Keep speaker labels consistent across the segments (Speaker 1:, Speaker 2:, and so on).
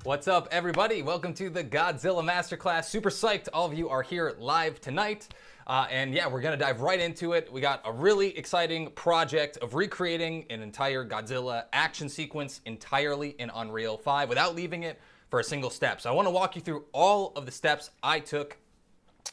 Speaker 1: What's up, everybody? Welcome to the Godzilla Masterclass. Super psyched all of you are here live tonight. And yeah, we're going to dive right into it. We got a really exciting project of recreating an entire Godzilla action sequence entirely in Unreal 5 without leaving it for a single step. So I want to walk you through all of the steps I took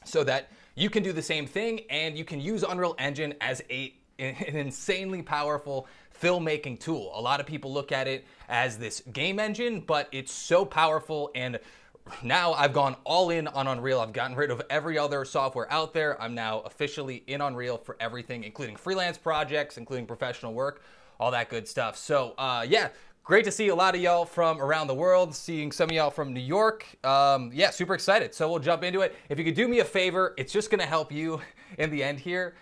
Speaker 1: so that you can do the same thing and you can use Unreal Engine as an insanely powerful filmmaking tool. A lot of people look at it as this game engine, but it's so powerful, and now I've gone all in on Unreal. I've gotten rid of every other software out there. I'm now officially in Unreal for everything, including freelance projects, including professional work, all that good stuff. So yeah, great to see a lot of y'all from around the world, seeing some of y'all from New York. Yeah, super excited. So we'll jump into it. If you could do me a favor, it's just gonna help you in the end here.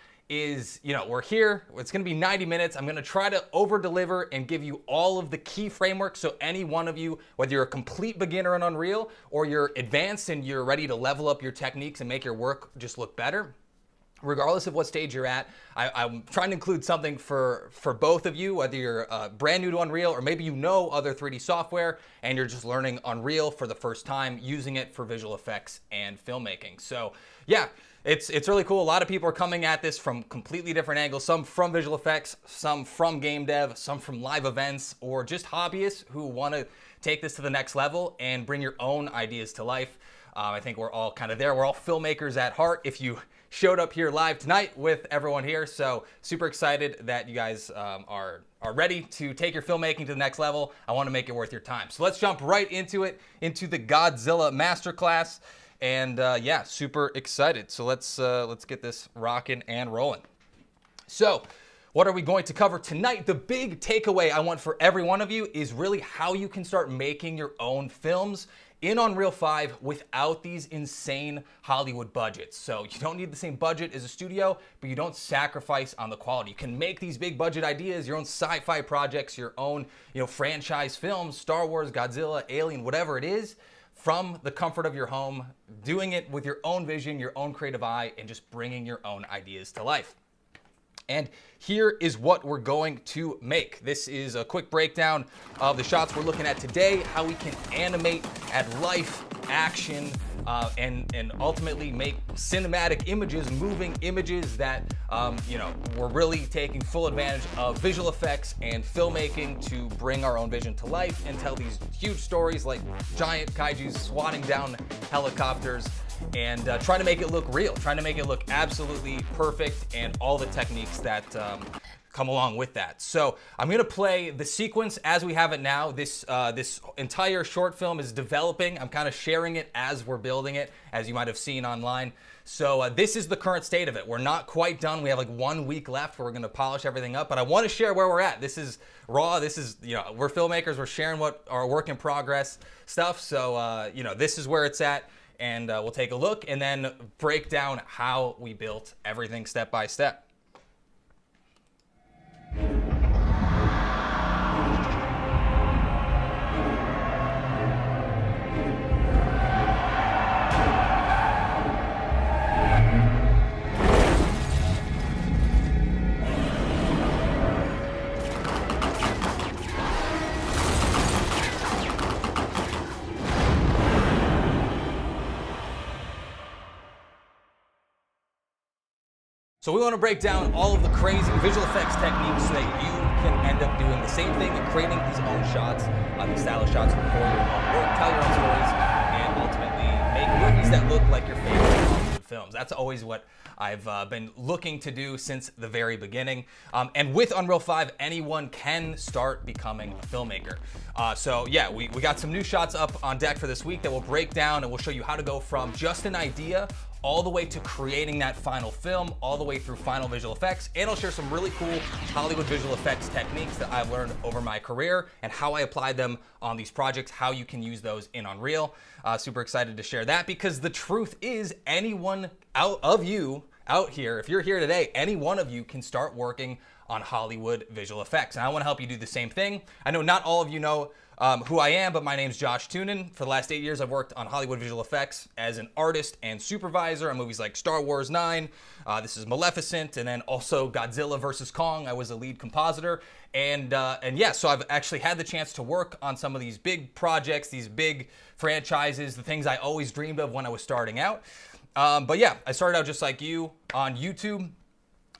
Speaker 1: We're here, it's gonna be 90 minutes. I'm gonna try to over deliver and give you all of the key frameworks. So any one of you, whether you're a complete beginner in Unreal or you're advanced and you're ready to level up your techniques and make your work just look better, regardless of what stage you're at, I'm trying to include something for both of you, whether you're brand new to Unreal or maybe you know other 3D software and you're just learning Unreal for the first time, using it for visual effects and filmmaking. So yeah, it's really cool. A lot of people are coming at this from completely different angles, some from visual effects, some from game dev, some from live events, or just hobbyists who want to take this to the next level and bring your own ideas to life. I think we're all kind of there. We're all filmmakers at heart if you showed up here live tonight with everyone here. So super excited that you guys are ready to take your filmmaking to the next level. I want to make it worth your time. So let's jump right into it, into the Godzilla Masterclass. And yeah, super excited. So let's get this rocking and rolling. So what are we going to cover tonight? The big takeaway I want for every one of you is really how you can start making your own films in Unreal 5 without these insane Hollywood budgets. So you don't need the same budget as a studio, but you don't sacrifice on the quality. You can make these big budget ideas, your own sci-fi projects, your own franchise films, Star Wars, Godzilla, Alien, whatever it is, from the comfort of your home, doing it with your own vision, your own creative eye, and just bringing your own ideas to life. And here is what we're going to make. This is a quick breakdown of the shots we're looking at today, how we can animate, add life, action, and ultimately make cinematic images, moving images that, we're really taking full advantage of visual effects and filmmaking to bring our own vision to life and tell these huge stories like giant kaijus swatting down helicopters, and trying to make it look real, trying to make it look absolutely perfect, and all the techniques that come along with that. So I'm gonna play the sequence as we have it now. This entire short film is developing. I'm kind of sharing it as we're building it, as you might have seen online. So this is the current state of it. We're not quite done. We have like 1 week left where we're gonna polish everything up, but I wanna share where we're at. This is raw. This is, we're filmmakers. We're sharing what our work in progress stuff. So, this is where it's at. And we'll take a look and then break down how we built everything step by step. So we want to break down all of the crazy visual effects techniques so that you can end up doing the same thing and creating these own shots, these stylish shots for your own work, tell your own stories, and ultimately make movies that look like your favorite Hollywood films. That's always what I've been looking to do since the very beginning. And with Unreal 5, anyone can start becoming a filmmaker. So yeah, we got some new shots up on deck for this week that we'll break down, and we'll show you how to go from just an idea all the way to creating that final film, all the way through final visual effects. And I'll share some really cool Hollywood visual effects techniques that I've learned over my career and how I applied them on these projects, how you can use those in Unreal. Super excited to share that, because the truth is, anyone out here, if you're here today, any one of you can start working on Hollywood visual effects. And I want to help you do the same thing. I know not all of you know who I am, but my name's Josh Toonen. For the last 8 years, I've worked on Hollywood visual effects as an artist and supervisor on movies like Star Wars 9, this is Maleficent, and then also Godzilla vs. Kong. I was a lead compositor. And yeah, so I've actually had the chance to work on some of these big projects, these big franchises, the things I always dreamed of when I was starting out. But yeah, I started out just like you on YouTube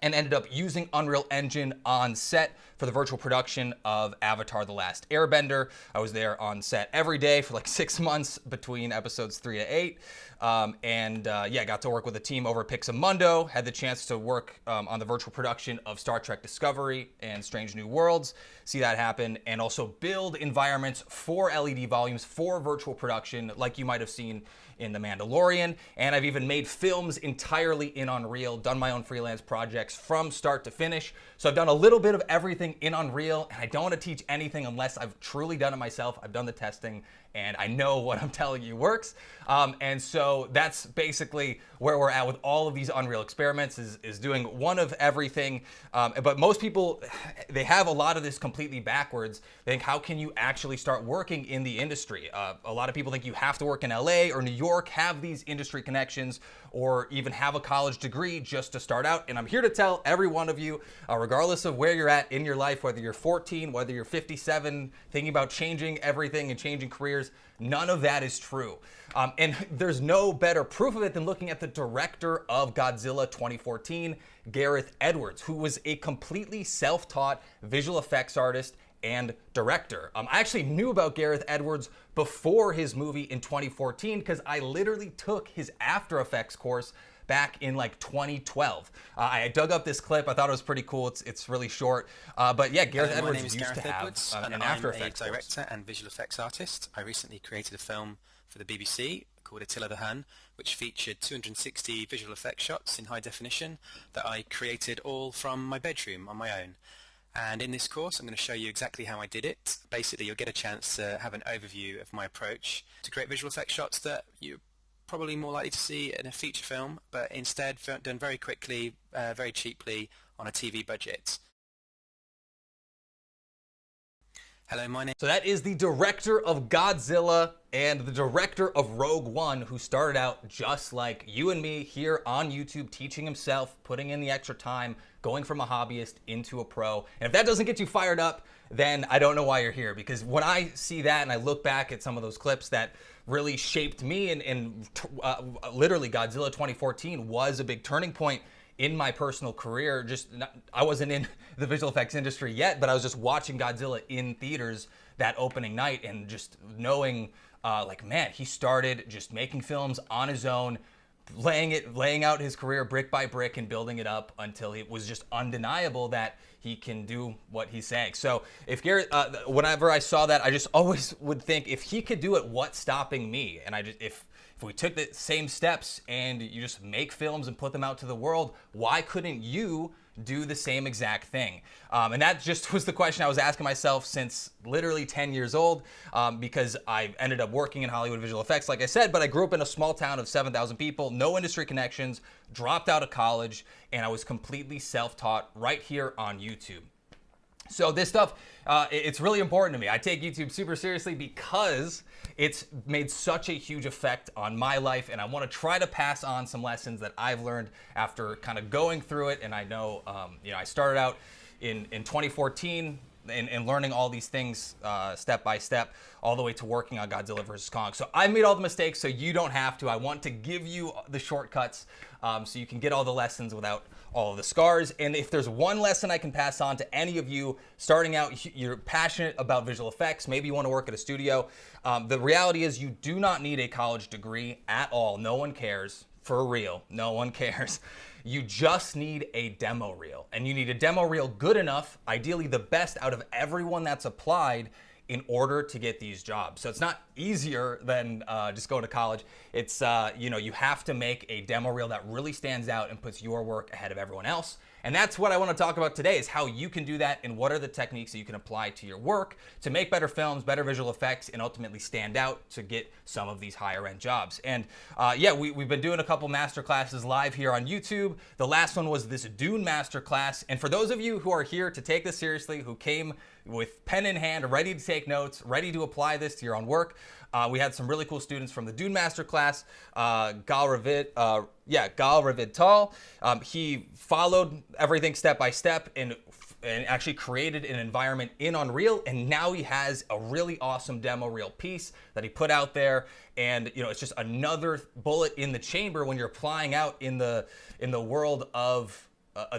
Speaker 1: and ended up using Unreal Engine on set for the virtual production of Avatar: The Last Airbender. I was there on set every day for like 6 months between episodes 3 to 8. Yeah, got to work with a team over at Pixamundo, had the chance to work on the virtual production of Star Trek Discovery and Strange New Worlds, see that happen, and also build environments for LED volumes for virtual production like you might have seen in The Mandalorian. And I've even made films entirely in Unreal, done my own freelance projects from start to finish. So I've done a little bit of everything in Unreal, and I don't want to teach anything unless I've truly done it myself. I've done the testing, and I know what I'm telling you works. And so that's basically where we're at with all of these Unreal experiments, is doing one of everything. But most people, they have a lot of this completely backwards. They think, how can you actually start working in the industry? A lot of people think you have to work in LA or New York, have these industry connections, or even have a college degree just to start out. And I'm here to tell every one of you, regardless of where you're at in your life, whether you're 14, whether you're 57, thinking about changing everything and changing careers, none of that is true. And there's no better proof of it than looking at the director of Godzilla 2014, Gareth Edwards, who was a completely self-taught visual effects artist and director. I actually knew about Gareth Edwards before his movie in 2014 because I literally took his After Effects course back in like 2012. I dug up this clip. I thought it was pretty cool. It's really short. But yeah, Gareth Edwards used to have an After Effects
Speaker 2: I'm a
Speaker 1: course.
Speaker 2: director and visual effects artist. I recently created a film for the BBC called Attila the Hun, which featured 260 visual effects shots in high definition that I created all from my bedroom on my own. And in this course, I'm going to show you exactly how I did it. Basically, you'll get a chance to have an overview of my approach to create visual effects shots that you're probably more likely to see in a feature film, but instead done very quickly, very cheaply on a TV budget. Hello, my name.
Speaker 1: So that is the director of Godzilla and the director of Rogue One, who started out just like you and me here on YouTube, teaching himself, putting in the extra time, going from a hobbyist into a pro. And if that doesn't get you fired up, then I don't know why you're here. Because when I see that and I look back at some of those clips that really shaped me, and literally Godzilla 2014 was a big turning point in my personal career. I wasn't in the visual effects industry yet, but I was just watching Godzilla in theaters that opening night and just knowing, like, man, he started just making films on his own, laying out his career brick by brick and building it up until it was just undeniable that he can do what he's saying. So if Garrett, whenever I saw that, I just always would think, if he could do it, what's stopping me? And if we took the same steps and you just make films and put them out to the world, why couldn't you do the same exact thing? And that just was the question I was asking myself since literally 10 years old, because I ended up working in Hollywood visual effects, like I said, but I grew up in a small town of 7,000 people, no industry connections, dropped out of college, and I was completely self-taught right here on YouTube. So this stuff, it's really important to me. I take YouTube super seriously because it's made such a huge effect on my life, and I want to try to pass on some lessons that I've learned after kind of going through it. And I know, I started out in 2014 and learning all these things step by step, all the way to working on Godzilla vs. Kong. So I made all the mistakes, so you don't have to. I want to give you the shortcuts so you can get all the lessons without all of the scars. And if there's one lesson I can pass on to any of you starting out, you're passionate about visual effects, maybe you want to work at a studio, the reality is you do not need a college degree at all. No one cares. For real, no one cares. You just need a demo reel, and you need a demo reel good enough, ideally the best out of everyone that's applied, in order to get these jobs. So it's not easier than just going to college. It's, you have to make a demo reel that really stands out and puts your work ahead of everyone else. And that's what I want to talk about today, is how you can do that and what are the techniques that you can apply to your work to make better films, better visual effects, and ultimately stand out to get some of these higher end jobs. And we've been doing a couple masterclasses live here on YouTube. The last one was this Dune masterclass. And for those of you who are here to take this seriously, who came with pen in hand, ready to take notes, ready to apply this to your own work, we had some really cool students from the Dune Masterclass. Gal Ravid Tal. He followed everything step by step and actually created an environment in Unreal, and now he has a really awesome demo reel piece that he put out there. And it's just another bullet in the chamber when you're applying out in the world of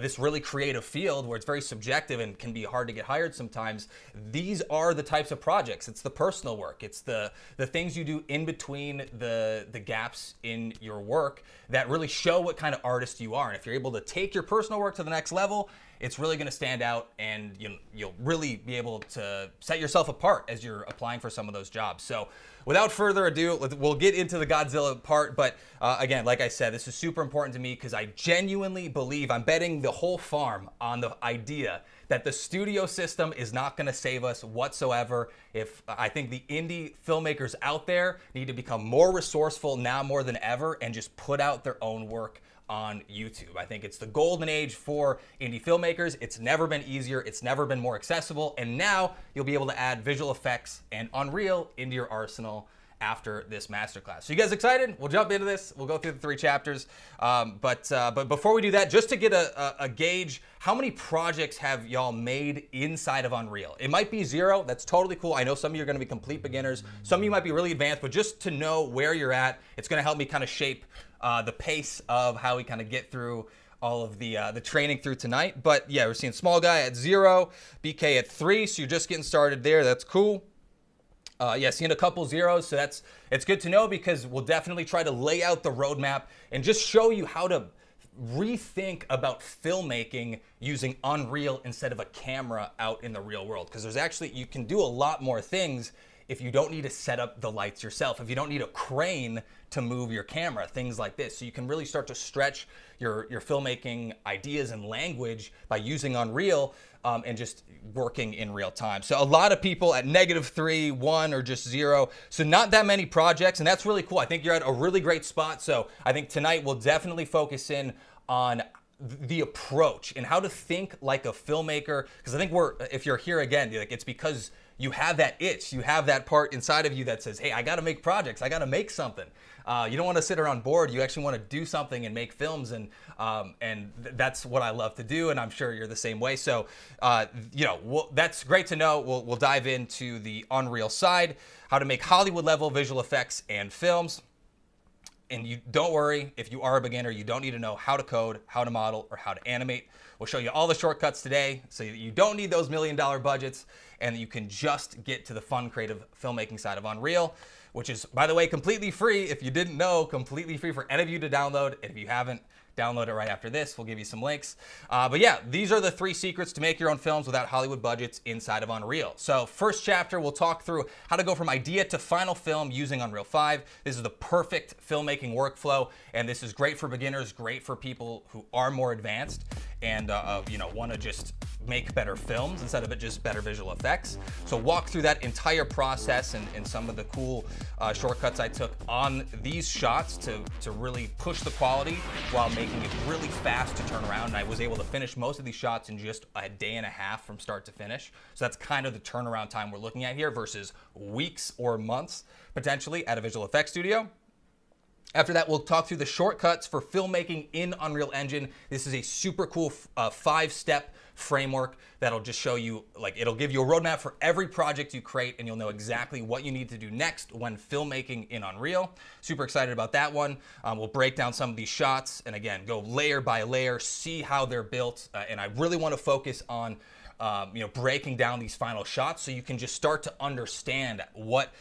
Speaker 1: this really creative field where it's very subjective and can be hard to get hired sometimes. These are the types of projects. It's the personal work. It's the things you do in between the gaps in your work that really show what kind of artist you are. And if you're able to take your personal work to the next level, it's really going to stand out, and you'll really be able to set yourself apart as you're applying for some of those jobs. So without further ado, we'll get into the Godzilla part. But again, like I said, this is super important to me because I genuinely believe, I'm betting the whole farm on the idea that the studio system is not going to save us whatsoever. I think the indie filmmakers out there need to become more resourceful now more than ever and just put out their own work on YouTube. I think it's the golden age for indie filmmakers. It's never been easier. It's never been more accessible. And now you'll be able to add visual effects and Unreal into your arsenal after this masterclass. So you guys excited? We'll jump into this. We'll go through the 3 chapters. But before we do that, just to get a gauge, how many projects have y'all made inside of Unreal? It might be 0. That's totally cool. I know some of you are going to be complete beginners. Some of you might be really advanced, but just to know where you're at, it's going to help me kind of shape the pace of how we kind of get through all of the training through tonight. But yeah, we're seeing small guy at 0, BK at 3, so you're just getting started there. That's cool. Seeing a couple zeros, so it's good to know, because we'll definitely try to lay out the roadmap and just show you how to rethink about filmmaking using Unreal instead of a camera out in the real world. Because you can do a lot more things if you don't need to set up the lights yourself, if you don't need a crane to move your camera, things like this. So you can really start to stretch your filmmaking ideas and language by using Unreal and just working in real time. So a lot of people at -3, 1, or just 0. So not that many projects, and that's really cool. I think you're at a really great spot. So I think tonight we'll definitely focus in on the approach and how to think like a filmmaker. Because I think if you're here again, it's because you have that itch, you have that part inside of you that says, hey, I got to make projects, I got to make something. You don't want to sit around bored. You actually want to do something and make films, and that's what I love to do, and I'm sure you're the same way. So, that's great to know. We'll dive into the Unreal side, how to make Hollywood level visual effects and films. And you don't worry, if you are a beginner, you don't need to know how to code, how to model, or how to animate. We'll show you all the shortcuts today so that you don't need those $1 million budgets, and you can just get to the fun, creative filmmaking side of Unreal, which is, by the way, completely free. If you didn't know, completely free for any of you to download. And if you haven't, download it right after this. We'll give you some links. But yeah, these are the 3 secrets to make your own films without Hollywood budgets inside of Unreal. So first chapter, we'll talk through how to go from idea to final film using Unreal 5. This is the perfect filmmaking workflow, and this is great for beginners, great for people who are more advanced and want to just make better films instead of it just better visual effects. So walk through that entire process and some of the cool shortcuts I took on these shots to really push the quality while making it really fast to turn around. And I was able to finish most of these shots in just a day and a half from start to finish. So that's kind of the turnaround time we're looking at here versus weeks or months potentially at a visual effects studio. After that, we'll talk through the shortcuts for filmmaking in Unreal Engine. This is a super cool 5-step framework that'll just show you, it'll give you a roadmap for every project you create, and you'll know exactly what you need to do next when filmmaking in Unreal. Super excited about that one. We'll break down some of these shots and again, go layer by layer, see how they're built. And I really want to focus on breaking down these final shots so you can just start to understand what,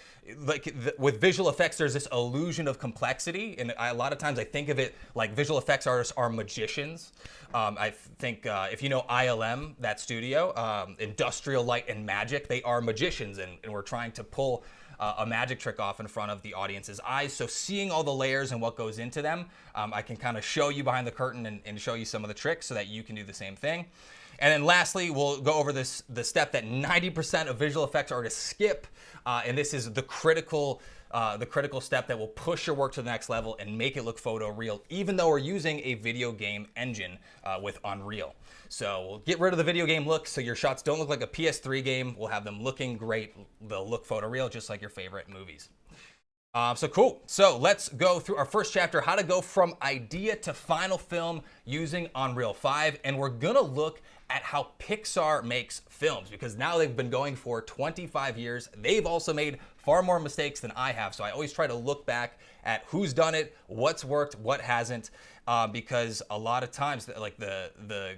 Speaker 1: with visual effects, there's this illusion of complexity. And a lot of times I think of it like visual effects artists are magicians. I think if you know ILM, that studio, Industrial Light and Magic, they are magicians, and we're trying to pull a magic trick off in front of the audience's eyes. So seeing all the layers and what goes into them, I can kind of show you behind the curtain and show you some of the tricks so that you can do the same thing. And then lastly, we'll go over the step that 90% of visual effects artists skip, and this is the critical step that will push your work to the next level and make it look photoreal, even though we're using a video game engine with Unreal. So we'll get rid of the video game look so your shots don't look like a PS3 game. We'll have them looking great. They'll look photoreal just like your favorite movies. So cool. So let's go through our first chapter, how to go from idea to final film using Unreal 5. And we're going to look at how Pixar makes films, because now they've been going for 25 years. They've also made far more mistakes than I have. So I always try to look back at who's done it, what's worked, what hasn't, because a lot of times like the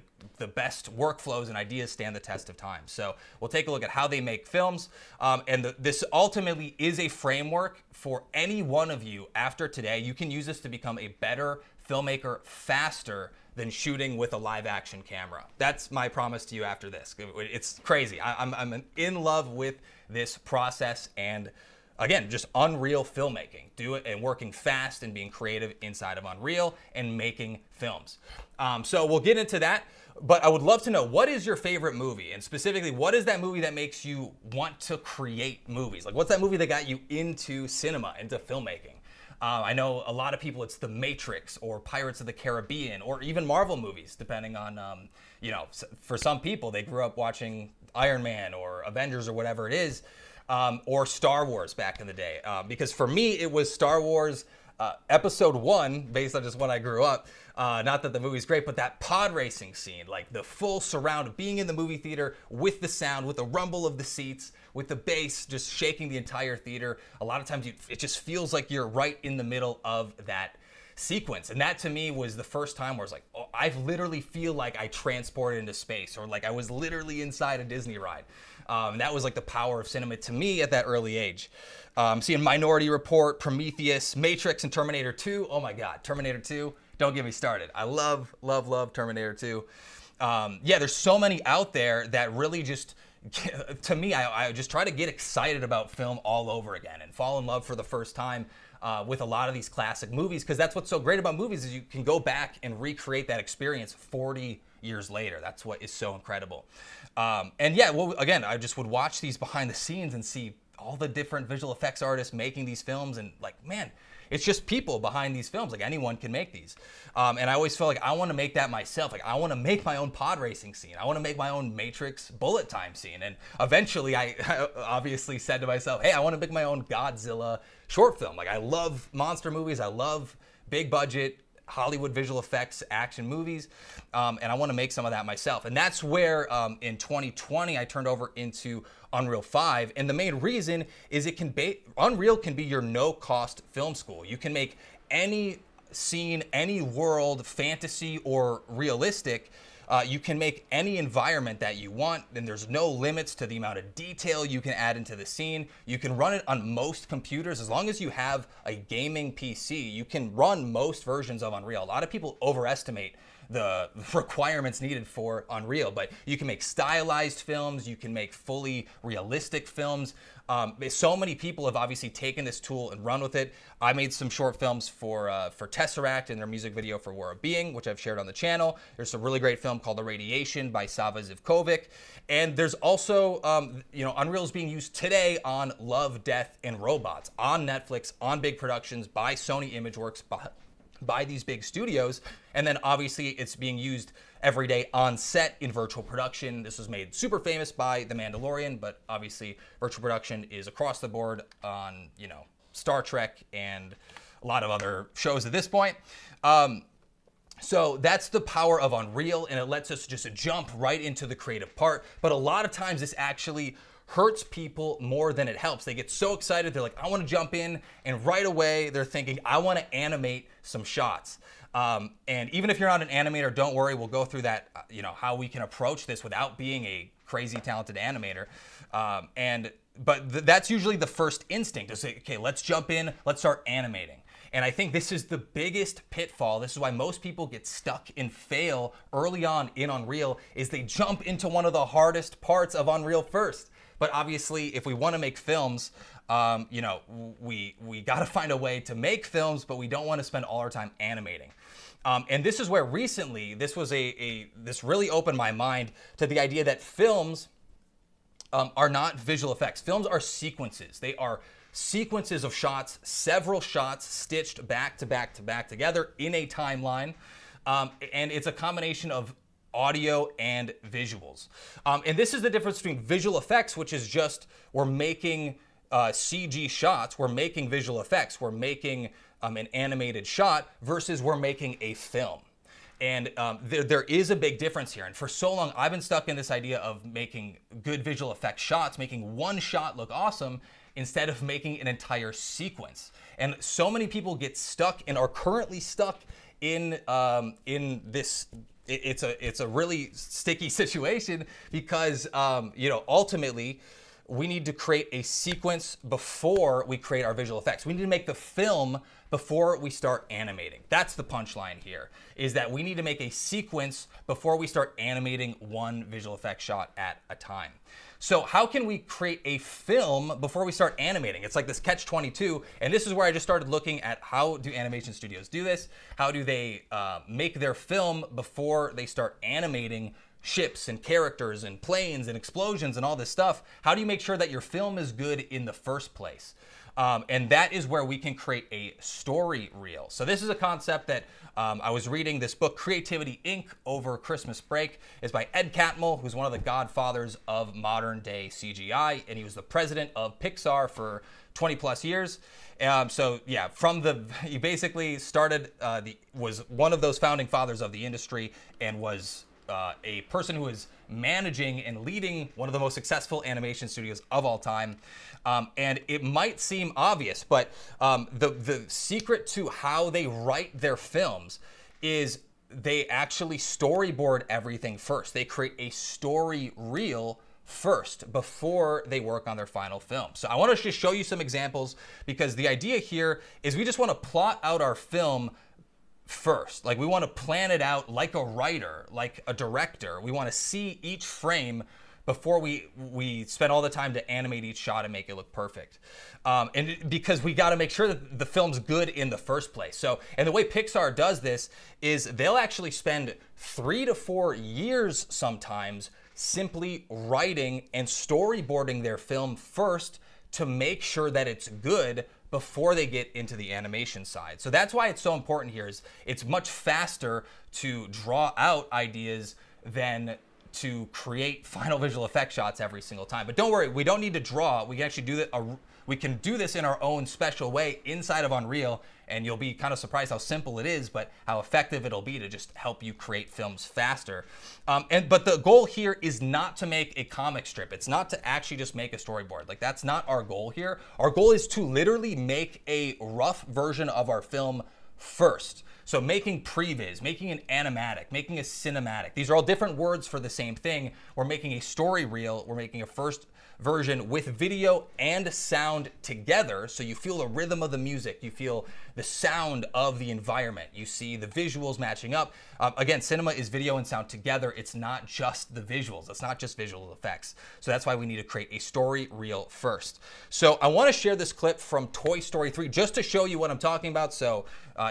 Speaker 1: best workflows and ideas stand the test of time. So we'll take a look at how they make films. And this ultimately is a framework for any one of you after today. You can use this to become a better filmmaker faster than shooting with a live action camera. That's my promise to you after this. It's crazy. I'm in love with this process and again, just Unreal filmmaking. Do it and working fast and being creative inside of Unreal and making films. So we'll get into that, but I would love to know, what is your favorite movie? And specifically, what is that movie that makes you want to create movies? Like, what's that movie that got you into cinema, into filmmaking? I know a lot of people, it's The Matrix or Pirates of the Caribbean or even Marvel movies, depending on, for some people, they grew up watching Iron Man or Avengers or whatever it is, or Star Wars back in the day. Because for me, it was Star Wars Episode 1, based on just when I grew up. Not that the movie's great, but that pod racing scene, like the full surround of being in the movie theater with the sound, with the rumble of the seats, with the bass just shaking the entire theater. A lot of times it just feels like you're right in the middle of that sequence. And that to me was the first time where I was like, oh, I literally feel like I transported into space, or like I was literally inside a Disney ride. And that was like the power of cinema to me at that early age. Seeing Minority Report, Prometheus, Matrix, and Terminator 2. Oh my God, Terminator 2. Don't get me started. I love Terminator 2. There's so many out there that really just, to me, I just try to get excited about film all over again and fall in love for the first time with a lot of these classic movies, because that's what's so great about movies is you can go back and recreate that experience 40 years later. That's what is so incredible. Again, I just would watch these behind the scenes and see all the different visual effects artists making these films, and like, man, it's just people behind these films. Like, anyone can make these. And I always felt like I want to make that myself. Like, I want to make my own pod racing scene. I want to make my own Matrix bullet time scene. And eventually I obviously said to myself, hey, I want to make my own Godzilla short film. Like, I love monster movies. I love big budget Hollywood visual effects action movies, and I want to make some of that myself. And that's where in 2020 I turned over into Unreal 5, and the main reason is Unreal can be your no-cost film school. You can make any scene, any world, fantasy or realistic. You can make any environment that you want, and there's no limits to the amount of detail you can add into the scene. You can run it on most computers. As long as you have a gaming PC, you can run most versions of Unreal. A lot of people overestimate the requirements needed for Unreal, but you can make stylized films, you can make fully realistic films. So many people have obviously taken this tool and run with it. I made some short films for Tesseract and their music video for War of Being, which I've shared on the channel. There's a really great film called The Radiation by Sava Zivkovic. And there's also, Unreal is being used today on Love, Death, and Robots on Netflix, on big productions by Sony ImageWorks, by these big studios. And then obviously it's being used every day on set in virtual production. This was made super famous by The Mandalorian, but obviously virtual production is across the board on, Star Trek and a lot of other shows at this point. So that's the power of Unreal, and it lets us just jump right into the creative part. But a lot of times this actually hurts people more than it helps. They get so excited, they're like, I want to jump in, and right away they're thinking, I want to animate some shots. And even if you're not an animator, don't worry, we'll go through that, how we can approach this without being a crazy talented animator. But that's usually the first instinct to say, okay, let's jump in, let's start animating. And I think this is the biggest pitfall. This is why most people get stuck and fail early on in Unreal, is they jump into one of the hardest parts of Unreal first. But obviously, if we want to make films, you know, we got to find a way to make films, but we don't want to spend all our time animating. And this is where recently, this really opened my mind to the idea that films are not visual effects. Films are sequences. They are sequences of shots, several shots stitched back to back to back together in a timeline. And it's a combination of audio and visuals. And this is the difference between visual effects, which is just we're making CG shots, we're making visual effects, we're making an animated shot, versus we're making a film. And there is a big difference here. And for so long, I've been stuck in this idea of making good visual effects shots, making one shot look awesome, instead of making an entire sequence. And so many people get stuck and are currently stuck in this. It's a really sticky situation because you know, ultimately, we need to create a sequence before we create our visual effects. We need to make the film before we start animating. That's the punchline here, is that we need to make a sequence before we start animating one visual effects shot at a time. So how can we create a film before we start animating? It's like this catch-22, and this is where I just started looking at how do animation studios do this? How do they make their film before they start animating ships and characters and planes and explosions and all this stuff? How do you make sure that your film is good in the first place? And that is where we can create a story reel. So this is a concept that I was reading this book, Creativity Inc., over Christmas break. It's by Ed Catmull, who's one of the godfathers of modern day CGI, and he was the president of Pixar for 20 plus years. So yeah, he basically started, was one of those founding fathers of the industry, and was a person who is managing and leading one of the most successful animation studios of all time. And it might seem obvious, but the secret to how they write their films is they actually storyboard everything first. They create a story reel first before they work on their final film. So I want to just show you some examples, because the idea here is we just want to plot out our film first. Like, we want to plan it out like a writer, like a director. We want to see each frame before we spend all the time to animate each shot and make it look perfect. And because we got to make sure that the film's good in the first place. So, and the way Pixar does this is they'll actually spend 3 to 4 years sometimes simply writing and storyboarding their film first to make sure that it's good before they get into the animation side. So that's why it's so important here, is it's much faster to draw out ideas than to create final visual effect shots every single time. But don't worry, we don't need to draw. We can actually do that. We can do this in our own special way inside of Unreal, and you'll be kind of surprised how simple it is, but how effective it'll be to just help you create films faster. But the goal here is not to make a comic strip. It's not to actually just make a storyboard. Like, that's not our goal here. Our goal is to literally make a rough version of our film first. So making previs, making an animatic, making a cinematic. These are all different words for the same thing. We're making a story reel. We're making a first version with video and sound together, so you feel the rhythm of the music, you feel the sound of the environment, you see the visuals matching up. Again, cinema is video and sound together. It's not just the visuals. It's not just visual effects. So that's why we need to create a story reel first. So I want to share this clip from Toy Story 3 just to show you what I'm talking about, so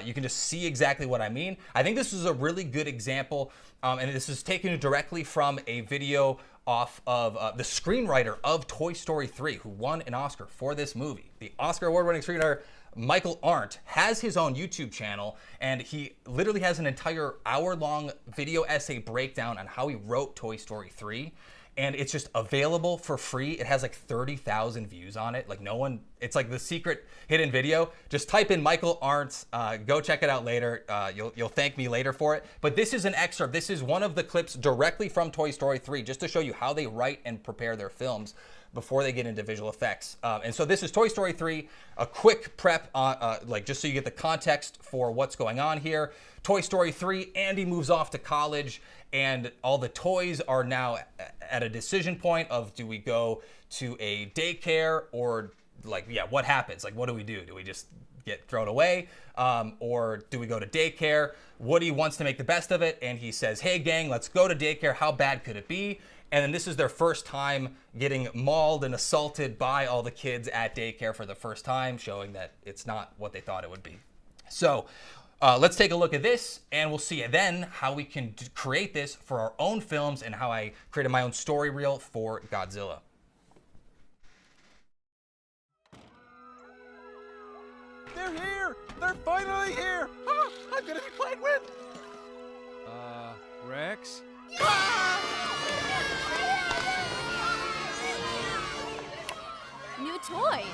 Speaker 1: you can just see exactly what I mean. I think this is a really good example, and this is taken directly from a video off of the screenwriter of Toy Story 3, who won an Oscar for this movie. The Oscar award-winning screenwriter, Michael Arndt, has his own YouTube channel, and he literally has an entire hour-long video essay breakdown on how he wrote Toy Story 3. And it's just available for free. It has like 30,000 views on it. Like, no one, it's like the secret hidden video. Just type in Michael Arndt, go check it out later. You'll thank me later for it. But this is an excerpt. This is one of the clips directly from Toy Story 3, just to show you how they write and prepare their films before they get into visual effects. And so this is Toy Story 3, a quick prep, like just so you get the context for what's going on here. Toy Story 3, Andy moves off to college, and all the toys are now at a decision point of, do we go to a daycare or like, yeah, what happens? Like, what do we do? Do we just get thrown away? Or do we go to daycare? Woody wants to make the best of it, and he says, hey, gang, let's go to daycare. How bad could it be? And then this is their first time getting mauled and assaulted by all the kids at daycare for the first time, showing that it's not what they thought it would be. So let's take a look at this, and we'll see then how we can create this for our own films and how I created my own story reel for Godzilla.
Speaker 3: They're here! They're finally here! Ah, I'm gonna be playing with... Rex?
Speaker 4: New toys.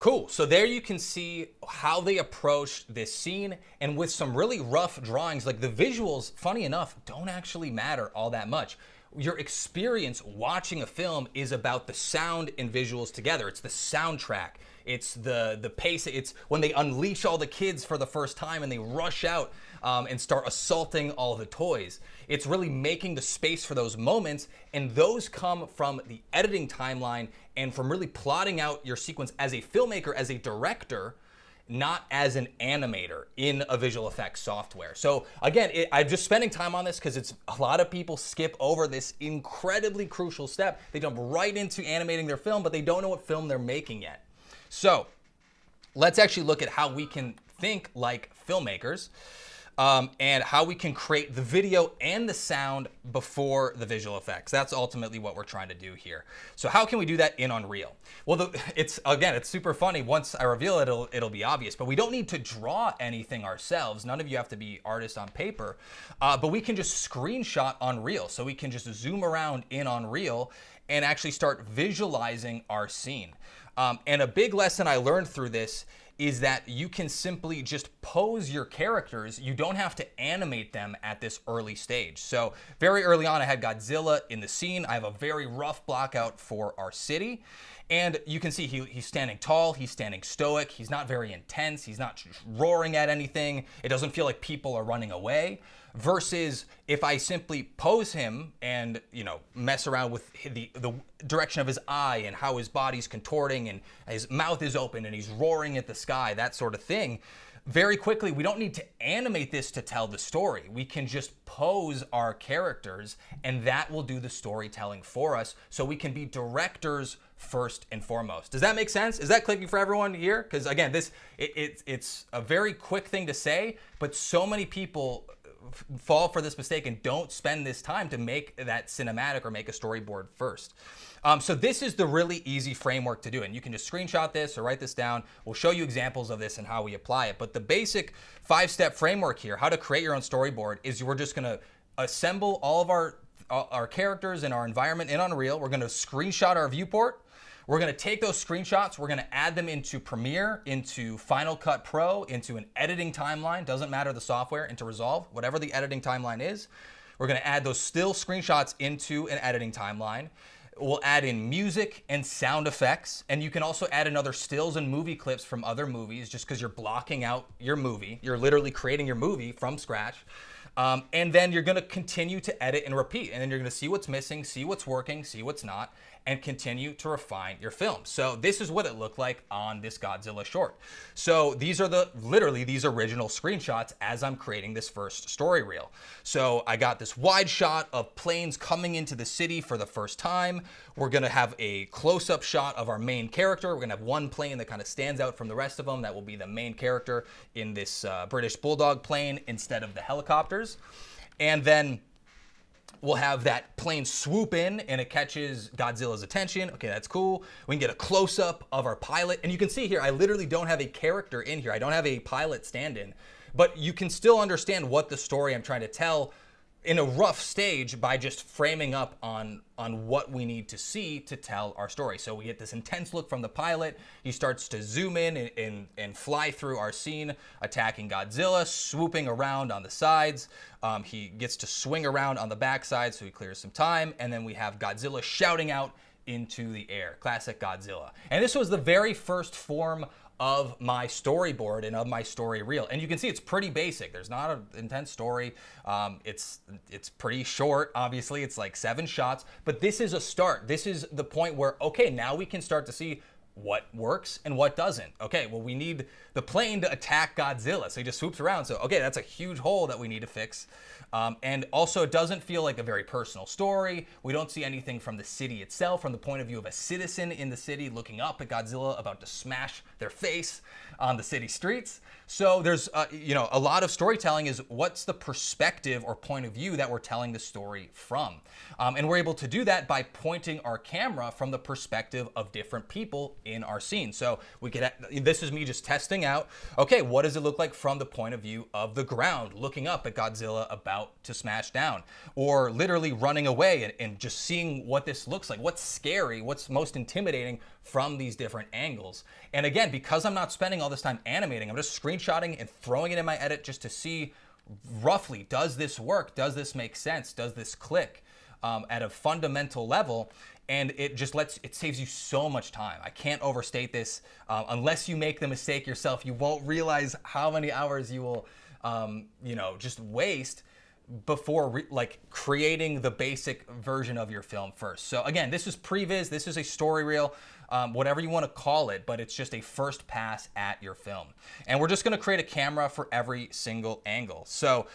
Speaker 1: Cool, so there you can see how they approached this scene, and with some really rough drawings, like the visuals, funny enough, don't actually matter all that much. Your experience watching a film is about the sound and visuals together. It's the soundtrack, it's the pace, it's when they unleash all the kids for the first time and they rush out and start assaulting all the toys. It's really making the space for those moments, and those come from the editing timeline and from really plotting out your sequence as a filmmaker, as a director, not as an animator in a visual effects software. So again, I'm just spending time on this because it's a lot of people skip over this incredibly crucial step. They jump right into animating their film, but they don't know what film they're making yet. So let's actually look at how we can think like filmmakers. And how we can create the video and the sound before the visual effects. That's ultimately what we're trying to do here. So how can we do that in Unreal? Well, it's super funny. Once I reveal it, it'll be obvious, but we don't need to draw anything ourselves. None of you have to be artists on paper, but we can just screenshot Unreal. So we can just zoom around in Unreal and actually start visualizing our scene. And a big lesson I learned through this is that you can simply just pose your characters. You don't have to animate them at this early stage. So very early on, I had Godzilla in the scene. I have a very rough block out for our city. And you can see he's standing tall, he's standing stoic, he's not very intense, he's not roaring at anything. It doesn't feel like people are running away. Versus if I simply pose him and, mess around with the direction of his eye and how his body's contorting and his mouth is open and he's roaring at the sky, that sort of thing. Very quickly, we don't need to animate this to tell the story. We can just pose our characters and that will do the storytelling for us, so we can be directors first and foremost. Does that make sense? Is that clicking for everyone here? Because again, it's a very quick thing to say, but so many people fall for this mistake and don't spend this time to make that cinematic or make a storyboard first. So this is the really easy framework to do, and you can just screenshot this or write this down. We'll show you examples of this and how we apply it. But the basic 5-step framework here, how to create your own storyboard, is we're just gonna assemble all of our characters and our environment in Unreal. We're gonna screenshot our viewport. We're gonna take those screenshots, we're gonna add them into Premiere, into Final Cut Pro, into an editing timeline, doesn't matter the software, into Resolve, whatever the editing timeline is. We're gonna add those still screenshots into an editing timeline. We'll add in music and sound effects, and you can also add in other stills and movie clips from other movies, just because you're blocking out your movie. You're literally creating your movie from scratch. And then you're gonna continue to edit and repeat, and then you're gonna see what's missing, see what's working, see what's not, and continue to refine your film. So this is what it looked like on this Godzilla short. So these are literally these original screenshots as I'm creating this first story reel. So I got this wide shot of planes coming into the city for the first time. We're gonna have a close-up shot of our main character. We're gonna have one plane that kind of stands out from the rest of them. That will be the main character in this British Bulldog plane instead of the helicopters. And then we'll have that plane swoop in and it catches Godzilla's attention. Okay, that's cool. We can get a close-up of our pilot. And you can see here, I literally don't have a character in here. I don't have a pilot stand-in. But you can still understand what the story I'm trying to tell in a rough stage by just framing up on what we need to see to tell our story. So we get this intense look from the pilot. He starts to zoom in and fly through our scene, attacking Godzilla, swooping around on the sides. He gets to swing around on the backside, so he clears some time. And then we have Godzilla shouting out into the air. Classic Godzilla. And this was the very first form of my storyboard and of my story reel. And you can see it's pretty basic. There's not an intense story. It's pretty short, obviously. It's like 7 shots, but this is a start. This is the point where, okay, now we can start to see what works and what doesn't. Okay, well, we need the plane to attack Godzilla. So he just swoops around. So, okay, that's a huge hole that we need to fix. And also, it doesn't feel like a very personal story. We don't see anything from the city itself, from the point of view of a citizen in the city looking up at Godzilla about to smash their face on the city streets. So there's, a lot of storytelling is what's the perspective or point of view that we're telling the story from. And we're able to do that by pointing our camera from the perspective of different people in our scene. So this is me just testing out, okay, what does it look like from the point of view of the ground, looking up at Godzilla about to smash down, or literally running away and just seeing what this looks like, what's scary, what's most intimidating from these different angles. And again, because I'm not spending all this time animating, I'm just screenshotting and throwing it in my edit just to see roughly, does this work? Does this make sense? Does this click at a fundamental level? And it just it saves you so much time. I can't overstate this. Unless you make the mistake yourself, you won't realize how many hours you will, just waste before creating the basic version of your film first. So again, this is previs, this is a story reel, whatever you want to call it, but it's just a first pass at your film. And we're just going to create a camera for every single angle. So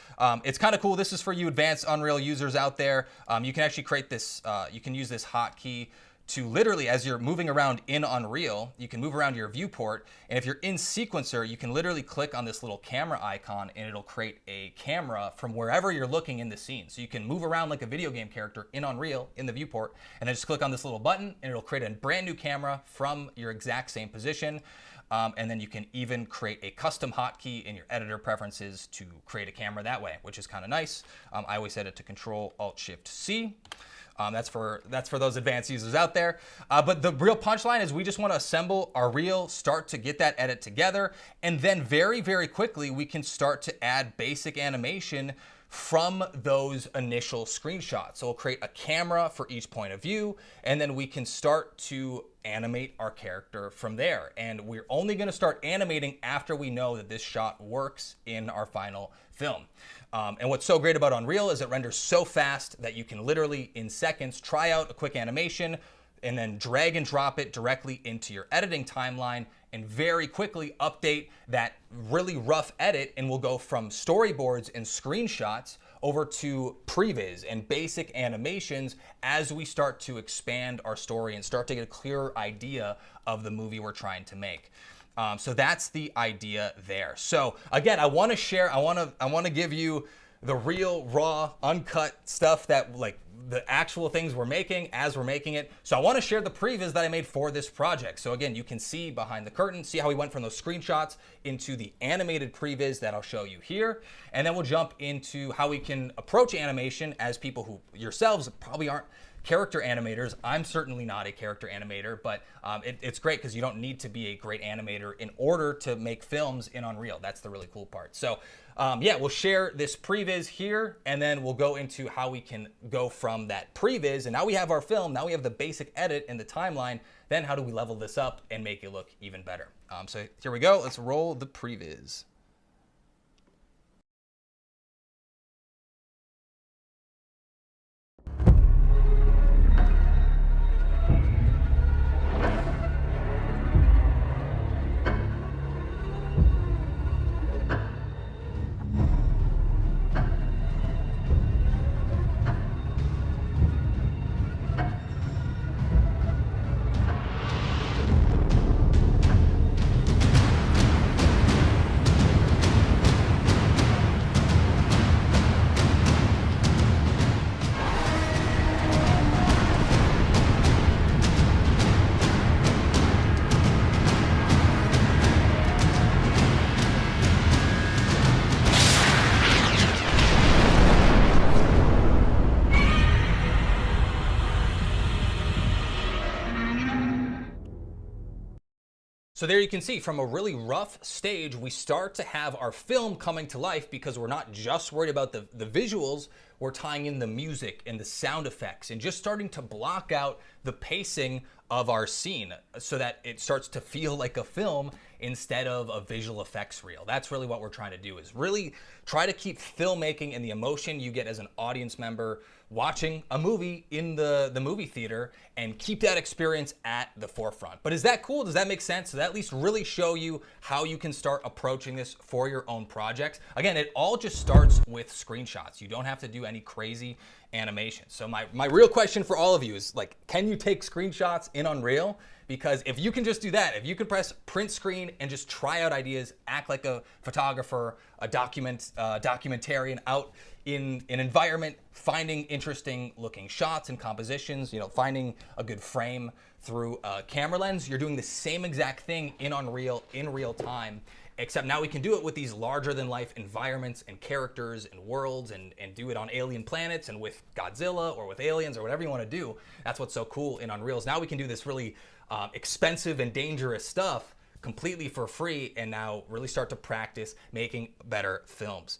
Speaker 1: it's kind of cool. This is for you advanced Unreal users out there. You can actually create this, you can use this hotkey to literally, as you're moving around in Unreal, you can move around your viewport. And if you're in Sequencer, you can literally click on this little camera icon and it'll create a camera from wherever you're looking in the scene. So you can move around like a video game character in Unreal in the viewport, and then just click on this little button and it'll create a brand new camera from your exact same position. And then you can even create a custom hotkey in your editor preferences to create a camera that way, which is kind of nice. I always set it to Control-Alt-Shift-C. That's for those advanced users out there. But the real punchline is we just want to assemble our reel, start to get that edit together, and then very, very quickly we can start to add basic animation from those initial screenshots. So we'll create a camera for each point of view, and then we can start to animate our character from there. And we're only going to start animating after we know that this shot works in our final film. And what's so great about Unreal is it renders so fast that you can literally, in seconds, try out a quick animation and then drag and drop it directly into your editing timeline and very quickly update that really rough edit, and we'll go from storyboards and screenshots over to previs and basic animations as we start to expand our story and start to get a clearer idea of the movie we're trying to make. So that's the idea there. So again, I want to share, I want to give you the real, raw, uncut stuff that like the actual things we're making as we're making it. So I want to share the previs that I made for this project. So again, you can see behind the curtain, see how we went from those screenshots into the animated previs that I'll show you here. And then we'll jump into how we can approach animation as people who yourselves probably aren't character animators. I'm certainly not a character animator, but it's great because you don't need to be a great animator in order to make films in Unreal. That's the really cool part. So yeah, we'll share this previs here, and then we'll go into how we can go from that previs, and now we have our film, now we have the basic edit and the timeline, then how do we level this up and make it look even better? So here we go, let's roll the previs. So there you can see from a really rough stage, we start to have our film coming to life because we're not just worried about the visuals, we're tying in the music and the sound effects and just starting to block out the pacing of our scene so that it starts to feel like a film instead of a visual effects reel. That's really what we're trying to do, is really try to keep filmmaking and the emotion you get as an audience member watching a movie in the movie theater and keep that experience at the forefront. But is that cool? Does that make sense? Does that at least really show you how you can start approaching this for your own projects? Again, it all just starts with screenshots. You don't have to do any crazy animation. So my real question for all of you is, like, can you take screenshots in Unreal? Because if you can just do that, if you can press print screen and just try out ideas, act like a photographer, a documentarian out in an environment, finding interesting looking shots and compositions, finding a good frame through a camera lens, you're doing the same exact thing in Unreal in real time. Except now we can do it with these larger than life environments and characters and worlds and do it on alien planets and with Godzilla or with aliens or whatever you want to do. That's what's so cool in Unreal, is now we can do this really expensive and dangerous stuff completely for free and now really start to practice making better films.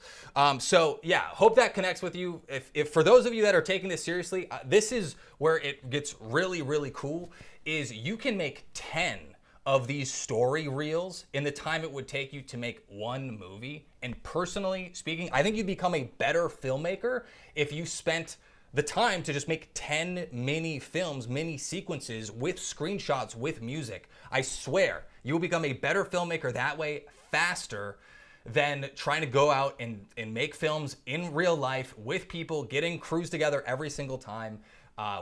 Speaker 1: So yeah, hope that connects with you. If for those of you that are taking this seriously, this is where it gets really, really cool, is you can make 10 of these story reels in the time it would take you to make one movie. And personally speaking, I think you'd become a better filmmaker if you spent the time to just make 10 mini films, mini sequences with screenshots, with music. I swear, you will become a better filmmaker that way faster than trying to go out and make films in real life with people, getting crews together every single time.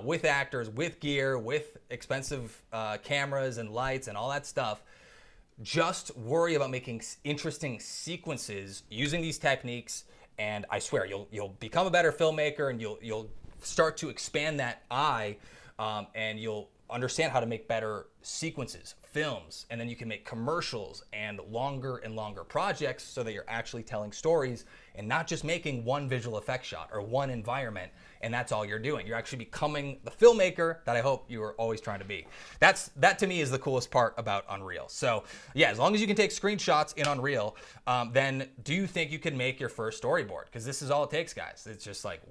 Speaker 1: With actors, with gear, with expensive cameras and lights and all that stuff. Just worry about making interesting sequences using these techniques, and I swear you'll become a better filmmaker, and you'll start to expand that eye, and you'll understand how to make better sequences, films, and then you can make commercials and longer projects so that you're actually telling stories and not just making one visual effect shot or one environment, and that's all you're doing. You're actually becoming the filmmaker that I hope you were always trying to be. That to me is the coolest part about Unreal. So yeah, as long as you can take screenshots in Unreal, then do you think you can make your first storyboard? Because this is all it takes, guys. It's just like,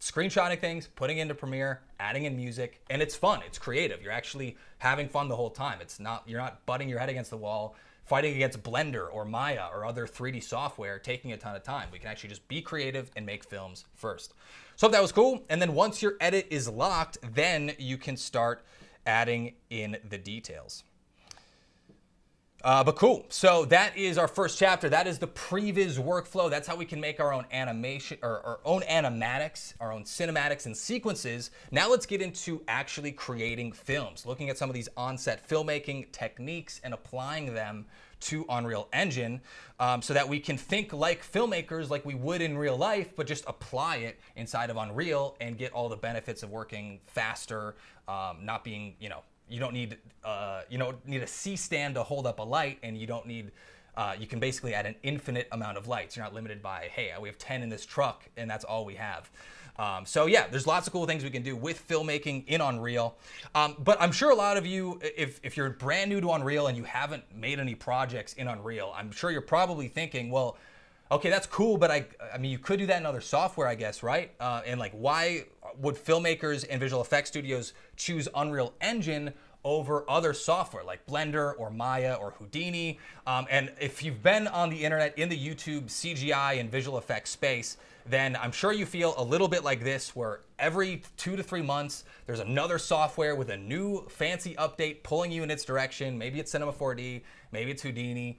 Speaker 1: screenshotting things, putting into Premiere, adding in music, and it's fun. It's creative. You're actually having fun the whole time. You're not butting your head against the wall, fighting against Blender or Maya or other 3D software, taking a ton of time. We can actually just be creative and make films first. So if that was cool, and then once your edit is locked, then you can start adding in the details. But cool. So that is our first chapter. That is the previs workflow. That's how we can make our own animation, or our own animatics, our own cinematics and sequences. Now let's get into actually creating films, looking at some of these on-set filmmaking techniques and applying them to Unreal Engine, so that we can think like filmmakers, like we would in real life, but just apply it inside of Unreal and get all the benefits of working faster, not being, you don't need a C stand to hold up a light, and you don't need, you can basically add an infinite amount of lights. You're not limited by, hey, we have 10 in this truck and that's all we have. So yeah, there's lots of cool things we can do with filmmaking in Unreal. But I'm sure a lot of you, if you're brand new to Unreal and you haven't made any projects in Unreal, I'm sure you're probably thinking, well, okay, that's cool, but I mean, you could do that in other software, I guess, right? And like, why would filmmakers and visual effects studios choose Unreal Engine over other software like Blender or Maya or Houdini? And if you've been on the internet in the YouTube CGI and visual effects space, then I'm sure you feel a little bit like this, where every 2 to 3 months, there's another software with a new fancy update pulling you in its direction. Maybe it's Cinema 4D, maybe it's Houdini,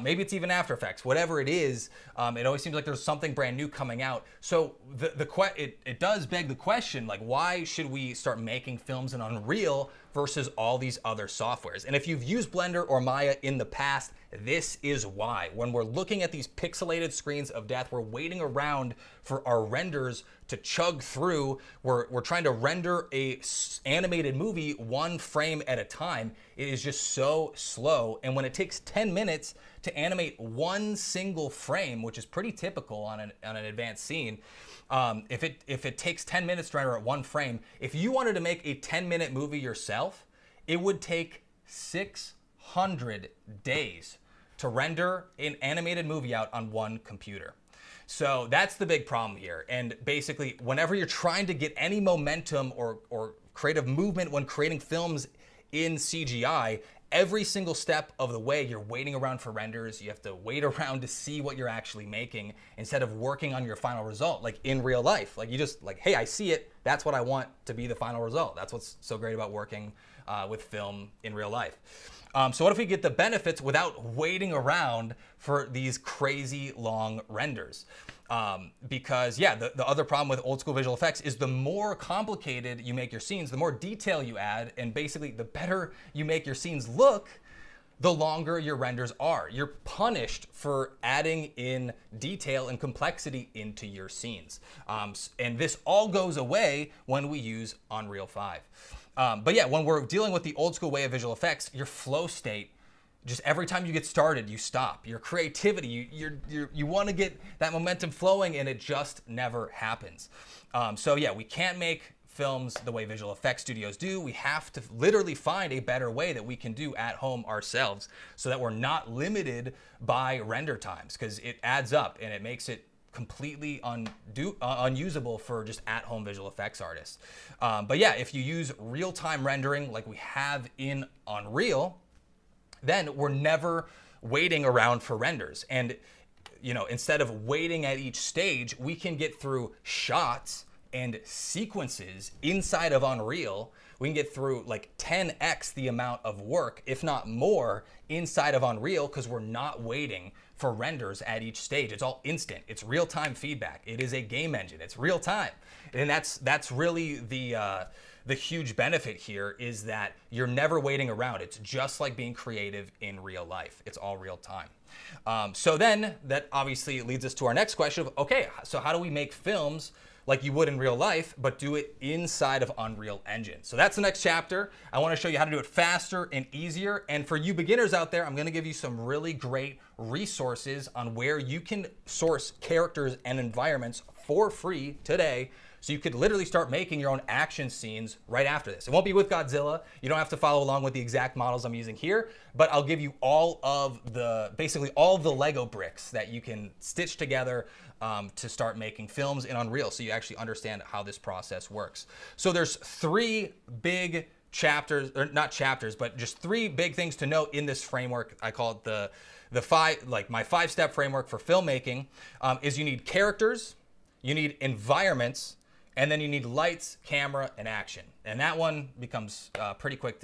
Speaker 1: maybe it's even After Effects. Whatever it is, it always seems like there's something brand new coming out. So it does beg the question, like, why should we start making films in Unreal versus all these other softwares? And if you've used Blender or Maya in the past, this is why. When we're looking at these pixelated screens of death, we're waiting around for our renders to chug through. We're trying to render a animated movie one frame at a time. It is just so slow. And when it takes 10 minutes to animate one single frame, which is pretty typical on an advanced scene, if it takes 10 minutes to render at one frame, if you wanted to make a 10-minute movie yourself, it would take 600 days to render an animated movie out on one computer. So that's the big problem here. And basically, whenever you're trying to get any momentum or creative movement when creating films in CGI, every single step of the way, you're waiting around for renders. You have to wait around to see what you're actually making instead of working on your final result, like in real life. Like you just like, hey, I see it. That's what I want to be the final result. That's what's so great about working with film in real life. So what if we get the benefits without waiting around for these crazy long renders? Because yeah, the other problem with old school visual effects is the more complicated you make your scenes, the more detail you add, and basically the better you make your scenes look, the longer your renders are. You're punished for adding in detail and complexity into your scenes. And this all goes away when we use Unreal 5. But yeah, when we're dealing with the old school way of visual effects, your flow state, just every time you get started, you stop. Your creativity, you want to get that momentum flowing, and it just never happens. So yeah, we can't make films the way visual effects studios do. We have to literally find a better way that we can do at home ourselves so that we're not limited by render times, because it adds up and it makes it completely unusable for just at-home visual effects artists. But yeah, if you use real-time rendering like we have in Unreal, then we're never waiting around for renders. And instead of waiting at each stage, we can get through shots and sequences inside of Unreal. We can get through like 10x the amount of work, if not more, inside of Unreal, because we're not waiting for renders at each stage. It's all instant. It's real-time feedback. It is a game engine. It's real time. And that's really the huge benefit here, is that you're never waiting around. It's just like being creative in real life. It's all real time. So then that obviously leads us to our next question of, okay, so how do we make films like you would in real life, but do it inside of Unreal Engine? So that's the next chapter. I want to show you how to do it faster and easier. And for you beginners out there, I'm going to give you some really great resources on where you can source characters and environments for free today, so you could literally start making your own action scenes right after this. It won't be with Godzilla. You don't have to follow along with the exact models I'm using here, but I'll give you basically all of the Lego bricks that you can stitch together to start making films in Unreal, so you actually understand how this process works. So there's three big chapters, or not chapters, but just three big things to note in this framework. I call it my 5-step framework for filmmaking. Is you need characters, you need environments, and then you need lights, camera, and action. And that one becomes pretty quick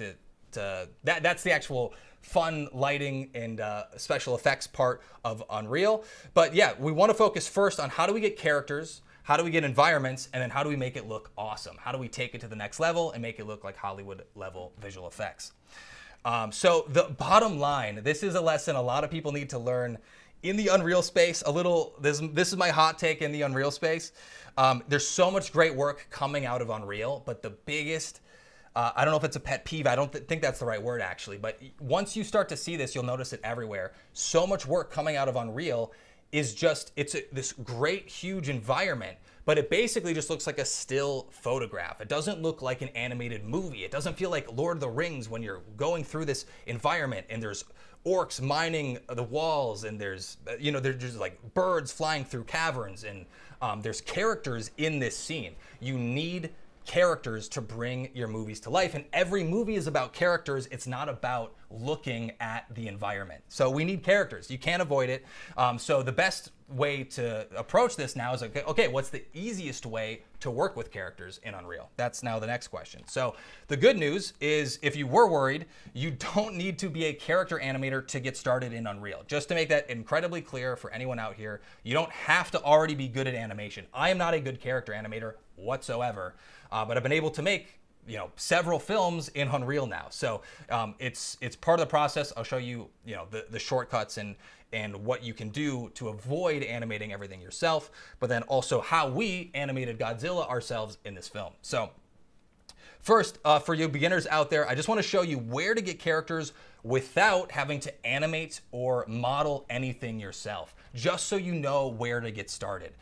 Speaker 1: that's the actual fun lighting and special effects part of Unreal. But yeah, we want to focus first on how do we get characters, how do we get environments, and then how do we make it look awesome? How do we take it to the next level and make it look like Hollywood level visual effects? So the bottom line, this is a lesson a lot of people need to learn in the Unreal space. This is my hot take in the Unreal space. There's so much great work coming out of Unreal, but the biggest, I don't know if it's a pet peeve, I don't think that's the right word actually, but once you start to see this, you'll notice it everywhere. So much work coming out of Unreal is just, this great, huge environment, but it basically just looks like a still photograph. It doesn't look like an animated movie. It doesn't feel like Lord of the Rings when you're going through this environment and there's orcs mining the walls, and there's just like birds flying through caverns, and there's characters in this scene. You need characters to bring your movies to life, and every movie is about characters. It's not about looking at the environment. So we need characters. You can't avoid it. So the best way to approach this now is like, okay, what's the easiest way to work with characters in Unreal? That's now the next question. So the good news is, if you were worried, you don't need to be a character animator to get started in Unreal. Just to make that incredibly clear for anyone out here, you don't have to already be good at animation. I am not a good character animator whatsoever, but I've been able to make several films in Unreal now. So it's part of the process. I'll show you the shortcuts and what you can do to avoid animating everything yourself, but then also how we animated Godzilla ourselves in this film. So first, for you beginners out there, I just want to show you where to get characters without having to animate or model anything yourself, just so you know where to get started.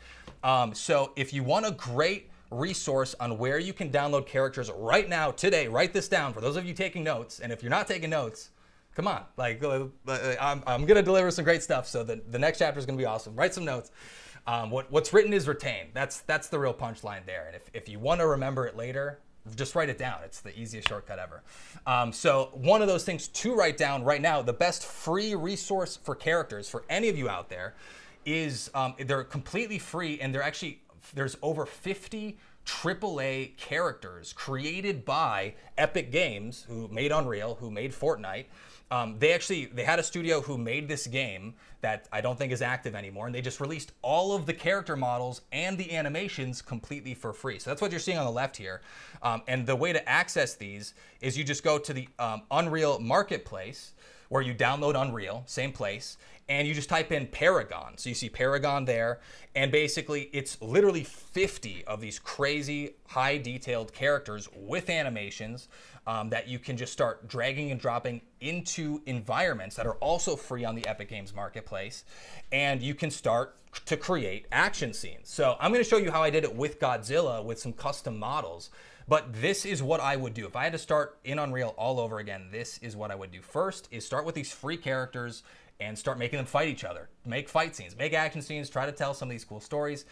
Speaker 1: So if you want a great resource on where you can download characters right now, today, write this down for those of you taking notes. And if you're not taking notes, Come on, like I'm gonna deliver some great stuff. So the next chapter is gonna be awesome. Write some notes. What's written is retained. That's the real punchline there. And if you want to remember it later, just write it down. It's the easiest shortcut ever. So one of those things to write down right now, the best free resource for characters for any of you out there is they're completely free, and there's over 50 AAA characters created by Epic Games, who made Unreal, who made Fortnite. They had a studio who made this game that I don't think is active anymore, and they just released all of the character models and the animations completely for free. So that's what you're seeing on the left here. And the way to access these is you just go to the Unreal Marketplace, where you download Unreal, same place, and you just type in Paragon. So you see Paragon there, and basically it's literally 50 of these crazy high detailed characters with animations that you can just start dragging and dropping into environments that are also free on the Epic Games Marketplace, and you can start to create action scenes. So I'm going to show you how I did it with Godzilla with some custom models. But this is what I would do. If I had to start in Unreal all over again, this is what I would do. First is start with these free characters and start making them fight each other. Make fight scenes, make action scenes, try to tell some of these cool stories,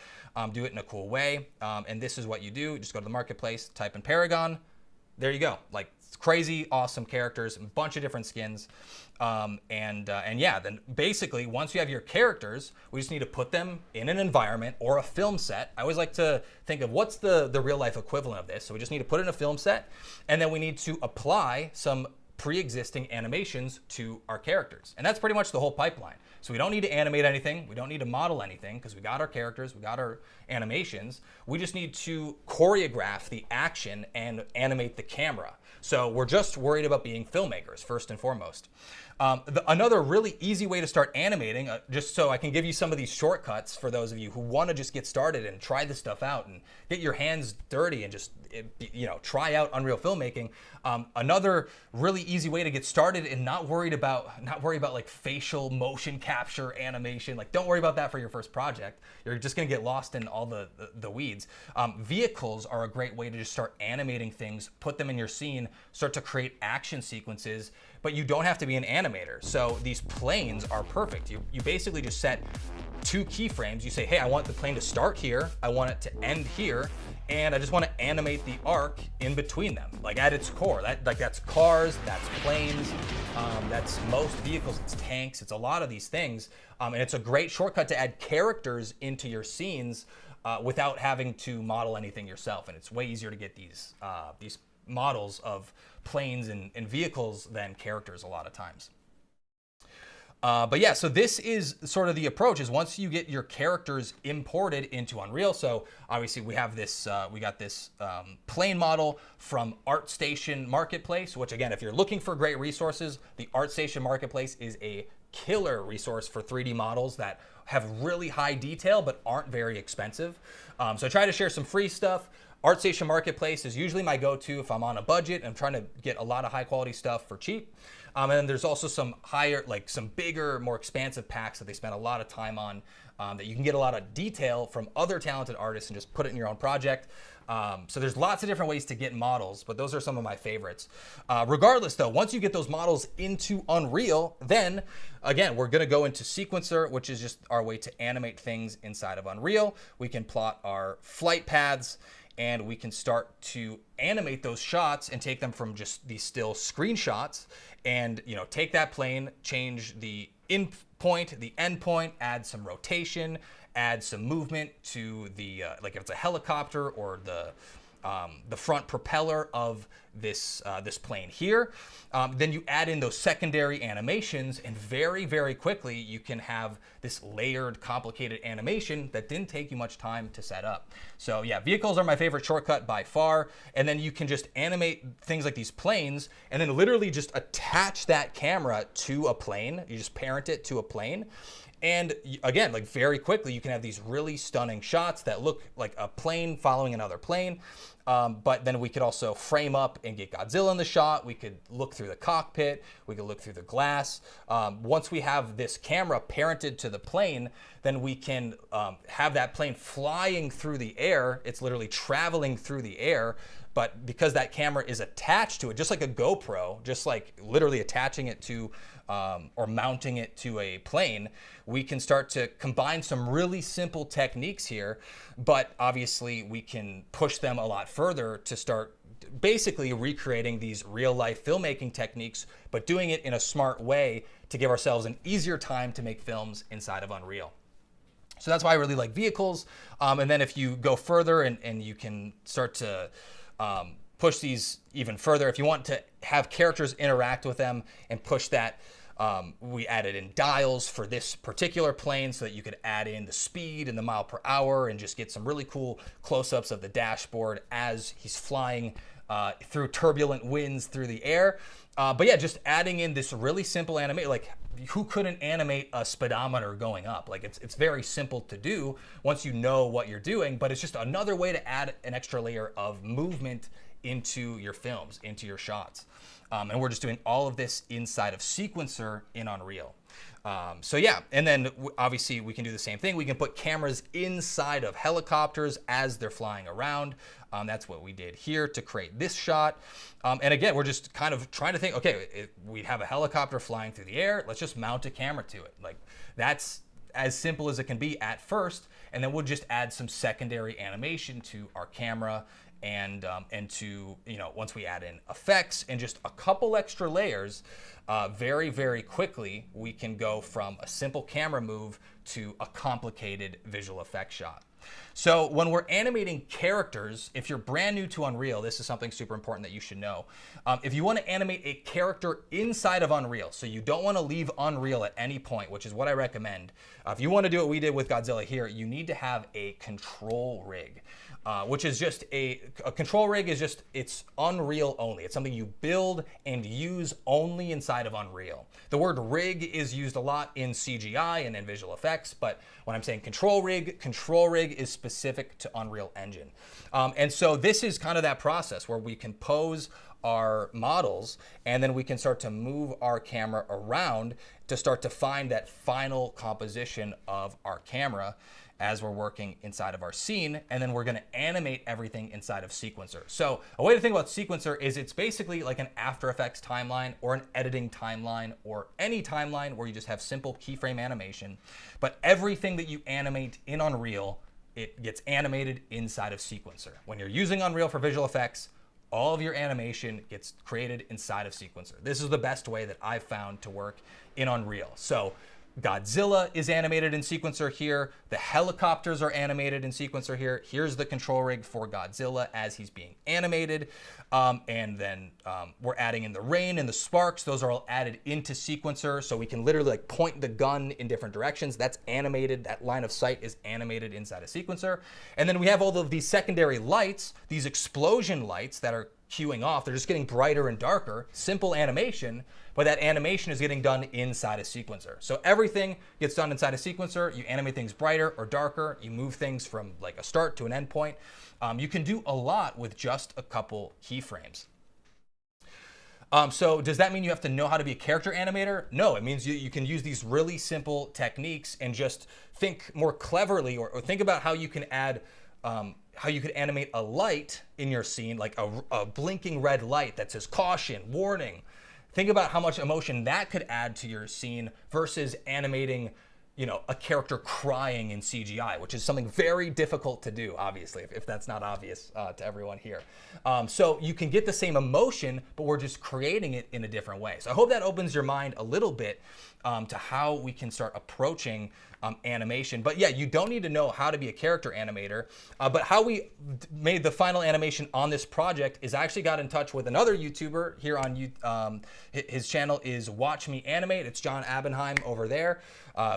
Speaker 1: do it in a cool way. And this is what you do. Just go to the marketplace, type in Paragon. There you go. Like crazy, awesome characters, a bunch of different skins. And yeah, then basically once you have your characters, we just need to put them in an environment or a film set. I always like to think of what's the real life equivalent of this. So we just need to put it in a film set, and then we need to apply some pre-existing animations to our characters. And that's pretty much the whole pipeline. So we don't need to animate anything. We don't need to model anything because we got our characters, we got our animations. We just need to choreograph the action and animate the camera. So we're just worried about being filmmakers first and foremost. Another really easy way to start animating, just so I can give you some of these shortcuts for those of you who want to just get started and try this stuff out and get your hands dirty and just try out Unreal filmmaking. Another really easy way to get started and not worry about like facial motion capture animation. Like don't worry about that for your first project. You're just gonna get lost in all the weeds. Vehicles are a great way to just start animating things, put them in your scene, start to create action sequences. But you don't have to be an animator. So these planes are perfect. You basically just set 2 keyframes. You say, hey, I want the plane to start here. I want it to end here. And I just want to animate the arc in between them. Like at its core, that's cars, that's planes, that's most vehicles, it's tanks, it's a lot of these things. And it's a great shortcut to add characters into your scenes without having to model anything yourself. And it's way easier to get these models of planes and vehicles than characters a lot of times. But yeah, so this is sort of the approach, is once you get your characters imported into Unreal. So obviously we have this, we got this plane model from ArtStation Marketplace, which again, if you're looking for great resources, the ArtStation Marketplace is a killer resource for 3D models that have really high detail but aren't very expensive. So I try to share some free stuff. ArtStation Marketplace is usually my go-to if I'm on a budget and I'm trying to get a lot of high quality stuff for cheap. And then there's also some higher, like some bigger, more expansive packs that they spend a lot of time on that you can get a lot of detail from other talented artists and just put it in your own project. So there's lots of different ways to get models, but those are some of my favorites. Regardless though, once you get those models into Unreal, then again, we're gonna go into Sequencer, which is just our way to animate things inside of Unreal. We can plot our flight paths, and we can start to animate those shots and take them from just these still screenshots and take that plane, change the in point, the end point, add some rotation, add some movement to the, like if it's a helicopter or the front propeller of this plane here. Then you add in those secondary animations, and very, very quickly you can have this layered, complicated animation that didn't take you much time to set up. So yeah, vehicles are my favorite shortcut by far. And then you can just animate things like these planes and then literally just attach that camera to a plane. You just parent it to a plane. And again, like very quickly, you can have these really stunning shots that look like a plane following another plane. But then we could also frame up and get Godzilla in the shot. We could look through the cockpit. We could look through the glass. Once we have this camera parented to the plane, then we can have that plane flying through the air. It's literally traveling through the air. But because that camera is attached to it, just like a GoPro, just like literally attaching it to or mounting it to a plane, we can start to combine some really simple techniques here, but obviously we can push them a lot further to start basically recreating these real life filmmaking techniques, but doing it in a smart way to give ourselves an easier time to make films inside of Unreal. So that's why I really like vehicles. And then if you go further and you can start to push these even further, if you want to have characters interact with them and push that, we added in dials for this particular plane so that you could add in the speed and the mile per hour and just get some really cool close-ups of the dashboard as he's flying through turbulent winds through the air. But yeah, just adding in this really simple animation, like who couldn't animate a speedometer going up? Like it's very simple to do once you know what you're doing, but it's just another way to add an extra layer of movement into your films, into your shots. And we're just doing all of this inside of Sequencer in Unreal. So yeah, and then obviously we can do the same thing. We can put cameras inside of helicopters as they're flying around. That's what we did here to create this shot. And again, we're just kind of trying to think, okay, we have a helicopter flying through the air. Let's just mount a camera to it. Like that's as simple as it can be at first. And then we'll just add some secondary animation to our camera and to, once we add in effects and just a couple extra layers, very, very quickly, we can go from a simple camera move to a complicated visual effects shot. So when we're animating characters, if you're brand new to Unreal, this is something super important that you should know. If you want to animate a character inside of Unreal, so you don't want to leave Unreal at any point, which is what I recommend. If you want to do what we did with Godzilla here, you need to have a control rig. Which is just a control rig is just, it's Unreal only. It's something you build and use only inside of Unreal. The word rig is used a lot in CGI and in visual effects, but when I'm saying control rig is specific to Unreal Engine. And so this is kind of that process where we can pose our models and then we can start to move our camera around to start to find that final composition of our camera as we're working inside of our scene, and then we're gonna animate everything inside of Sequencer. So a way to think about Sequencer is it's basically like an After Effects timeline or an editing timeline or any timeline where you just have simple keyframe animation, but everything that you animate in Unreal, it gets animated inside of Sequencer. When you're using Unreal for visual effects, all of your animation gets created inside of Sequencer. This is the best way that I've found to work in Unreal. So Godzilla is animated in Sequencer here. The helicopters are animated in Sequencer here. Here's the control rig for Godzilla as he's being animated. And then we're adding in the rain and the sparks. Those are all added into Sequencer. So we can literally like point the gun in different directions. That's animated. That line of sight is animated inside of Sequencer. And then we have all of these secondary lights, these explosion lights that are queuing off. They're just getting brighter and darker. Simple animation, but that animation is getting done inside of Sequencer. So everything gets done inside of Sequencer. You animate things brighter or darker. You move things from like a start to an end point. You can do a lot with just a couple keyframes. So does that mean you have to know how to be a character animator? No, it means you can use these really simple techniques and just think more cleverly or think about how you can add how you could animate a light in your scene, like a blinking red light that says caution, warning. Think about how much emotion that could add to your scene versus animating, a character crying in CGI, which is something very difficult to do, obviously, if that's not obvious to everyone here. So you can get the same emotion, but we're just creating it in a different way. So I hope that opens your mind a little bit to how we can start approaching animation. But yeah, you don't need to know how to be a character animator, but how we made the final animation on this project is I actually got in touch with another YouTuber here on his channel is Watch Me Animate. It's John Abenheim over there,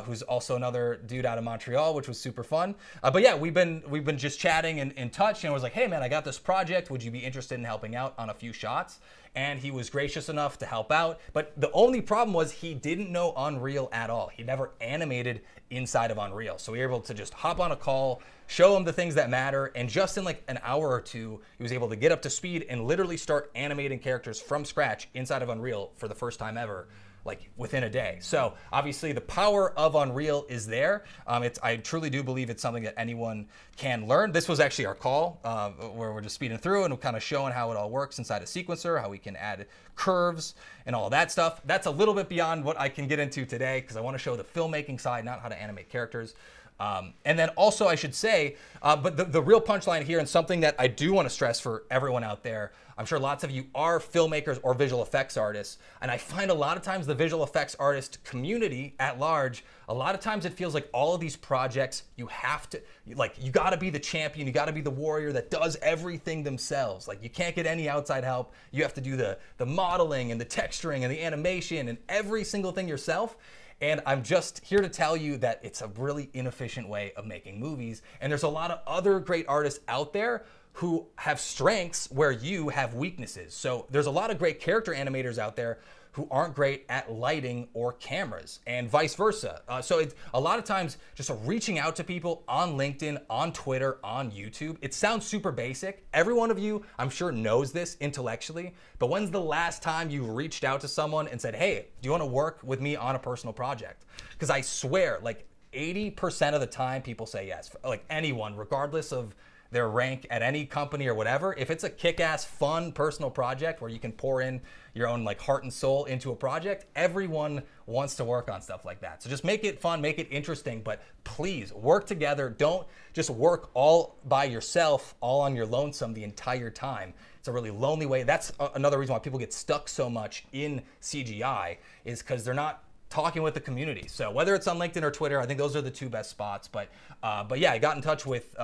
Speaker 1: who's also another dude out of Montreal, which was super fun. But yeah, we've been just chatting and in touch, and I was like, hey man, I got this project. Would you be interested in helping out on a few shots? And he was gracious enough to help out. But the only problem was he didn't know Unreal at all. He never animated inside of Unreal. So we were able to just hop on a call, show him the things that matter, and just in like an hour or two, he was able to get up to speed and literally start animating characters from scratch inside of Unreal for the first time ever, like within a day. So obviously the power of Unreal is there. I truly do believe it's something that anyone can learn. This was actually our call where we're just speeding through and kind of showing how it all works inside a sequencer, how we can add curves and all that stuff. That's a little bit beyond what I can get into today because I want to show the filmmaking side, not how to animate characters. And then also I should say, but the real punchline here, and something that I do want to stress for everyone out there, I'm sure lots of you are filmmakers or visual effects artists, and I find a lot of times the visual effects artist community at large, a lot of times it feels like all of these projects, you have to, like, you gotta be the champion, you gotta be the warrior that does everything themselves. Like, you can't get any outside help. You have to do the modeling and the texturing and the animation and every single thing yourself. And I'm just here to tell you that it's a really inefficient way of making movies. And there's a lot of other great artists out there who have strengths where you have weaknesses. So there's a lot of great character animators out there who aren't great at lighting or cameras, and vice versa. So it's a lot of times just reaching out to people on LinkedIn, on Twitter, on YouTube. It sounds super basic. Every one of you, I'm sure, knows this intellectually, but when's the last time you reached out to someone and said, hey, do you want to work with me on a personal project? Because I swear, like 80% of the time people say yes. Like anyone, regardless of their rank at any company or whatever, if it's a kick-ass, fun, personal project where you can pour in your own like heart and soul into a project, everyone wants to work on stuff like that. So just make it fun, make it interesting, but please work together. Don't just work all by yourself, all on your lonesome the entire time. It's a really lonely way. That's another reason why people get stuck so much in CGI, is because they're not talking with the community. So whether it's on LinkedIn or Twitter, I think those are the two best spots. But yeah, I got in touch with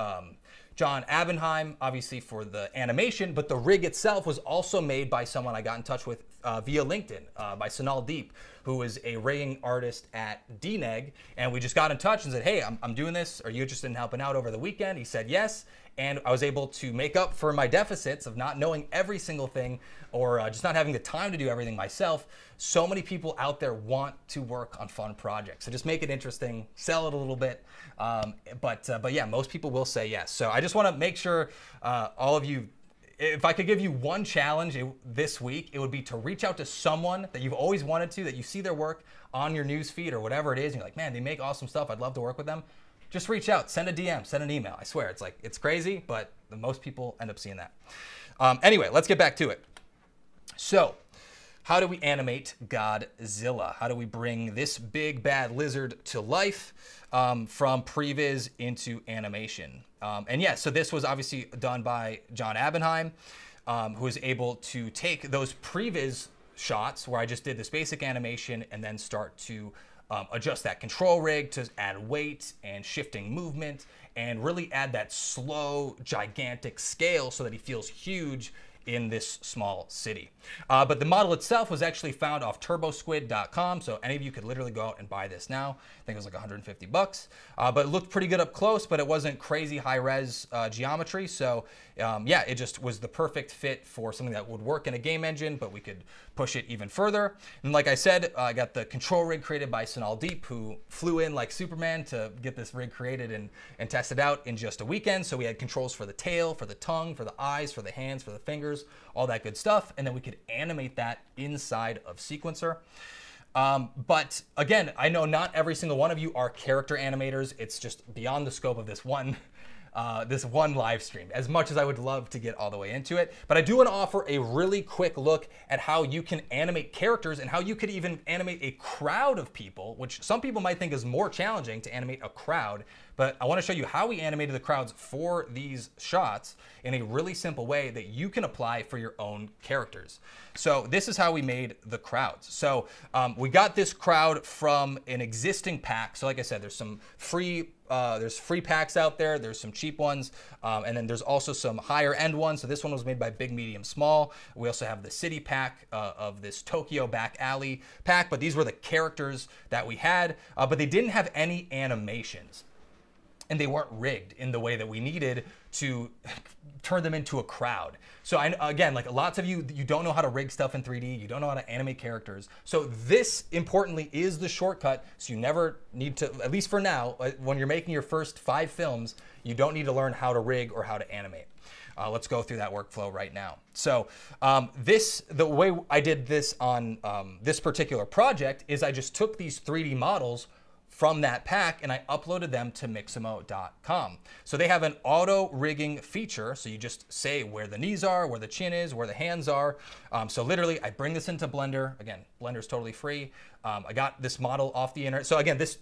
Speaker 1: John Abenheim, obviously for the animation, but the rig itself was also made by someone I got in touch with via LinkedIn, by Sonal Deep, who is a rigging artist at DNEG. And we just got in touch and said, hey, I'm doing this. Are you interested in helping out over the weekend? He said yes. And I was able to make up for my deficits of not knowing every single thing, or just not having the time to do everything myself. So many people out there want to work on fun projects. So just make it interesting, sell it a little bit. But yeah, most people will say yes. So I just want to make sure all of you, if I could give you one challenge this week, it would be to reach out to someone that you've always wanted to, that you see their work on your news feed or whatever it is, and you're like, man, they make awesome stuff. I'd love to work with them. Just reach out, send a DM, send an email. I swear, it's crazy, but most people end up seeing that. Anyway, let's get back to it. So, how do we animate Godzilla? How do we bring this big bad lizard to life from previs into animation? And yeah, so this was obviously done by John Abenheim, who was able to take those previs shots where I just did this basic animation and then start to adjust that control rig to add weight and shifting movement and really add that slow, gigantic scale so that he feels huge in this small city. But the model itself was actually found off turbosquid.com, so any of you could literally go out and buy this now. I think it was like 150 bucks. But it looked pretty good up close, but it wasn't crazy high-res geometry, so yeah, it just was the perfect fit for something that would work in a game engine, but we could push it even further. And like I said, I got the control rig created by Sonal Deep, who flew in like Superman to get this rig created and tested out in just a weekend. So we had controls for the tail, for the tongue, for the eyes, for the hands, for the fingers, all that good stuff. And then we could animate that inside of Sequencer. But again, I know not every single one of you are character animators. It's just beyond the scope of this one live stream, as much as I would love to get all the way into it. But I do want to offer a really quick look at how you can animate characters and how you could even animate a crowd of people, which some people might think is more challenging to animate a crowd. but I want to show you how we animated the crowds for these shots in a really simple way that you can apply for your own characters. So this is how we made the crowds. So we got this crowd from an existing pack. So like I said, there's some free packs out there. There's some cheap ones. And then there's also some higher end ones. So this one was made by Big, Medium, Small. We also have the city pack of this Tokyo back alley pack. But these were the characters that we had, but they didn't have any animations. And they weren't rigged in the way that we needed to turn them into a crowd. So again, like lots of you don't know how to rig stuff in 3D. You don't know how to animate characters. So this, importantly, is the shortcut. So you never need to, at least for now, when you're making your first 5 films, you don't need to learn how to rig or how to animate. Let's go through that workflow right now. So the way I did this on this particular project is I just took these 3D models from that pack and I uploaded them to Mixamo.com. So they have an auto rigging feature. So you just say where the knees are, where the chin is, where the hands are. So literally I bring this into Blender. Again, Blender's totally free. I got this model off the internet. So again, this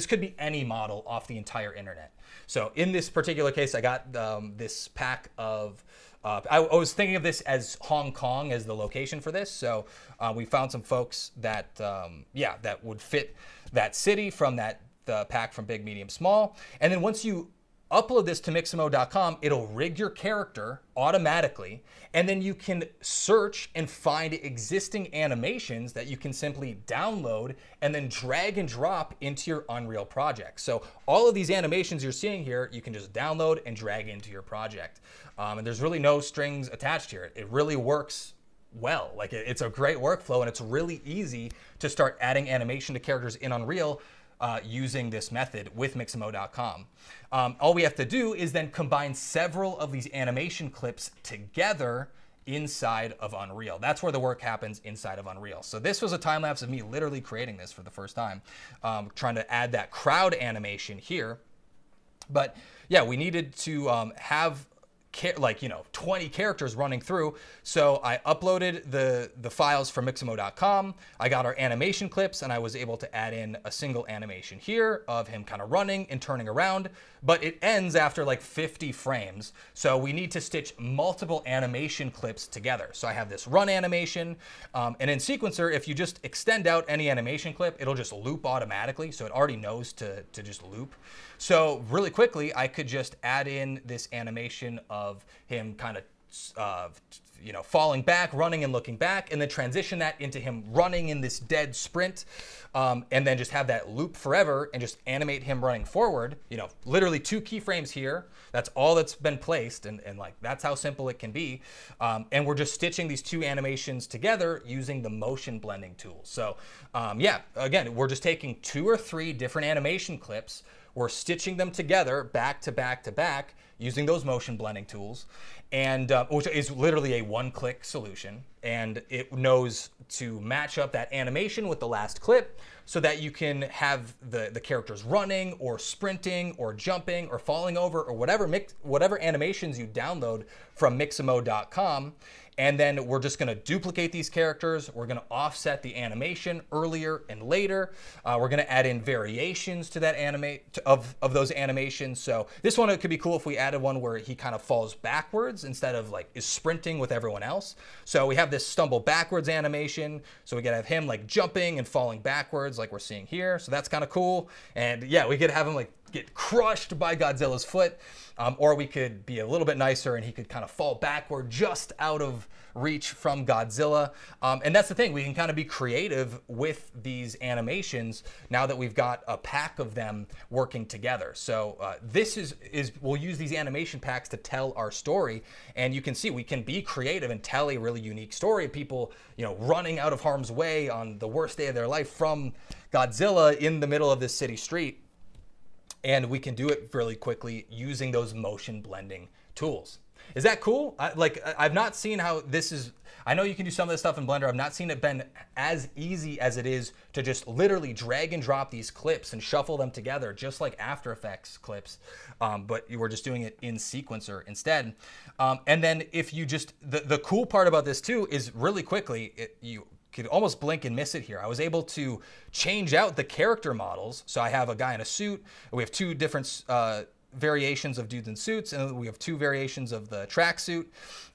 Speaker 1: could be any model off the entire internet. So in this particular case, I got this pack of, I was thinking of this as Hong Kong as the location for this. So we found some folks that, that would fit that city from the pack from Big, Medium, Small. And then once you upload this to Mixamo.com, it'll rig your character automatically. And then you can search and find existing animations that you can simply download and then drag and drop into your Unreal project. So all of these animations you're seeing here, you can just download and drag into your project. And there's really no strings attached here. It really works well. Like it's a great workflow and it's really easy to start adding animation to characters in Unreal using this method with Mixamo.com. All we have to do is then combine several of these animation clips together inside of Unreal. That's where the work happens, inside of Unreal. So this was a time lapse of me literally creating this for the first time, trying to add that crowd animation here. But yeah, we needed to have 20 characters running through. So I uploaded the files from Mixamo.com. I got our animation clips and I was able to add in a single animation here of him kind of running and turning around, but it ends after like 50 frames. So we need to stitch multiple animation clips together. So I have this run animation, and in Sequencer, if you just extend out any animation clip, it'll just loop automatically. So it already knows to just loop. So really quickly, I could just add in this animation of him kind of, falling back, running and looking back, and then transition that into him running in this dead sprint, and then just have that loop forever and just animate him running forward. Literally 2 keyframes here. That's all that's been placed, and like that's how simple it can be. And we're just stitching these 2 animations together using the motion blending tool. So again, we're just taking 2 or 3 different animation clips. We're stitching them together back to back to back using those motion blending tools, and which is literally a one-click solution. And it knows to match up that animation with the last clip so that you can have the characters running or sprinting or jumping or falling over or whatever animations you download from Mixamo.com. And then we're just gonna duplicate these characters. We're gonna offset the animation earlier and later. We're gonna add in variations to that of those animations. So this one, it could be cool if we added one where he kind of falls backwards instead of like is sprinting with everyone else. So we have this stumble backwards animation. So we gotta have him like jumping and falling backwards like we're seeing here. So that's kind of cool. And yeah, we could have him like get crushed by Godzilla's foot, or we could be a little bit nicer and he could kind of fall backward just out of reach from Godzilla. And that's the thing, we can kind of be creative with these animations now that we've got a pack of them working together. So this is we'll use these animation packs to tell our story, and you can see we can be creative and tell a really unique story of people, running out of harm's way on the worst day of their life from Godzilla in the middle of this city street. And we can do it really quickly using those motion blending tools. Is that cool? I've not seen how this is. I know you can do some of this stuff in Blender. I've not seen it been as easy as it is to just literally drag and drop these clips and shuffle them together, just like After Effects clips. But you were just doing it in Sequencer instead. And then if you just, the cool part about this too is really quickly, you could almost blink and miss it here. I was able to change out the character models. So I have a guy in a suit. We have two different variations of dudes in suits, and we have two variations of the tracksuit.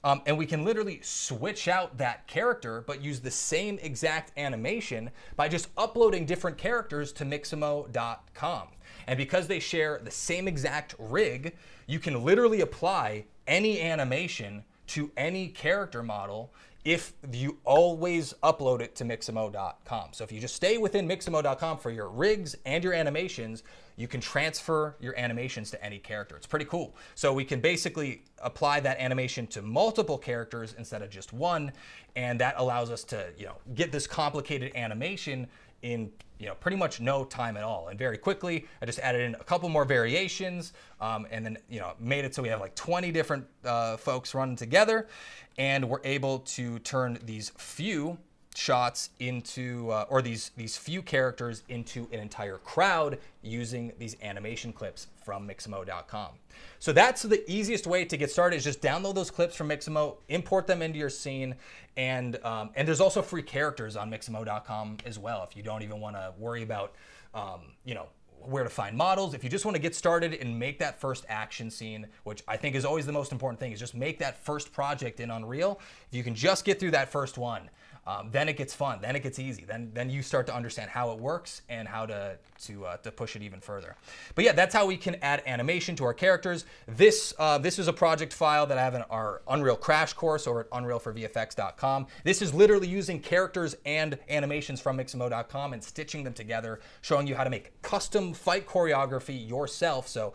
Speaker 1: And we can literally switch out that character, but use the same exact animation by just uploading different characters to Mixamo.com. And because they share the same exact rig, you can literally apply any animation to any character model if you always upload it to Mixamo.com. So if you just stay within Mixamo.com for your rigs and your animations, you can transfer your animations to any character. It's pretty cool. So we can basically apply that animation to multiple characters instead of just one, and that allows us to, get this complicated animation in pretty much no time at all, and very quickly. I just added in a couple more variations, and then made it so we have like 20 different folks running together, and we're able to turn these few shots into, or these few characters into an entire crowd using these animation clips from Mixamo.com. So that's the easiest way to get started, is just download those clips from Mixamo, import them into your scene, and there's also free characters on Mixamo.com as well if you don't even want to worry about, where to find models. If you just want to get started and make that first action scene, which I think is always the most important thing, is just make that first project in Unreal. If you can just get through that first one, then it gets fun. Then it gets easy. Then you start to understand how it works and how to push it even further. But yeah, that's how we can add animation to our characters. This is a project file that I have in our Unreal Crash course over at unrealforvfx.com. This is literally using characters and animations from Mixamo.com and stitching them together, showing you how to make custom fight choreography yourself. So,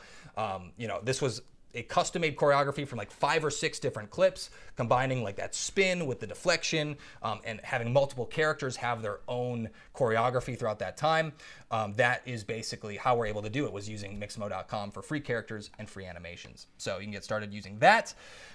Speaker 1: this was a custom-made choreography from like 5 or 6 different clips, combining like that spin with the deflection, and having multiple characters have their own choreography throughout that time. That is basically how we're able to do it, was using Mixamo.com for free characters and free animations. So you can get started using that.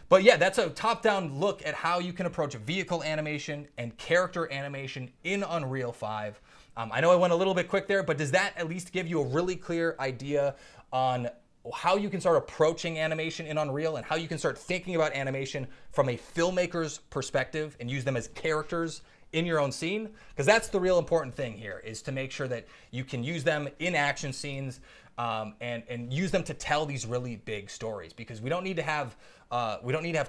Speaker 1: But yeah, that's a top-down look at how you can approach vehicle animation and character animation in Unreal 5. I know I went a little bit quick there, but does that at least give you a really clear idea on how you can start approaching animation in Unreal, and how you can start thinking about animation from a filmmaker's perspective and use them as characters in your own scene? Because that's the real important thing here, is to make sure that you can use them in action scenes, and use them to tell these really big stories. Because we don't need to have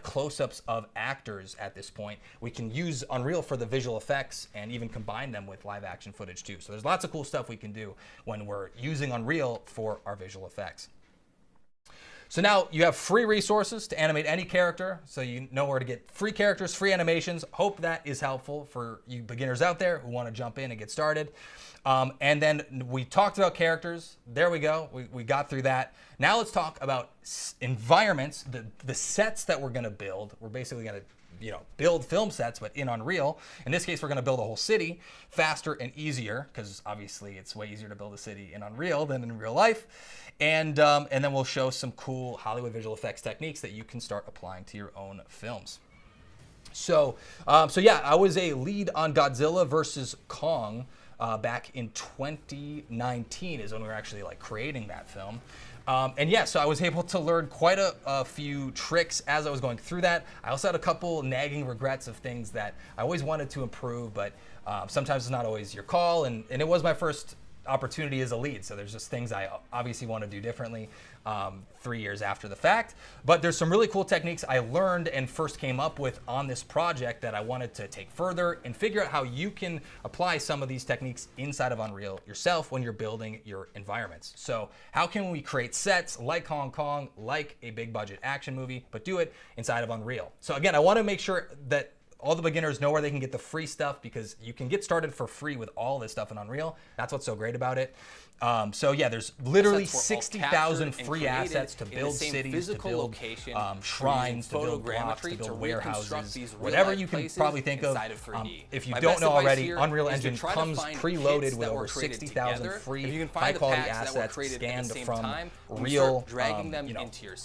Speaker 1: close-ups of actors at this point. We can use Unreal for the visual effects and even combine them with live action footage too. So there's lots of cool stuff we can do when we're using Unreal for our visual effects. So now you have free resources to animate any character, so you know where to get free characters, free animations. Hope that is helpful for you beginners out there who want to jump in and get started. And then we talked about characters. There we go. We got through that. Now let's talk about environments, the sets that we're going to build. We're basically going to build film sets, but in Unreal. In this case, we're going to build a whole city faster and easier, because obviously it's way easier to build a city in Unreal than in real life. And then we'll show some cool Hollywood visual effects techniques that you can start applying to your own films. So yeah, I was a lead on Godzilla versus Kong back in 2019 is when we were actually like creating that film. And yeah, so I was able to learn quite a few tricks as I was going through that. I also had a couple nagging regrets of things that I always wanted to improve, but sometimes it's not always your call. And it was my first opportunity as a lead, so there's just things I obviously want to do differently 3 years after the fact. But there's some really cool techniques I learned and first came up with on this project that I wanted to take further and figure out how you can apply some of these techniques inside of Unreal yourself when you're building your environments. So how can we create sets like Hong Kong, like a big budget action movie, but do it inside of Unreal? So again, I want to make sure that all the beginners know where they can get the free stuff, because you can get started for free with all this stuff in Unreal. That's what's so great about it. So yeah, there's literally 60,000 free assets to build cities, to build shrines, to build blocks, to build warehouses, whatever you can probably think of. If you don't know already, Unreal Engine comes preloaded with over 60,000 free high-quality assets scanned from real,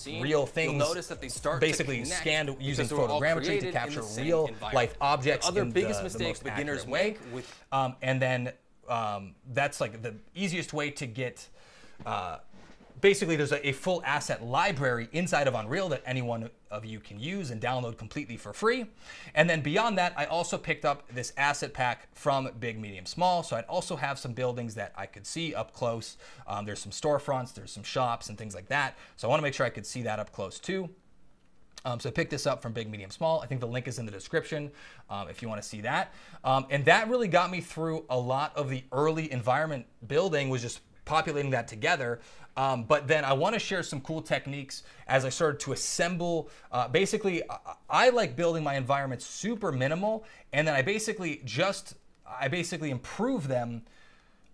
Speaker 1: real things, basically scanned using photogrammetry to capture real life objects in the most accurate way. And then that's like the easiest way to get basically there's a full asset library inside of Unreal that any one of you can use and download completely for free. And then beyond that, I also picked up this asset pack from Big, Medium, Small. So I'd also have some buildings that I could see up close. There's some storefronts, there's some shops and things like that. So I want to make sure I could see that up close too. So I picked this up from Big, Medium, Small. I think the link is in the description if you want to see that. And that really got me through a lot of the early environment building, was just populating that together. But then I want to share some cool techniques as I started to assemble. Basically, I like building my environments super minimal, and then I basically improve them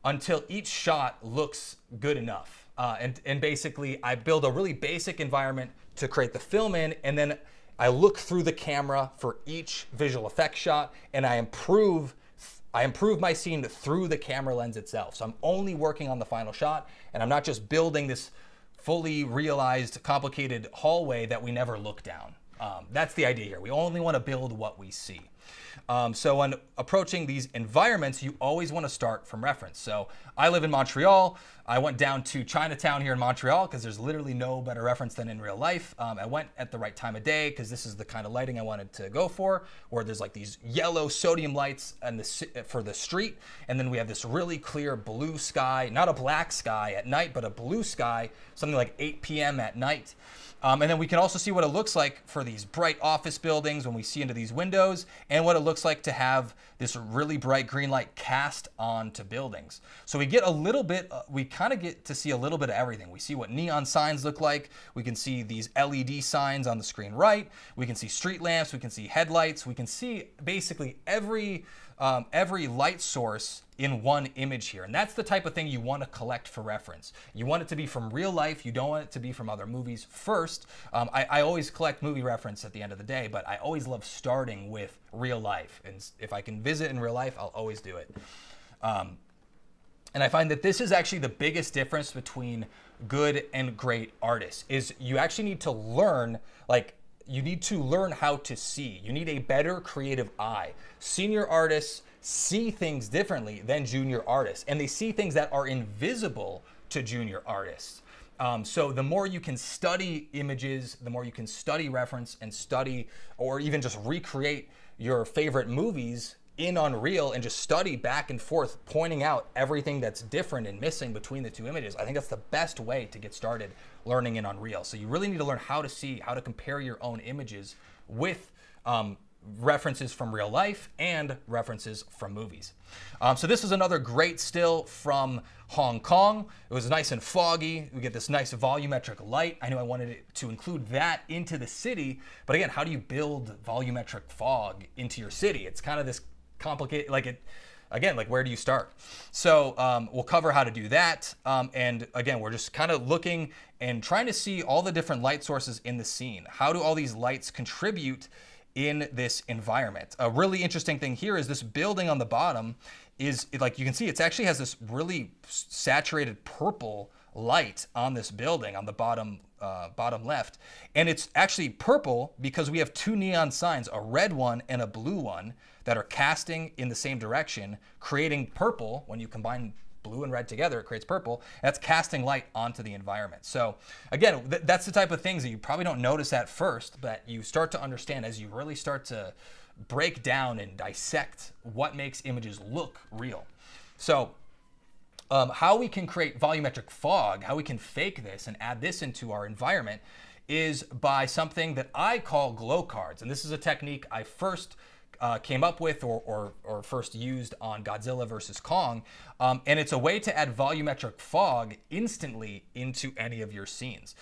Speaker 1: until each shot looks good enough. And basically, I build a really basic environment to create the film in, and then I look through the camera for each visual effects shot, and I improve my scene through the camera lens itself. So I'm only working on the final shot, and I'm not just building this fully realized, complicated hallway that we never look down. That's the idea here. We only want to build what we see. So when approaching these environments, you always want to start from reference. So I live in Montreal. I went down to Chinatown here in Montreal because there's literally no better reference than in real life. I went at the right time of day because this is the kind of lighting I wanted to go for, where there's like these yellow sodium lights for the street. And then we have this really clear blue sky, not a black sky at night, but a blue sky, something like 8 p.m. at night. And then we can also see what it looks like for these bright office buildings when we see into these windows, and what it looks like to have this really bright green light cast onto buildings. So we get a little bit, we kind of get to see a little bit of everything. We see what neon signs look like. We can see these LED signs on the screen right. We can see street lamps. We can see headlights. We can see basically every light source in one image here. And that's the type of thing you want to collect for reference. You want it to be from real life. You don't want it to be from other movies first. I always collect movie reference at the end of the day, but I always love starting with real life. And if I can visit in real life, I'll always do it. And I find that this is actually the biggest difference between good and great artists, is you actually need to learn, you need to learn how to see. You need a better creative eye. Senior artists see things differently than junior artists, and they see things that are invisible to junior artists. So the more you can study images, the more you can study reference and study, or even just recreate your favorite movies in Unreal and just study back and forth, pointing out everything that's different and missing between the two images. I think that's the best way to get started learning in Unreal. So you really need to learn how to see, how to compare your own images with references from real life and references from movies. So this is another great still from Hong Kong. It was nice and foggy. We get this nice volumetric light. I knew I wanted it to include that into the city, but again, how do you build volumetric fog into your city? It's kind of this complicated, where do you start? So we'll cover how to do that. And again, we're just kind of looking and trying to see all the different light sources in the scene. How do all these lights contribute in this environment? A really interesting thing here is this building on the bottom is, like you can see, it actually has this really saturated purple light on this building on the bottom left. And it's actually purple because we have two neon signs, a red one and a blue one, that are casting in the same direction, creating purple. When you combine blue and red together, it creates purple. That's casting light onto the environment. So again, that's the type of things that you probably don't notice at first, but you start to understand as you really start to break down and dissect what makes images look real. So how we can create volumetric fog, how we can fake this and add this into our environment, is by something that I call glow cards. And this is a technique I first came up with or first used on Godzilla versus Kong. And it's a way to add volumetric fog instantly into any of your scenes.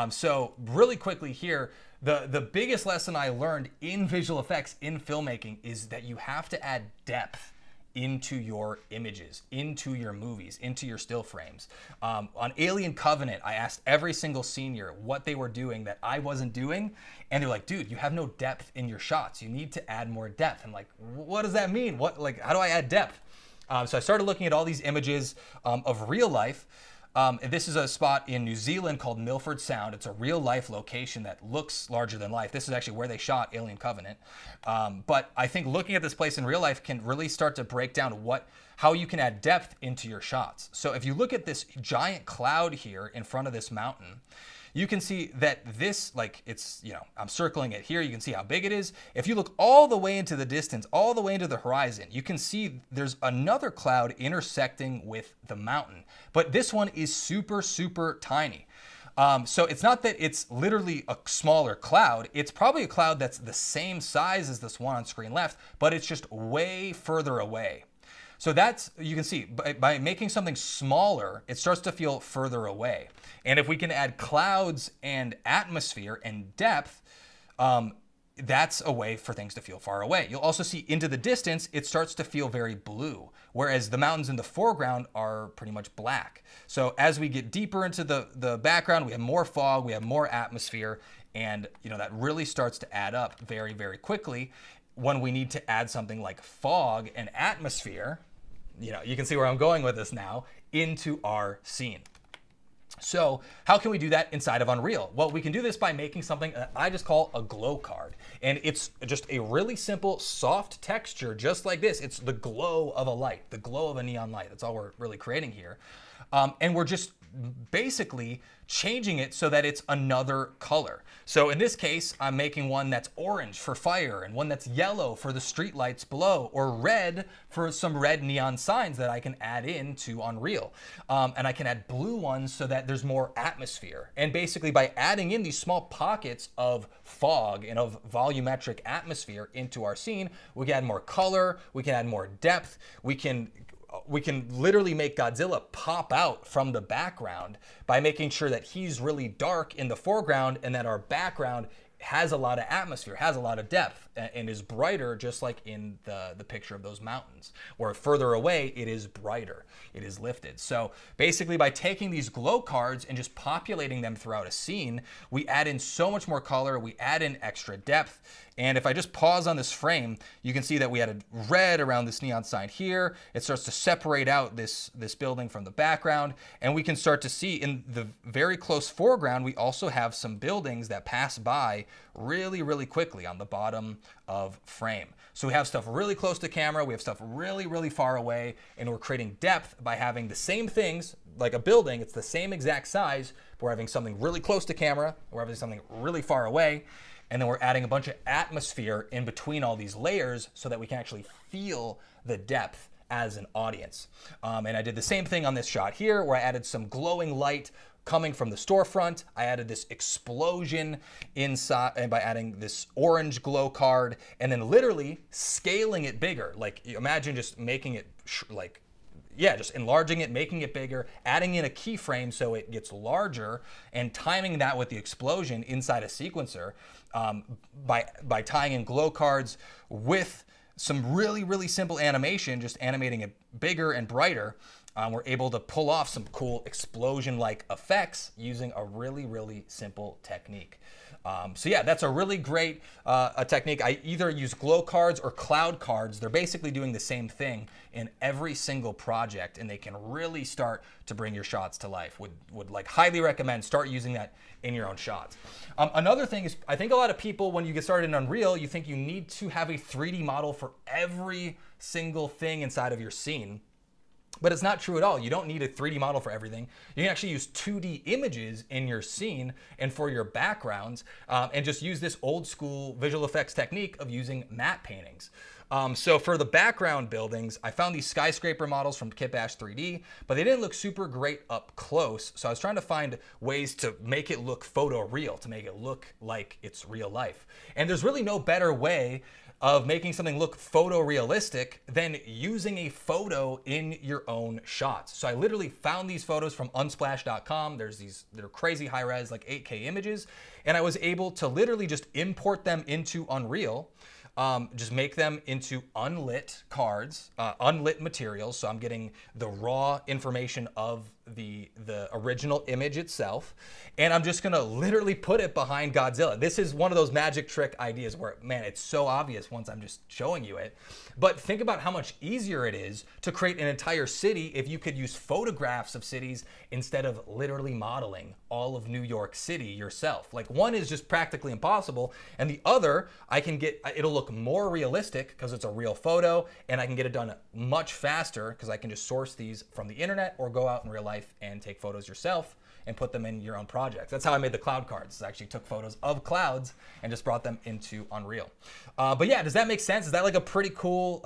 Speaker 1: So really quickly here, the biggest lesson I learned in visual effects in filmmaking is that you have to add depth into your images, into your movies, into your still frames. On Alien Covenant, I asked every single senior what they were doing that I wasn't doing, and they're like, dude, you have no depth in your shots. You need to add more depth. I'm like, what does that mean? How do I add depth? So I started looking at all these images of real life, This is a spot in New Zealand called Milford Sound. It's a real life location that looks larger than life. This is actually where they shot Alien Covenant. But I think looking at this place in real life can really start to break down how you can add depth into your shots. So if you look at this giant cloud here in front of this mountain, you can see that this, like it's, I'm circling it here. You can see how big it is. If you look all the way into the distance, all the way into the horizon, you can see there's another cloud intersecting with the mountain. But this one is super, super tiny. So it's not that it's literally a smaller cloud. It's probably a cloud that's the same size as this one on screen left, but it's just way further away. So you can see, by making something smaller, it starts to feel further away. And if we can add clouds and atmosphere and depth, that's a way for things to feel far away. You'll also see into the distance, it starts to feel very blue, whereas the mountains in the foreground are pretty much black. So as we get deeper into the background, we have more fog, we have more atmosphere, and that really starts to add up very, very quickly. When we need to add something like fog and atmosphere, you can see where I'm going with this now, into our scene. So how can we do that inside of Unreal? Well, we can do this by making something that I just call a glow card. And it's just a really simple, soft texture, just like this. It's the glow of a light, the glow of a neon light. That's all we're really creating here. And we're just basically changing it so that it's another color. So in this case, I'm making one that's orange for fire and one that's yellow for the street lights below, or red for some red neon signs that I can add into Unreal. And I can add blue ones so that there's more atmosphere. And basically by adding in these small pockets of fog and of volumetric atmosphere into our scene, we can add more color, we can add more depth, we can literally make Godzilla pop out from the background by making sure that he's really dark in the foreground and that our background has a lot of atmosphere, has a lot of depth, and is brighter, just like in the picture of those mountains, where further away it is brighter, it is lifted. So basically by taking these glow cards and just populating them throughout a scene, we add in so much more color, we add in extra depth. And if I just pause on this frame, you can see that we added red around this neon sign here. It starts to separate out this building from the background. And we can start to see in the very close foreground, we also have some buildings that pass by really, really quickly on the bottom of frame. So we have stuff really close to camera, we have stuff really, really far away, and we're creating depth by having the same things, like a building, it's the same exact size, but we're having something really close to camera, we're having something really far away, and then we're adding a bunch of atmosphere in between all these layers so that we can actually feel the depth as an audience. And I did the same thing on this shot here, where I added some glowing light coming from the storefront. I added this explosion inside, and by adding this orange glow card, and then literally scaling it bigger. Like, imagine just making it just enlarging it, making it bigger, adding in a keyframe so it gets larger, and timing that with the explosion inside a sequencer by tying in glow cards with some really, really simple animation, just animating it bigger and brighter. We're able to pull off some cool explosion-like effects using a really, really simple technique. So yeah, that's a really great technique. I either use glow cards or cloud cards. They're basically doing the same thing in every single project, and they can really start to bring your shots to life. Would like highly recommend start using that in your own shots. Another thing is, I think a lot of people, when you get started in Unreal, you think you need to have a 3D model for every single thing inside of your scene. But it's not true at all. You don't need a 3D model for everything. You can actually use 2D images in your scene and for your backgrounds, and just use this old school visual effects technique of using matte paintings. So for the background buildings, I found these skyscraper models from Kitbash 3D, but they didn't look super great up close. So I was trying to find ways to make it look photoreal, to make it look like it's real life. And there's really no better way of making something look photorealistic than using a photo in your own shots. So I literally found these photos from unsplash.com. They're crazy high res, like 8K images. And I was able to literally just import them into Unreal, just make them into unlit cards, unlit materials. So I'm getting the raw information of the original image itself, and I'm just gonna literally put it behind Godzilla. This is one of those magic trick ideas where, man, it's so obvious once I'm just showing you it. But think about how much easier it is to create an entire city if you could use photographs of cities instead of literally modeling all of New York City yourself. Like, one is just practically impossible, and the other, it'll look more realistic because it's a real photo, and I can get it done much faster because I can just source these from the internet or go out in real life and take photos yourself and put them in your own projects. That's how I made the cloud cards. I actually took photos of clouds and just brought them into Unreal. But yeah, does that make sense? Is that like a pretty cool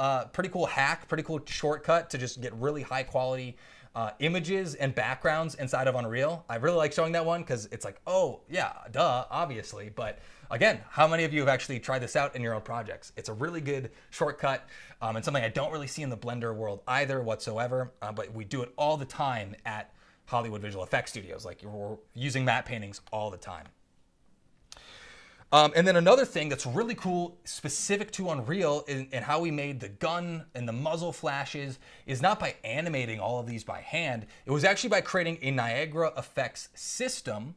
Speaker 1: hack, pretty cool shortcut to just get really high quality images and backgrounds inside of Unreal? I really like showing that one because it's like, oh yeah, duh, obviously. But again, how many of you have actually tried this out in your own projects? It's a really good shortcut and something I don't really see in the Blender world either whatsoever, but we do it all the time at Hollywood Visual Effects Studios. Like, we're using matte paintings all the time. And then another thing that's really cool, specific to Unreal, and how we made the gun and the muzzle flashes, is not by animating all of these by hand. It was actually by creating a Niagara effects system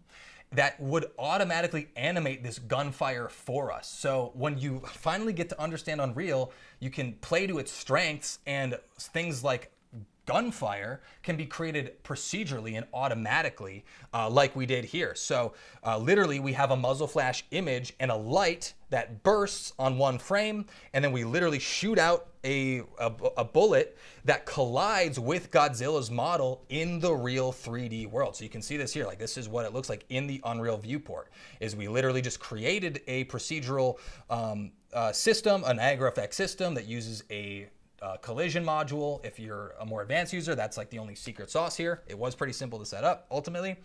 Speaker 1: that would automatically animate this gunfire for us. So when you finally get to understand Unreal, you can play to its strengths, and things like gunfire can be created procedurally and automatically, like we did here. So literally we have a muzzle flash image and a light that bursts on one frame, and then we literally shoot out a bullet that collides with Godzilla's model in the real 3D world. So you can see this here, like, this is what it looks like in the Unreal viewport, is we literally just created a procedural system, a Niagara effects system that uses a collision module. If you're a more advanced user, that's like the only secret sauce here. It was pretty simple to set up ultimately,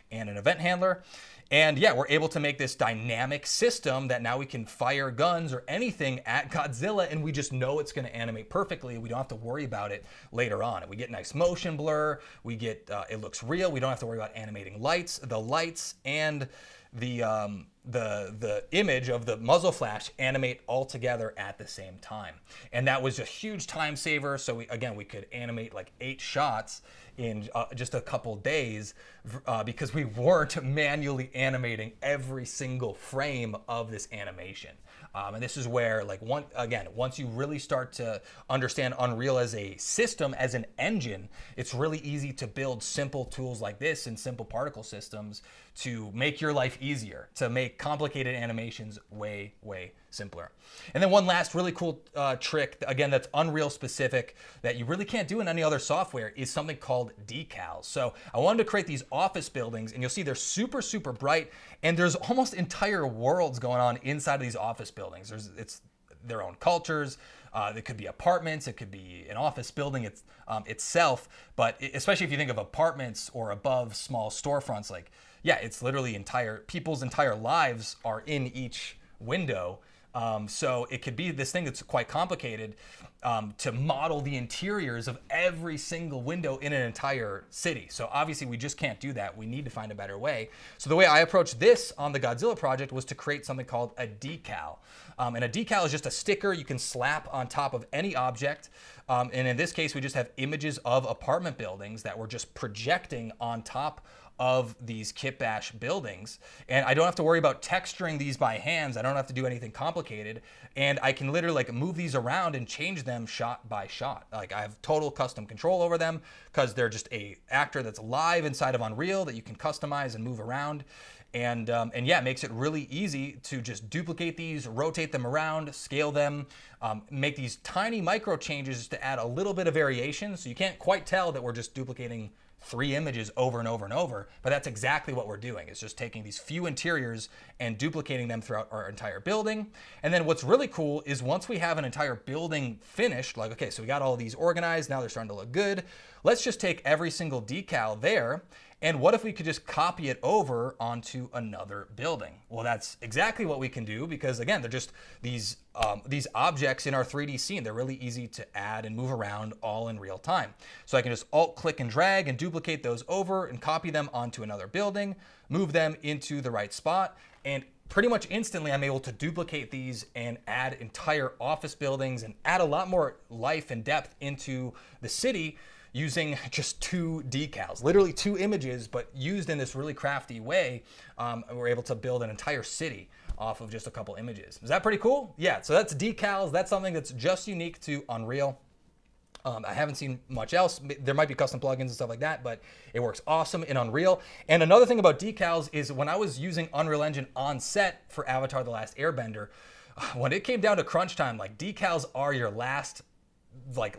Speaker 1: and an event handler. And yeah, we're able to make this dynamic system that now we can fire guns or anything at Godzilla, and we just know it's going to animate perfectly. We don't have to worry about it later on. And we get nice motion blur. We get, it looks real. We don't have to worry about animating lights. The lights and the image of the muzzle flash animate all together at the same time. And that was a huge time saver. So we could animate like 8 shots in just a couple days because we weren't manually animating every single frame of this animation. And this is where, like, once you really start to understand Unreal as a system, as an engine, it's really easy to build simple tools like this and simple particle systems to make your life easier, to make complicated animations way, way simpler. And then one last really cool trick, again, that's Unreal specific, that you really can't do in any other software, is something called decals. So I wanted to create these office buildings, and you'll see they're super, super bright, and there's almost entire worlds going on inside of these office buildings. It's their own cultures. It could be apartments, it could be an office building itself, but especially if you think of apartments or above small storefronts, like, yeah, it's literally people's entire lives are in each window. So it could be this thing that's quite complicated to model the interiors of every single window in an entire city. So obviously we just can't do that. We need to find a better way. So the way I approached this on the Godzilla project was to create something called a decal. And a decal is just a sticker you can slap on top of any object. And in this case, we just have images of apartment buildings that we're just projecting on top of these kitbash buildings. And I don't have to worry about texturing these by hands. I don't have to do anything complicated. And I can literally, like, move these around and change them shot by shot. Like, I have total custom control over them because they're just a actor that's live inside of Unreal that you can customize and move around. And yeah, it makes it really easy to just duplicate these, rotate them around, scale them, make these tiny micro changes to add a little bit of variation. So you can't quite tell that we're just duplicating 3 images over and over and over, but that's exactly what we're doing. It's just taking these few interiors and duplicating them throughout our entire building. And then what's really cool is once we have an entire building finished, like, okay, so we got all these organized, now they're starting to look good. Let's just take every single decal there, and what if we could just copy it over onto another building? Well, that's exactly what we can do because, again, they're just these objects in our 3D scene. They're really easy to add and move around all in real time. So I can just alt click and drag and duplicate those over and copy them onto another building, move them into the right spot, and pretty much instantly I'm able to duplicate these and add entire office buildings and add a lot more life and depth into the city using just 2 decals, literally 2 images, but used in this really crafty way. We're able to build an entire city off of just a couple images. Is that pretty cool? Yeah, so that's decals. That's something that's just unique to Unreal. I haven't seen much else. There might be custom plugins and stuff like that, but it works awesome in Unreal. And another thing about decals is when I was using Unreal Engine on set for Avatar: The Last Airbender, when it came down to crunch time, like, decals are your last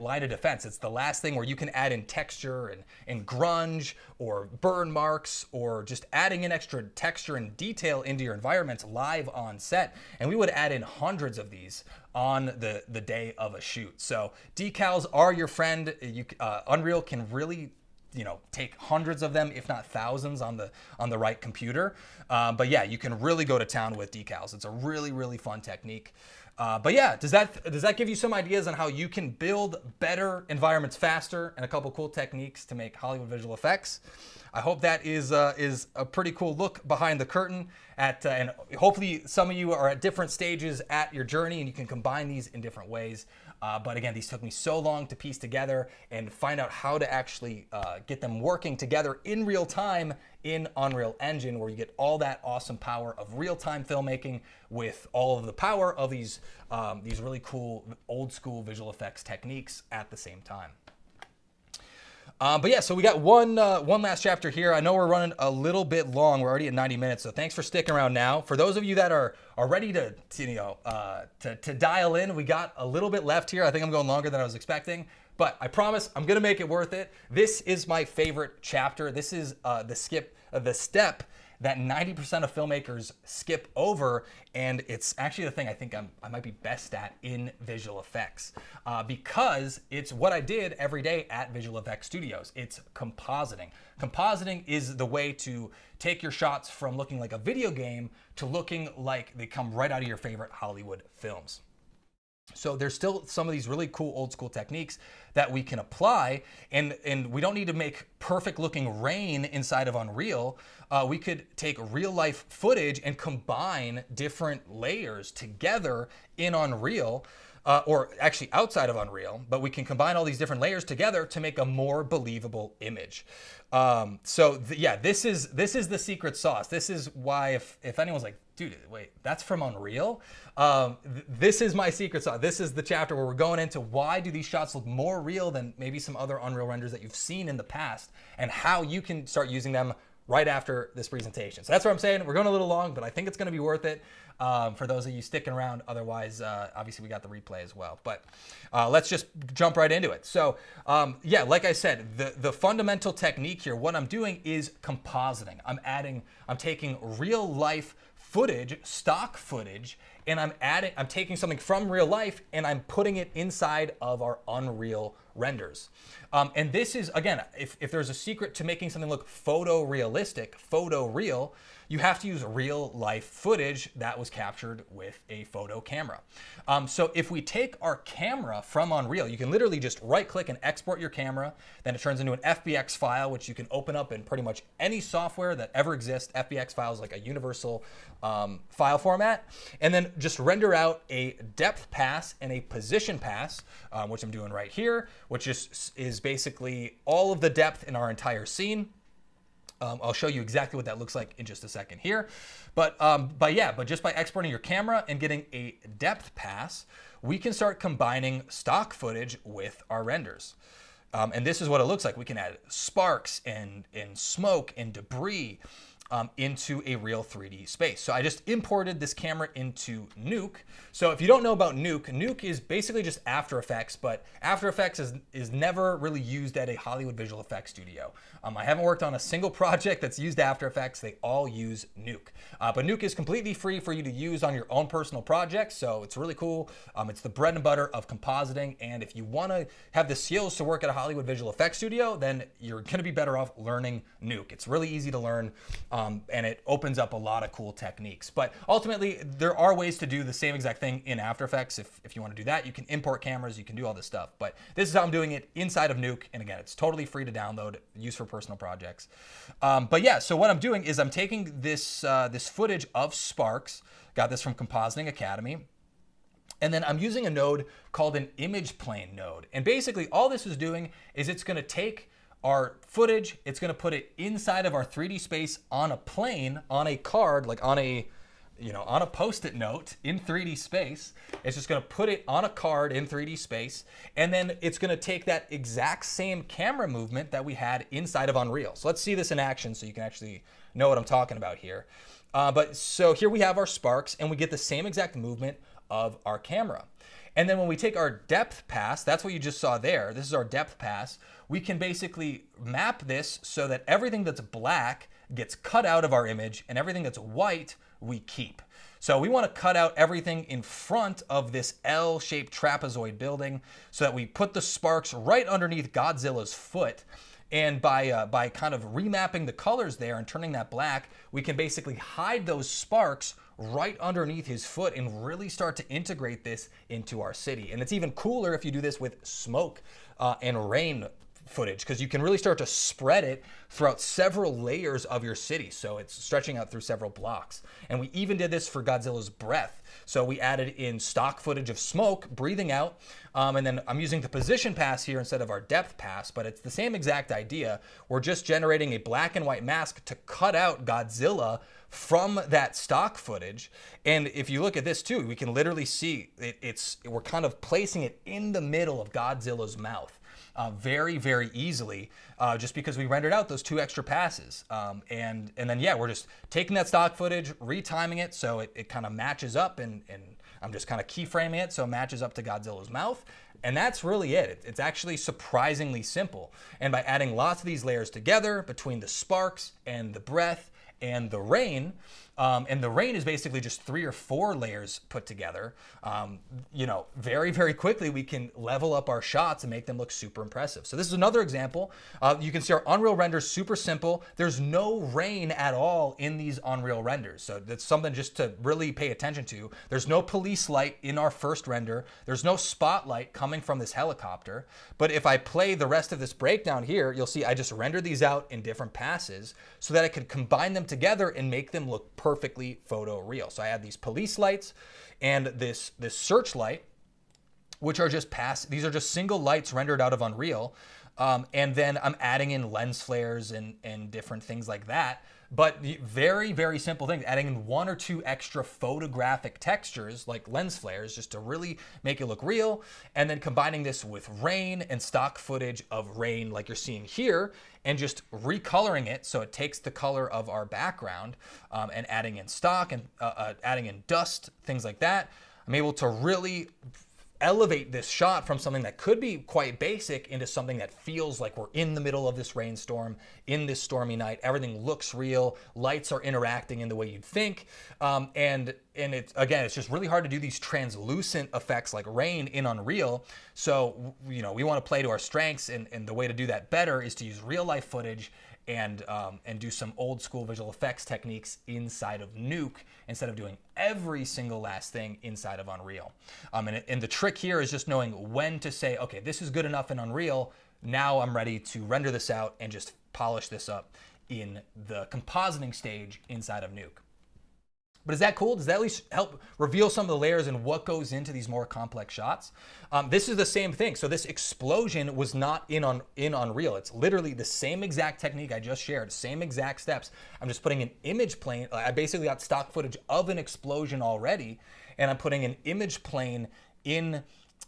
Speaker 1: line of defense. It's the last thing where you can add in texture and grunge or burn marks, or just adding in extra texture and detail into your environments live on set. And we would add in hundreds of these on the day of a shoot. So decals are your friend. Unreal can really, take hundreds of them, if not thousands, on the right computer. But yeah, you can really go to town with decals. It's a really, really fun technique. But yeah, does that give you some ideas on how you can build better environments faster, and a couple cool techniques to make Hollywood visual effects? I hope that is a pretty cool look behind the curtain and hopefully some of you are at different stages at your journey and you can combine these in different ways. But again, these took me so long to piece together and find out how to actually get them working together in real time in Unreal Engine, where you get all that awesome power of real-time filmmaking with all of the power of these really cool old school visual effects techniques at the same time. But yeah, so we got one last chapter here. I know we're running a little bit long. We're already at 90 minutes, so thanks for sticking around now. For those of you that are ready to dial in, we got a little bit left here. I think I'm going longer than I was expecting, but I promise I'm gonna make it worth it. This is my favorite chapter. This is the step that 90% of filmmakers skip over, and it's actually the thing I think I might be best at in visual effects, because it's what I did every day at Visual Effects Studios. It's compositing. Compositing is the way to take your shots from looking like a video game to looking like they come right out of your favorite Hollywood films. So there's still some of these really cool old school techniques that we can apply, and we don't need to make perfect looking rain inside of Unreal. We could take real life footage and combine different layers together in Unreal, or actually outside of Unreal, but we can combine all these different layers together to make a more believable image. Yeah, this is the secret sauce. This is why if anyone's like, dude, wait, that's from Unreal? This is my secret sauce. This is the chapter where we're going into why do these shots look more real than maybe some other Unreal renders that you've seen in the past, and how you can start using them right after this presentation. So that's what I'm saying. We're going a little long, but I think it's going to be worth it for those of you sticking around. Otherwise, obviously we got the replay as well. But let's just jump right into it. So yeah, like I said, the fundamental technique here, what I'm doing is compositing. I'm taking real life footage, stock footage, and I'm taking something from real life and I'm putting it inside of our Unreal renders. And this is, again, if there's a secret to making something look photorealistic, photoreal, you have to use real life footage that was captured with a photo camera. So if we take our camera from Unreal, you can literally just right click and export your camera. Then it turns into an FBX file, which you can open up in pretty much any software that ever exists. FBX file is like a universal file format. And then just render out a depth pass and a position pass, which I'm doing right here, which is basically all of the depth in our entire scene. I'll show you exactly what that looks like in just a second here. But just by exporting your camera and getting a depth pass, we can start combining stock footage with our renders. And this is what it looks like. We can add sparks and smoke and debris into a real 3D space. So I just imported this camera into Nuke. So if you don't know about Nuke, Nuke is basically just After Effects, but After Effects is never really used at a Hollywood visual effects studio. I haven't worked on a single project that's used After Effects. They all use Nuke. But Nuke is completely free for you to use on your own personal projects, so it's really cool. It's the bread and butter of compositing, and if you want to have the skills to work at a Hollywood visual effects studio, then you're going to be better off learning Nuke. It's really easy to learn. And it opens up a lot of cool techniques. But ultimately, there are ways to do the same exact thing in After Effects. If you want to do that, you can import cameras, you can do all this stuff. But this is how I'm doing it inside of Nuke. And again, it's totally free to download, use for personal projects. But yeah, so what I'm doing is I'm taking this footage of sparks, got this from Compositing Academy, And then I'm using a node called an image plane node. And basically all this is doing is it's going to take our footage, it's going to put it inside of our 3D space on a plane, on a card, like on a, on a Post-it note in 3D space. It's just going to put it on a card in 3D space, and then it's going to take that exact same camera movement that we had inside of Unreal. So let's see this in action so you can actually know what I'm talking about here. So here we have our sparks, and we get the same exact movement of our camera. And then when we take our depth pass, that's what you just saw there. This is our depth pass. We can basically map this so that everything that's black gets cut out of our image, and everything that's white we keep. So we want to cut out everything in front of this L-shaped trapezoid building so that we put the sparks right underneath Godzilla's foot. And by kind of remapping the colors there and turning that black, we can basically hide those sparks right underneath his foot and really start to integrate this into our city. And it's even cooler if you do this with smoke and rain footage, because you can really start to spread it throughout several layers of your city. So it's stretching out through several blocks. And we even did this for Godzilla's breath. So we added in stock footage of smoke breathing out. And then I'm using the position pass here instead of our depth pass, but it's the same exact idea. We're just generating a black and white mask to cut out Godzilla from that stock footage. And if you look at this too, we can literally see we're kind of placing it in the middle of Godzilla's mouth. Very, very easily, just because we rendered out those 2 extra passes. And then, yeah, we're just taking that stock footage, retiming it so it kind of matches up, and I'm just kind of keyframing it so it matches up to Godzilla's mouth. And that's really it. It's actually surprisingly simple. And by adding lots of these layers together between the sparks and the breath and the rain, and the rain is basically just 3 or 4 layers put together. Very, very quickly we can level up our shots and make them look super impressive. So this is another example. You can see our Unreal renders super simple. There's no rain at all in these Unreal renders. So that's something just to really pay attention to. There's no police light in our first render. There's no spotlight coming from this helicopter. But if I play the rest of this breakdown here, you'll see I just rendered these out in different passes so that I could combine them together and make them look perfectly photoreal. So I had these police lights and this searchlight, which are just these are just single lights rendered out of Unreal. And then I'm adding in lens flares and different things like that. But very, very simple things, adding in 1 or 2 extra photographic textures like lens flares just to really make it look real. And then combining this with rain and stock footage of rain like you're seeing here, and just recoloring it so it takes the color of our background, and adding in stock and adding in dust, things like that. I'm able to really elevate this shot from something that could be quite basic into something that feels like we're in the middle of this rainstorm, in this stormy night. Everything looks real. Lights are interacting in the way you'd think. And it's just really hard to do these translucent effects like rain in Unreal. So, we want to play to our strengths, and the way to do that better is to use real life footage and do some old school visual effects techniques inside of Nuke instead of doing every single last thing inside of Unreal. And the trick here is just knowing when to say, okay, this is good enough in Unreal. Now I'm ready to render this out and just polish this up in the compositing stage inside of Nuke. But is that cool? Does that at least help reveal some of the layers and what goes into these more complex shots? This is the same thing. So this explosion was not in Unreal. It's literally the same exact technique I just shared, same exact steps. I'm just putting an image plane. I basically got stock footage of an explosion already, and I'm putting an image plane in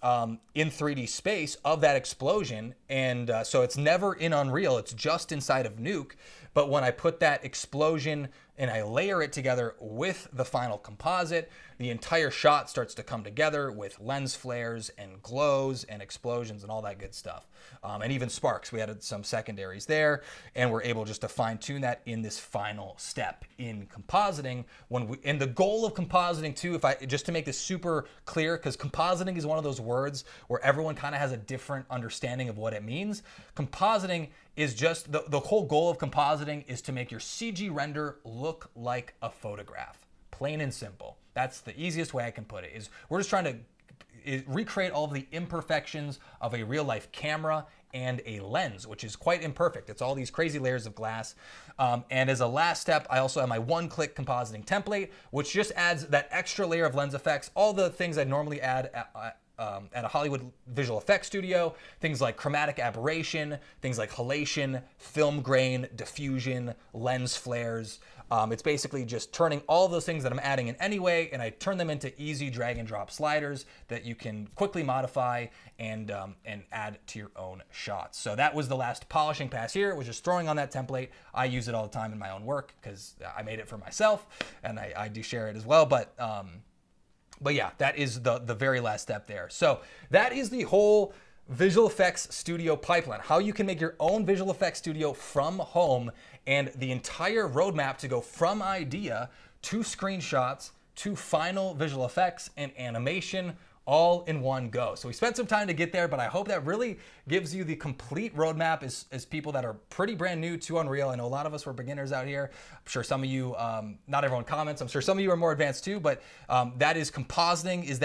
Speaker 1: 3D space of that explosion. And so it's never in Unreal, it's just inside of Nuke. But when I put that explosion and I layer it together with the final composite, the entire shot starts to come together with lens flares and glows and explosions and all that good stuff. And even sparks. We added some secondaries there, and we're able just to fine tune that in this final step in compositing. And the goal of compositing too, just to make this super clear, because compositing is one of those words where everyone kind of has a different understanding of what it means. Compositing is just, the whole goal of compositing is to make your CG render look like a photograph. Plain and simple. That's the easiest way I can put it, is we're just trying to recreate all of the imperfections of a real life camera and a lens, which is quite imperfect. It's all these crazy layers of glass. And as a last step, I also have my one-click compositing template, which just adds that extra layer of lens effects, all the things I normally add at a Hollywood visual effects studio, things like chromatic aberration, things like halation, film grain, diffusion, lens flares. It's basically just turning all those things that I'm adding in anyway, and I turn them into easy drag and drop sliders that you can quickly modify and add to your own shots. So that was the last polishing pass here. It was just throwing on that template. I use it all the time in my own work because I made it for myself, and I do share it as well. But yeah, that is the very last step there. So that is the whole visual effects studio pipeline, how you can make your own visual effects studio from home, and the entire roadmap to go from idea to screenshots to final visual effects and animation all in one go. So we spent some time to get there, but I hope that really gives you the complete roadmap as people that are pretty brand new to Unreal. I know a lot of us were beginners out here. I'm sure some of you, not everyone comments, I'm sure some of you are more advanced too, but that is compositing is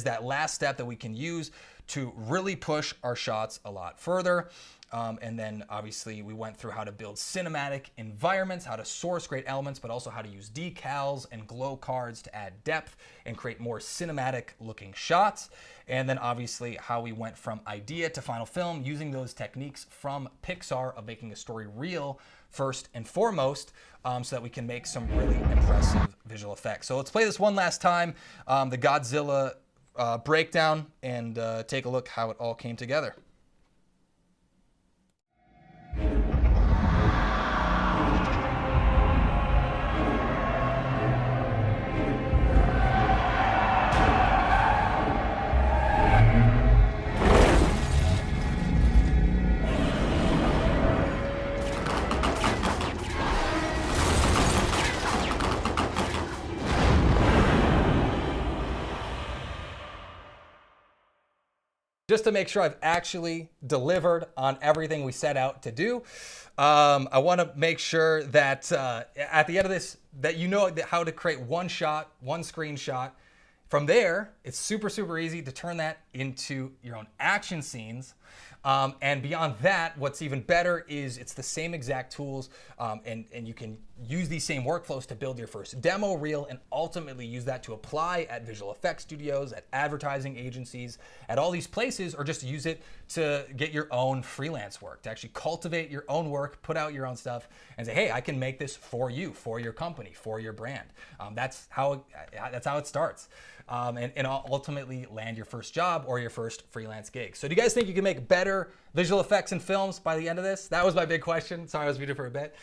Speaker 1: that last step that we can use to really push our shots a lot further. And then obviously we went through how to build cinematic environments, how to source great elements, but also how to use decals and glow cards to add depth and create more cinematic looking shots. And then obviously how we went from idea to final film using those techniques from Pixar of making a story real first and foremost, so that we can make some really impressive visual effects. So let's play this one last time, the Godzilla breakdown, and take a look how it all came together. Just to make sure I've actually delivered on everything we set out to do, I want to make sure that at the end of this, that you know how to create one shot, one screenshot. From there, it's super, super easy to turn that into your own action scenes. And beyond that, what's even better is it's the same exact tools, and you can use these same workflows to build your first demo reel and ultimately use that to apply at visual effects studios, at advertising agencies, at all these places, or just use it to get your own freelance work, to actually cultivate your own work, put out your own stuff, and say, hey, I can make this for you, for your company, for your brand. That's how it starts. And ultimately land your first job or your first freelance gig. So do you guys think you can make better visual effects and films by the end of this? That was my big question. Sorry, I was muted for a bit.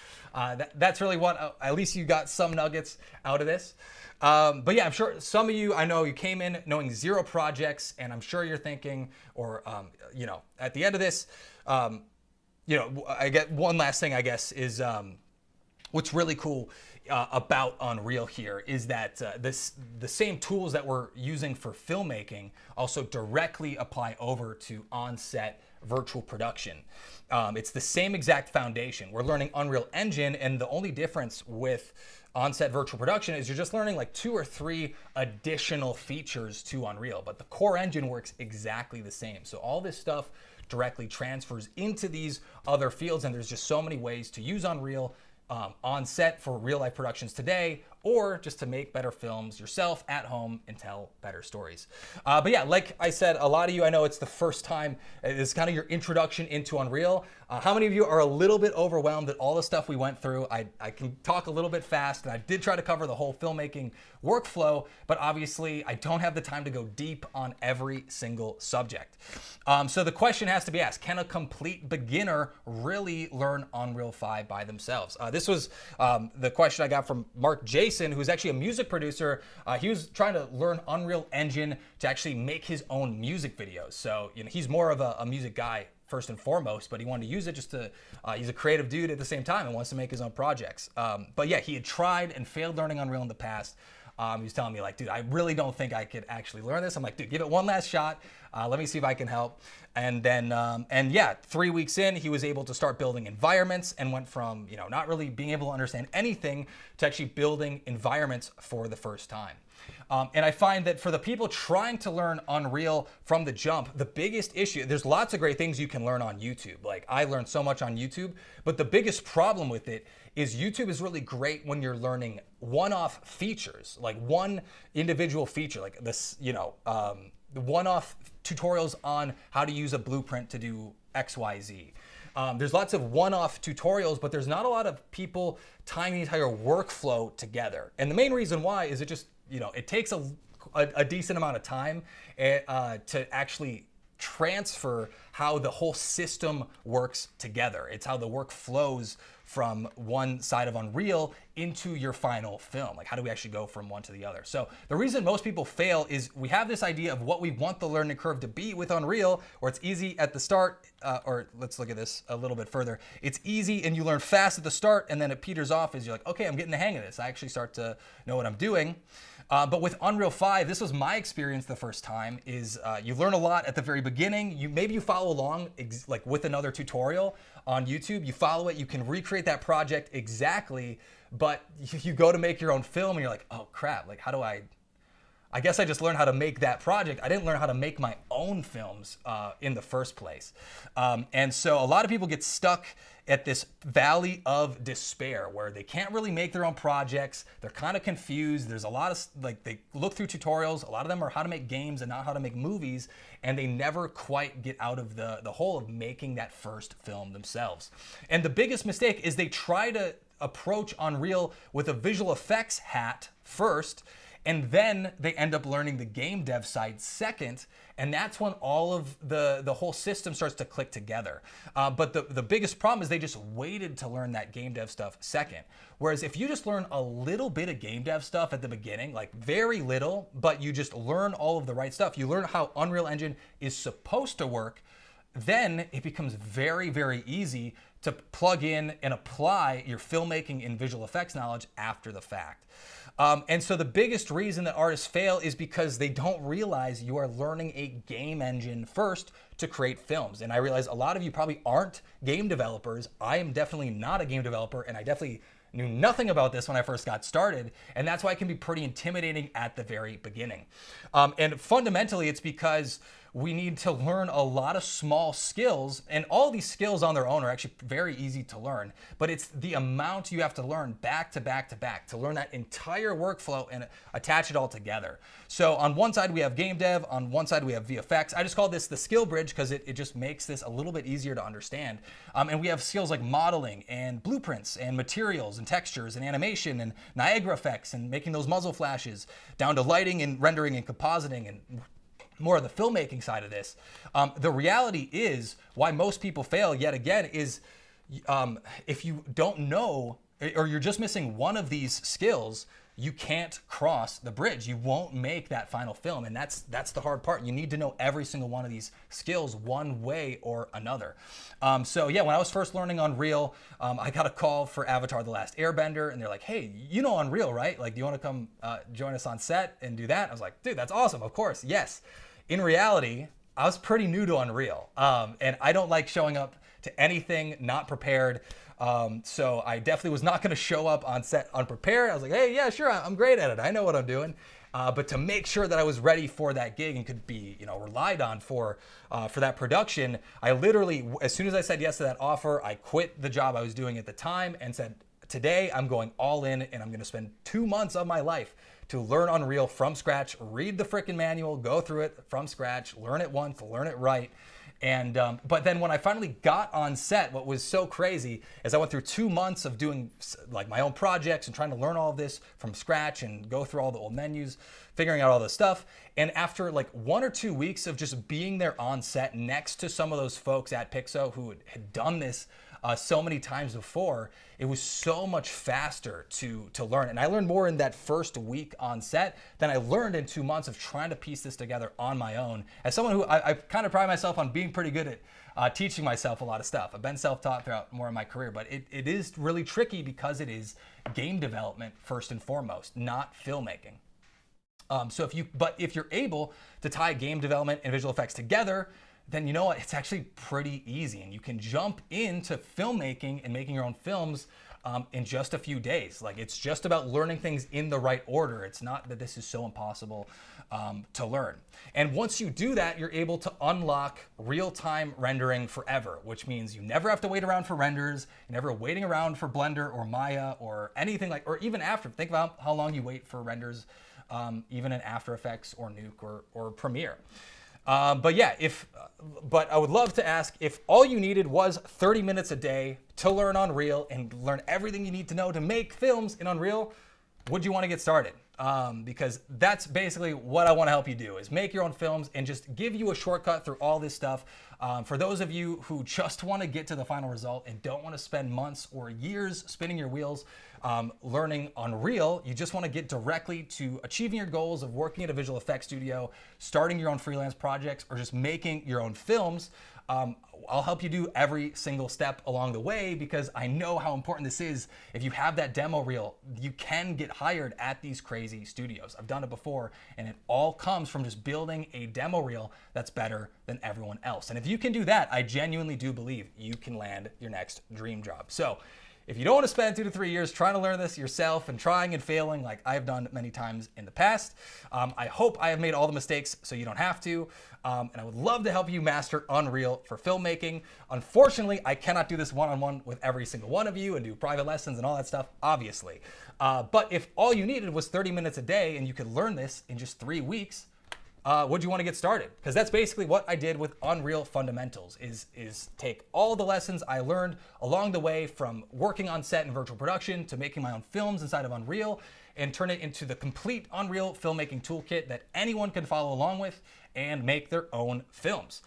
Speaker 1: That's really what, at least you got some nuggets out of this. But yeah, I'm sure some of you, I know you came in knowing 0 projects, and I'm sure you're thinking, or, at the end of this, I get one last thing, I guess, is what's really cool about Unreal here is that the same tools that we're using for filmmaking also directly apply over to on-set virtual production. It's the same exact foundation. We're learning Unreal Engine, and the only difference with on-set virtual production is you're just learning like 2 or 3 additional features to Unreal, but the core engine works exactly the same. So all this stuff directly transfers into these other fields, and there's just so many ways to use Unreal on set for real life productions today, or just to make better films yourself at home and tell better stories. But yeah, like I said, a lot of you, I know it's the first time, it's kind of your introduction into Unreal. How many of you are a little bit overwhelmed at all the stuff we went through? I can talk a little bit fast, and I did try to cover the whole filmmaking workflow, but obviously I don't have the time to go deep on every single subject. So the question has to be asked, can a complete beginner really learn Unreal 5 by themselves? This was the question I got from Mark Jason, who's actually a music producer. He was trying to learn Unreal Engine to actually make his own music videos. So he's more of a music guy first and foremost, but he wanted to use it just to, he's a creative dude at the same time and wants to make his own projects. But yeah, he had tried and failed learning Unreal in the past. He was telling me like, dude, I really don't think I could actually learn this. I'm like, dude, give it one last shot. Let me see if I can help. And then, and yeah, 3 weeks in, he was able to start building environments and went from, not really being able to understand anything to actually building environments for the first time. And I find that for the people trying to learn Unreal from the jump, the biggest issue, there's lots of great things you can learn on YouTube. Like I learned so much on YouTube, but the biggest problem with it is YouTube is really great when you're learning one-off features, like one individual feature, like this, one-off tutorials on how to use a blueprint to do XYZ. There's lots of one-off tutorials, but there's not a lot of people tying the entire workflow together. And the main reason why is it just, it takes a decent amount of time to actually transfer how the whole system works together. It's how the work flows from one side of Unreal into your final film. Like how do we actually go from one to the other? So the reason most people fail is we have this idea of what we want the learning curve to be with Unreal, or it's easy at the start, or let's look at this a little bit further. It's easy and you learn fast at the start, and then it peters off as you're like, okay, I'm getting the hang of this. I actually start to know what I'm doing. But with Unreal 5, this was my experience the first time, is you learn a lot at the very beginning. Maybe you follow along like with another tutorial on YouTube. You follow it, you can recreate that project exactly, but you go to make your own film and you're like, oh crap, like how do I guess I just learned how to make that project. I didn't learn how to make my own films in the first place. And so a lot of people get stuck at this valley of despair where they can't really make their own projects. They're kind of confused. There's a lot of, they look through tutorials. A lot of them are how to make games and not how to make movies. And they never quite get out of the hole of making that first film themselves. And the biggest mistake is they try to approach Unreal with a visual effects hat first, and then they end up learning the game dev side second, and that's when all of the whole system starts to click together. But the biggest problem is they just waited to learn that game dev stuff second. Whereas if you just learn a little bit of game dev stuff at the beginning, like very little, but you just learn all of the right stuff, you learn how Unreal Engine is supposed to work, then it becomes very, very easy to plug in and apply your filmmaking and visual effects knowledge after the fact. And so the biggest reason that artists fail is because they don't realize you are learning a game engine first to create films. And I realize a lot of you probably aren't game developers. I am definitely not a game developer, and I definitely knew nothing about this when I first got started, and that's why it can be pretty intimidating at the very beginning. And fundamentally, it's because we need to learn a lot of small skills, and all these skills on their own are actually very easy to learn, but it's the amount you have to learn back to back to back to learn that entire workflow and attach it all together. So on one side we have game dev, on one side we have VFX. I just call this the skill bridge because it just makes this a little bit easier to understand. And we have skills like modeling and blueprints and materials and textures and animation and Niagara effects and making those muzzle flashes, down to lighting and rendering and compositing and more of the filmmaking side of this. The reality is why most people fail yet again is if you don't know, or you're just missing one of these skills, you can't cross the bridge. You won't make that final film, and that's the hard part. You need to know every single one of these skills one way or another. So yeah, when I was first learning Unreal, I got a call for Avatar: The Last Airbender, and they're like, "Hey, you know Unreal, right? Like, do you want to come join us on set and do that?" I was like, "Dude, that's awesome. Of course, yes." In reality, I was pretty new to Unreal, and I don't like showing up to anything not prepared. So I definitely was not going to show up on set unprepared. I was like, hey, yeah, sure, I'm great at it. I know what I'm doing. But to make sure that I was ready for that gig and could be, relied on for that production, I literally, as soon as I said yes to that offer, I quit the job I was doing at the time and said, today I'm going all in, and I'm going to spend 2 months of my life to learn Unreal from scratch, read the frickin' manual, go through it from scratch, learn it once, learn it right. And but then when I finally got on set, what was so crazy is I went through 2 months of doing like my own projects and trying to learn all of this from scratch and go through all the old menus, figuring out all this stuff. And after like 1 or 2 weeks of just being there on set next to some of those folks at Pixo who had done this so many times before, it was so much faster to learn. And I learned more in that first week on set than I learned in 2 months of trying to piece this together on my own. As someone who I kind of pride myself on being pretty good at teaching myself a lot of stuff. I've been self-taught throughout more of my career, but it is really tricky because it is game development first and foremost, not filmmaking. So if you're able to tie game development and visual effects together, then you know what, it's actually pretty easy, and you can jump into filmmaking and making your own films in just a few days. Like, it's just about learning things in the right order. It's not that this is so impossible to learn. And once you do that, you're able to unlock real-time rendering forever, which means you never have to wait around for renders. You're never waiting around for Blender or Maya or anything like, or even After. Think about how long you wait for renders, even in After Effects or Nuke or Premiere. But yeah, but I would love to ask, if all you needed was 30 minutes a day to learn Unreal and learn everything you need to know to make films in Unreal, would you want to get started? Because that's basically what I want to help you do, is make your own films and just give you a shortcut through all this stuff. For those of you who just want to get to the final result and don't want to spend months or years spinning your wheels learning Unreal, you just want to get directly to achieving your goals of working at a visual effects studio, starting your own freelance projects, or just making your own films. I'll help you do every single step along the way, because I know how important this is. If you have that demo reel, you can get hired at these crazy studios. I've done it before, and it all comes from just building a demo reel that's better than everyone else. And if you can do that, I genuinely do believe you can land your next dream job. So if you don't want to spend 2 to 3 years trying to learn this yourself and trying and failing like I've done many times in the past, I hope I have made all the mistakes so you don't have to. And I would love to help you master Unreal for filmmaking. Unfortunately, I cannot do this one-on-one with every single one of you and do private lessons and all that stuff, obviously. But if all you needed was 30 minutes a day and you could learn this in just 3 weeks, would you want to get started? Because that's basically what I did with Unreal Fundamentals, is take all the lessons I learned along the way from working on set in virtual production to making my own films inside of Unreal, and turn it into the complete Unreal filmmaking toolkit that anyone can follow along with and make their own films.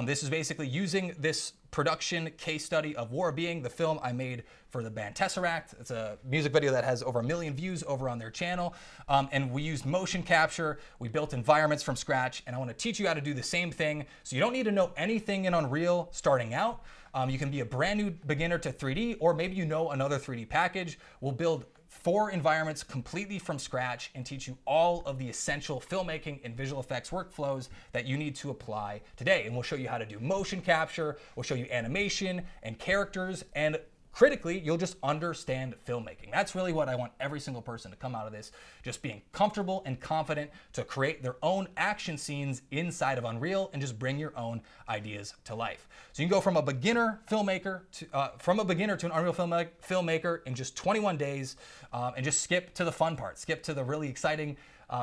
Speaker 1: This is basically using this production case study of War Being, the film I made for the band Tesseract. It's a music video that has over 1 million views over on their channel. And we used motion capture. We built environments from scratch. And I want to teach you how to do the same thing. So you don't need to know anything in Unreal starting out. You can be a brand new beginner to 3D, or maybe you know another 3D package. We'll build 4 environments completely from scratch and teach you all of the essential filmmaking and visual effects workflows that you need to apply today. And we'll show you how to do motion capture, we'll show you animation and characters, and critically, you'll just understand filmmaking. That's really what I want every single person to come out of this, just being comfortable and confident to create their own action scenes inside of Unreal and just bring your own ideas to life. So you can go from a beginner filmmaker to an Unreal filmmaker in just 21 days, and just skip to the fun part, skip to the really exciting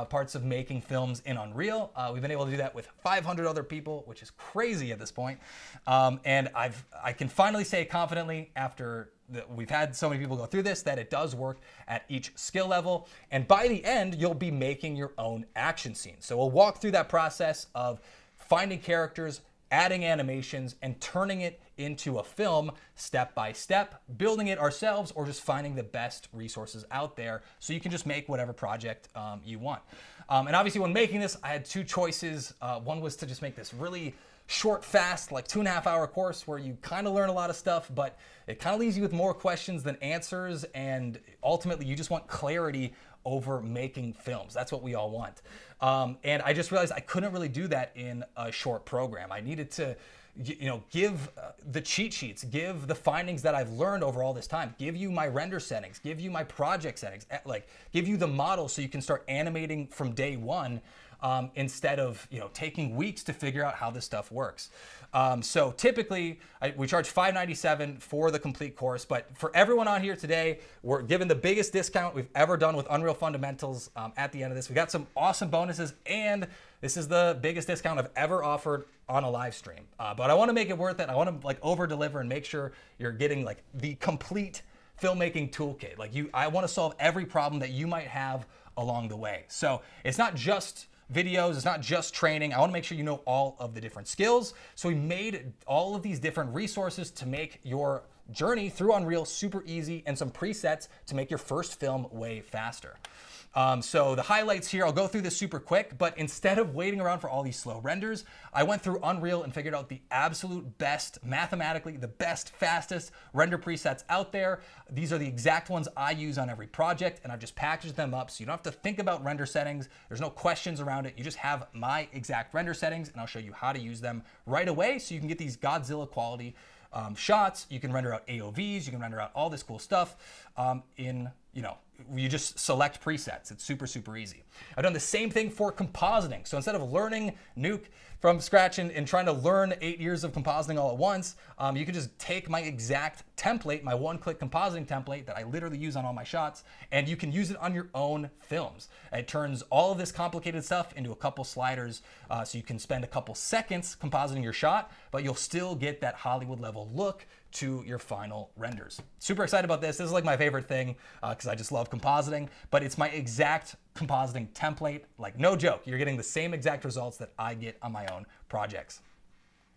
Speaker 1: parts of making films in Unreal. We've been able to do that with 500 other people, which is crazy at this point. And I can finally say confidently, after we've had so many people go through this, that it does work at each skill level. And by the end, you'll be making your own action scenes. So we'll walk through that process of finding characters, adding animations, and turning it into a film step by step, building it ourselves, or just finding the best resources out there so you can just make whatever project you want. And obviously when making this, I had 2 choices. One was to just make this really short, fast, like 2.5 hour course where you kind of learn a lot of stuff, but it kind of leaves you with more questions than answers, and ultimately you just want clarity over making films. That's what we all want. And I just realized I couldn't really do that in a short program. I needed to, give the cheat sheets, give the findings that I've learned over all this time, give you my render settings, give you my project settings, like give you the model so you can start animating from day one, instead of taking weeks to figure out how this stuff works. So typically we charge $597 for the complete course, but for everyone on here today, we're giving the biggest discount we've ever done with Unreal Fundamentals at the end of this. We got some awesome bonuses, and this is the biggest discount I've ever offered on a live stream. But I want to make it worth it. I want to over deliver and make sure you're getting the complete filmmaking toolkit. I want to solve every problem that you might have along the way. So it's not just videos, it's not just training. I want to make sure you know all of the different skills. So we made all of these different resources to make your journey through Unreal super easy, and some presets to make your first film way faster. So the highlights here, I'll go through this super quick, but instead of waiting around for all these slow renders, I went through Unreal and figured out the absolute best, mathematically the best, fastest render presets out there. These are the exact ones I use on every project, and I've just packaged them up so you don't have to think about render settings. There's no questions around it. You just have my exact render settings, and I'll show you how to use them right away so you can get these Godzilla quality shots, you can render out AOVs, you can render out all this cool stuff you just select presets. It's super, super easy. I've done the same thing for compositing. So instead of learning Nuke from scratch and trying to learn 8 years of compositing all at once, you can just take my exact template, my one-click compositing template that I literally use on all my shots, and you can use it on your own films. It turns all of this complicated stuff into a couple sliders, so you can spend a couple seconds compositing your shot, but you'll still get that Hollywood level look to your final renders. Super excited about this. This is like my favorite thing because I just love compositing, but it's my exact compositing template. Like, no joke, you're getting the same exact results that I get on my own projects.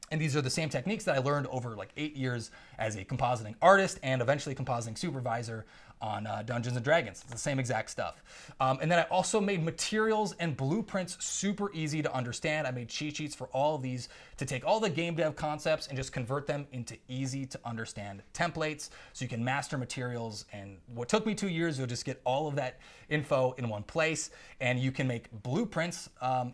Speaker 1: And these are the same techniques that I learned over like 8 years as a compositing artist and eventually compositing supervisor on Dungeons & Dragons. It's the same exact stuff. And then I also made materials and blueprints super easy to understand. I made cheat sheets for all of these to take all the game dev concepts and just convert them into easy to understand templates so you can master materials. And what took me 2 years, you'll just get all of that info in one place, and you can make blueprints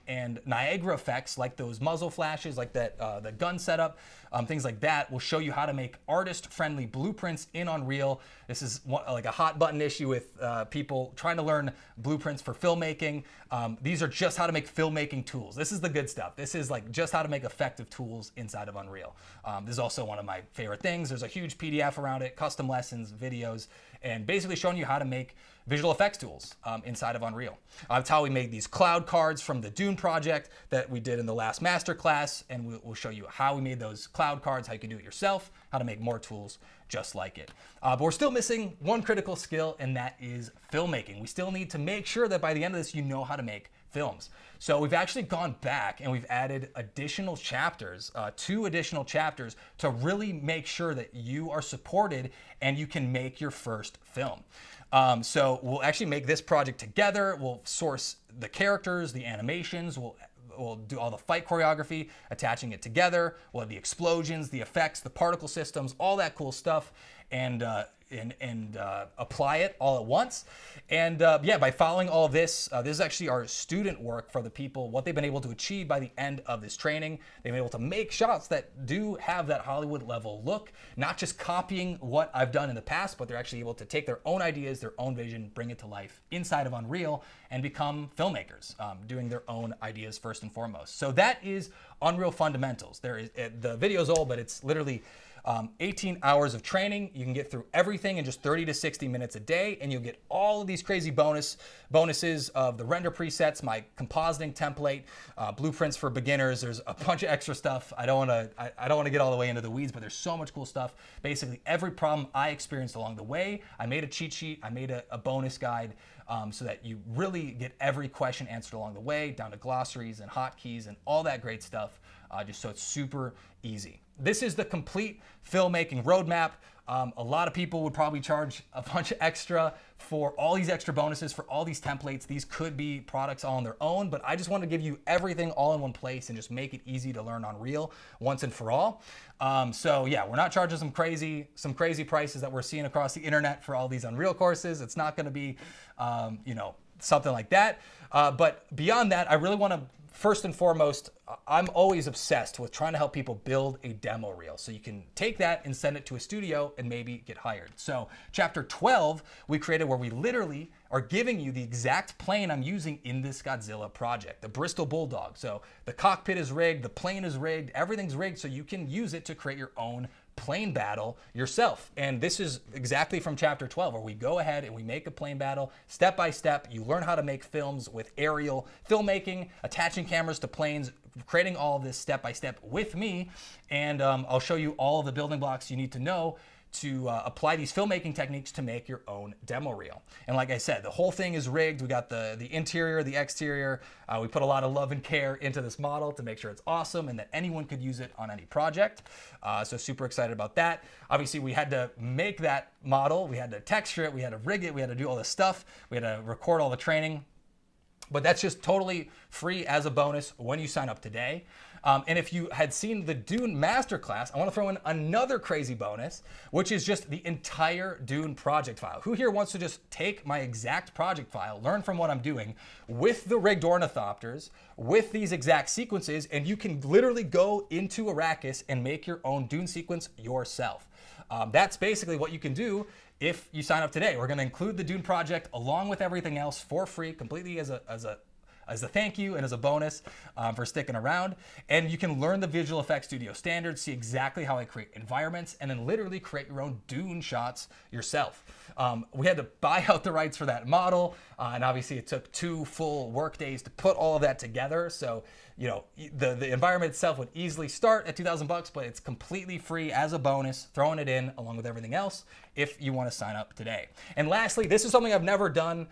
Speaker 1: and Niagara effects like those muzzle flashes, like that the gun setup, things like that will show you how to make artist-friendly blueprints in Unreal. This is like a hot button issue with people trying to learn blueprints for filmmaking. These are just how to make filmmaking tools. This is the good stuff. This is like just how to make effective tools inside of Unreal. This is also one of my favorite things. There's a huge PDF around it, custom lessons, videos, and basically showing you how to make visual effects tools inside of Unreal. That's how we made these cloud cards from the Dune project that we did in the last Masterclass, and we'll show you how we made those cloud cards, how you can do it yourself, how to make more tools just like it. But we're still missing one critical skill, and that is filmmaking. We still need to make sure that by the end of this, you know how to make films. So we've actually gone back and we've added additional chapters, 2 additional chapters to really make sure that you are supported and you can make your first film. So we'll actually make this project together. We'll source the characters, the animations, we'll do all the fight choreography, attaching it together. We'll have the explosions, the effects, the particle systems, all that cool stuff, and apply it all at once. And by following all of this, this is actually our student work for the people, what they've been able to achieve by the end of this training. They've been able to make shots that do have that Hollywood level look, not just copying what I've done in the past, but they're actually able to take their own ideas, their own vision, bring it to life inside of Unreal and become filmmakers, doing their own ideas first and foremost. So that is Unreal Fundamentals. The video's old, but it's literally 18 hours of training. You can get through everything in just 30 to 60 minutes a day, and you'll get all of these crazy bonuses of the render presets, my compositing template, blueprints for beginners. There's a bunch of extra stuff. I don't want to get all the way into the weeds, but there's so much cool stuff. Basically, every problem I experienced along the way, I made a cheat sheet, I made a bonus guide, so that you really get every question answered along the way, down to glossaries and hotkeys and all that great stuff, just so it's super easy. This is the complete filmmaking roadmap. A lot of people would probably charge a bunch of extra for all these extra bonuses, for all these templates. These could be products all on their own, but I just want to give you everything all in one place and just make it easy to learn Unreal once and for all. So yeah, we're not charging some crazy prices that we're seeing across the internet for all these Unreal courses. It's not going to be, something like that. But beyond that, I really want to, first and foremost, I'm always obsessed with trying to help people build a demo reel. So you can take that and send it to a studio and maybe get hired. So chapter 12, we created where we literally are giving you the exact plane I'm using in this Godzilla project, the Bristol Bulldog. So the cockpit is rigged, the plane is rigged, everything's rigged so you can use it to create your own plane battle yourself. And this is exactly from chapter 12, where we go ahead and we make a plane battle step by step. You learn how to make films with aerial filmmaking, attaching cameras to planes, creating all of this step by step with me. And I'll show you all of the building blocks you need to know to apply these filmmaking techniques to make your own demo reel. And like I said, the whole thing is rigged. We got the interior, the exterior. We put a lot of love and care into this model to make sure it's awesome and that anyone could use it on any project. So super excited about that. Obviously, we had to make that model. We had to texture it. We had to rig it. We had to do all this stuff. We had to record all the training. But that's just totally free as a bonus when you sign up today. And if you had seen the Dune Masterclass, I want to throw in another crazy bonus, which is just the entire Dune project file. Who here wants to just take my exact project file, learn from what I'm doing with the rigged ornithopters, with these exact sequences, and you can literally go into Arrakis and make your own Dune sequence yourself. That's basically what you can do if you sign up today. We're going to include the Dune project along with everything else for free, completely as a thank you and as a bonus for sticking around. And you can learn the Visual Effects Studio standards, see exactly how I create environments, and then literally create your own Dune shots yourself. We had to buy out the rights for that model, and obviously it took 2 full work days to put all of that together. So, you know, the environment itself would easily start at $2,000, but it's completely free as a bonus, throwing it in along with everything else if you want to sign up today. And lastly, this is something I've never done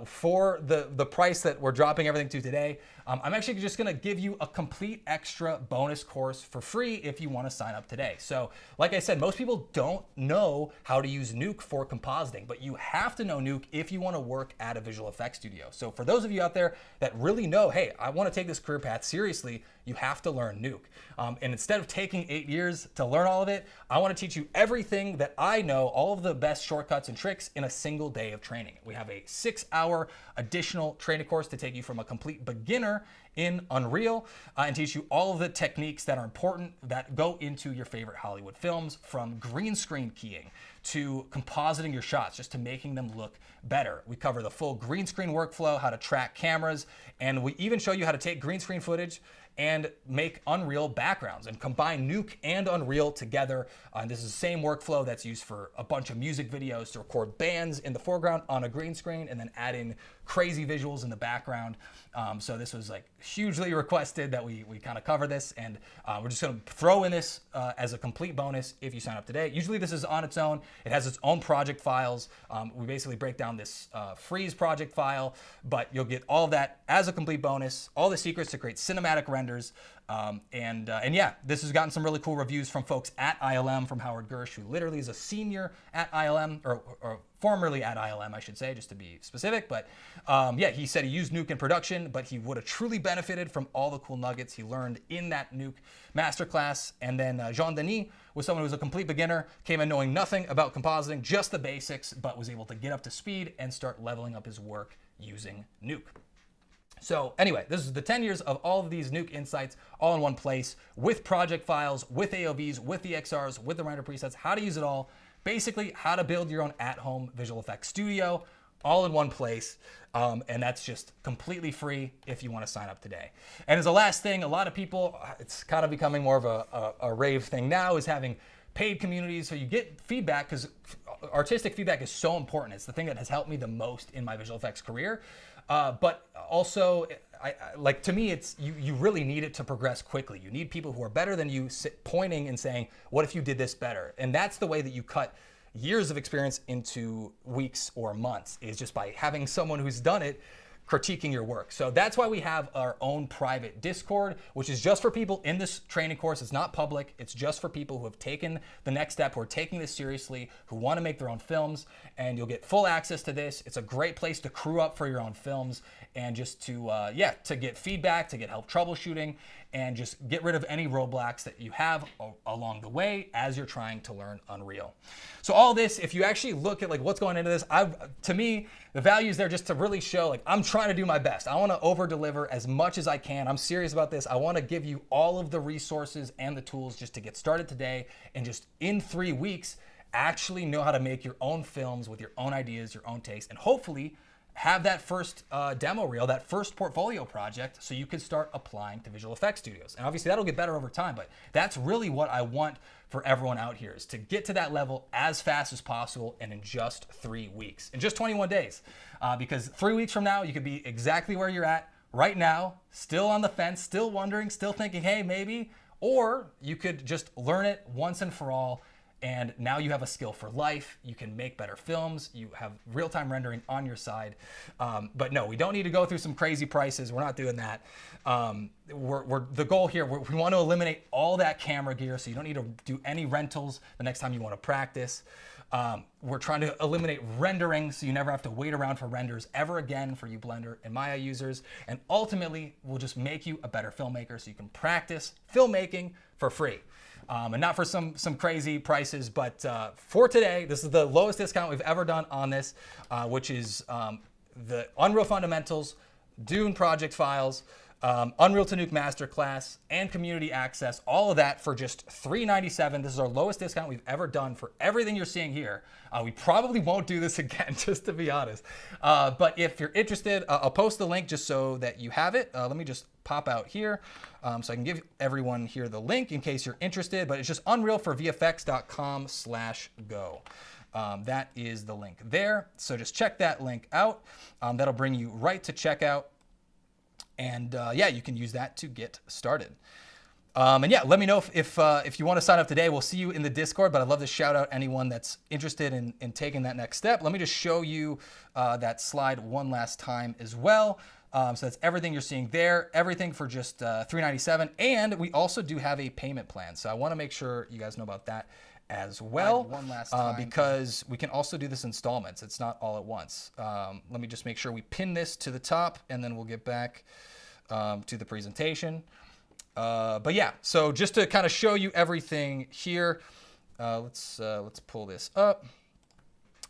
Speaker 1: for the price that we're dropping everything to today. I'm actually just going to give you a complete extra bonus course for free if you want to sign up today. So like I said, most people don't know how to use Nuke for compositing, but you have to know Nuke if you want to work at a visual effects studio. So for those of you out there that really know, hey, I want to take this career path seriously, you have to learn Nuke. And instead of taking 8 years to learn all of it, I want to teach you everything that I know, all of the best shortcuts and tricks in a single day of training. We have a 6-hour additional training course to take you from a complete beginner in Unreal and teach you all of the techniques that are important that go into your favorite Hollywood films, from green screen keying to compositing your shots, just to making them look better. We cover the full green screen workflow, how to track cameras, and we even show you how to take green screen footage and make Unreal backgrounds and combine Nuke and Unreal together. And this is the same workflow that's used for a bunch of music videos to record bands in the foreground on a green screen and then add in crazy visuals in the background. So this was like hugely requested that we kind of cover this, and we're just going to throw in this as a complete bonus if you sign up today. Usually this is on its own. It has its own project files. We basically break down this freeze project file, but you'll get all of that as a complete bonus, all the secrets to create cinematic renders. And yeah, this has gotten some really cool reviews from folks at ILM, from Howard Gersh, who literally is a senior at ILM, or formerly at ILM, I should say, just to be specific. But yeah, he said he used Nuke in production, but he would have truly benefited from all the cool nuggets he learned in that Nuke masterclass. And then Jean-Denis was someone who was a complete beginner, came in knowing nothing about compositing, just the basics, but was able to get up to speed and start leveling up his work using Nuke. So anyway, this is the 10 years of all of these Nuke insights all in one place, with project files, with AOVs, with the XRs, with the render presets, how to use it all, basically how to build your own at-home visual effects studio, all in one place. And that's just completely free if you want to sign up today. And as a last thing, a lot of people, it's kind of becoming more of a rave thing now, is having paid communities, so you get feedback, because artistic feedback is so important. It's the thing that has helped me the most in my visual effects career. But also, like, to me, it's you really need it to progress quickly. You need people who are better than you pointing and saying, what if you did this better? And that's the way that you cut years of experience into weeks or months, is just by having someone who's done it critiquing your work. So that's why we have our own private Discord, which is just for people in this training course. It's not public. It's just for people who have taken the next step, who are taking this seriously, who want to make their own films, and you'll get full access to this. It's a great place to crew up for your own films, and just to, to get feedback, to get help troubleshooting, and just get rid of any roadblocks that you have along the way as you're trying to learn Unreal. So all this, if you actually look at like what's going into this, to me, the value is there just to really show, like, I'm trying to do my best. I want to over deliver as much as I can. I'm serious about this. I want to give you all of the resources and the tools just to get started today, and just in 3 weeks, actually know how to make your own films with your own ideas, your own taste, and hopefully have that first demo reel, that first portfolio project, so you can start applying to visual effects studios. And obviously that'll get better over time, but that's really what I want for everyone out here, is to get to that level as fast as possible and in just 3 weeks, in just 21 days. Because 3 weeks from now, you could be exactly where you're at right now, still on the fence, still wondering, still thinking, hey, maybe, or you could just learn it once and for all. And now you have a skill for life. You can make better films. You have real-time rendering on your side. But no, we don't need to go through some crazy prices. We're not doing that. The goal here, we want to eliminate all that camera gear, so you don't need to do any rentals the next time you want to practice. We're trying to eliminate rendering so you never have to wait around for renders ever again for you Blender and Maya users. And ultimately, we'll just make you a better filmmaker so you can practice filmmaking for free. And not for some crazy prices, but for today, this is the lowest discount we've ever done on this, which is the Unreal Fundamentals, Dune project files, Unreal to Nuke Masterclass, and Community Access, all of that for just $397. This is our lowest discount we've ever done for everything you're seeing here. We probably won't do this again, just to be honest. But if you're interested, I'll post the link just so that you have it. Let me just pop out here so I can give everyone here the link in case you're interested, but it's just unrealforvfx.com/go. That is the link there. So just check that link out. That'll bring you right to checkout. And yeah, you can use that to get started. And yeah, let me know if you want to sign up today. We'll see you in the Discord, but I'd love to shout out anyone that's interested in taking that next step. Let me just show you that slide one last time as well. So that's everything you're seeing there, everything for just $397. And we also do have a payment plan. So I want to make sure you guys know about that as well, one last time, because we can also do this installments. It's not all at once. Let me just make sure we pin this to the top, and then we'll get back to the presentation. But yeah, so just to kind of show you everything here, let's pull this up.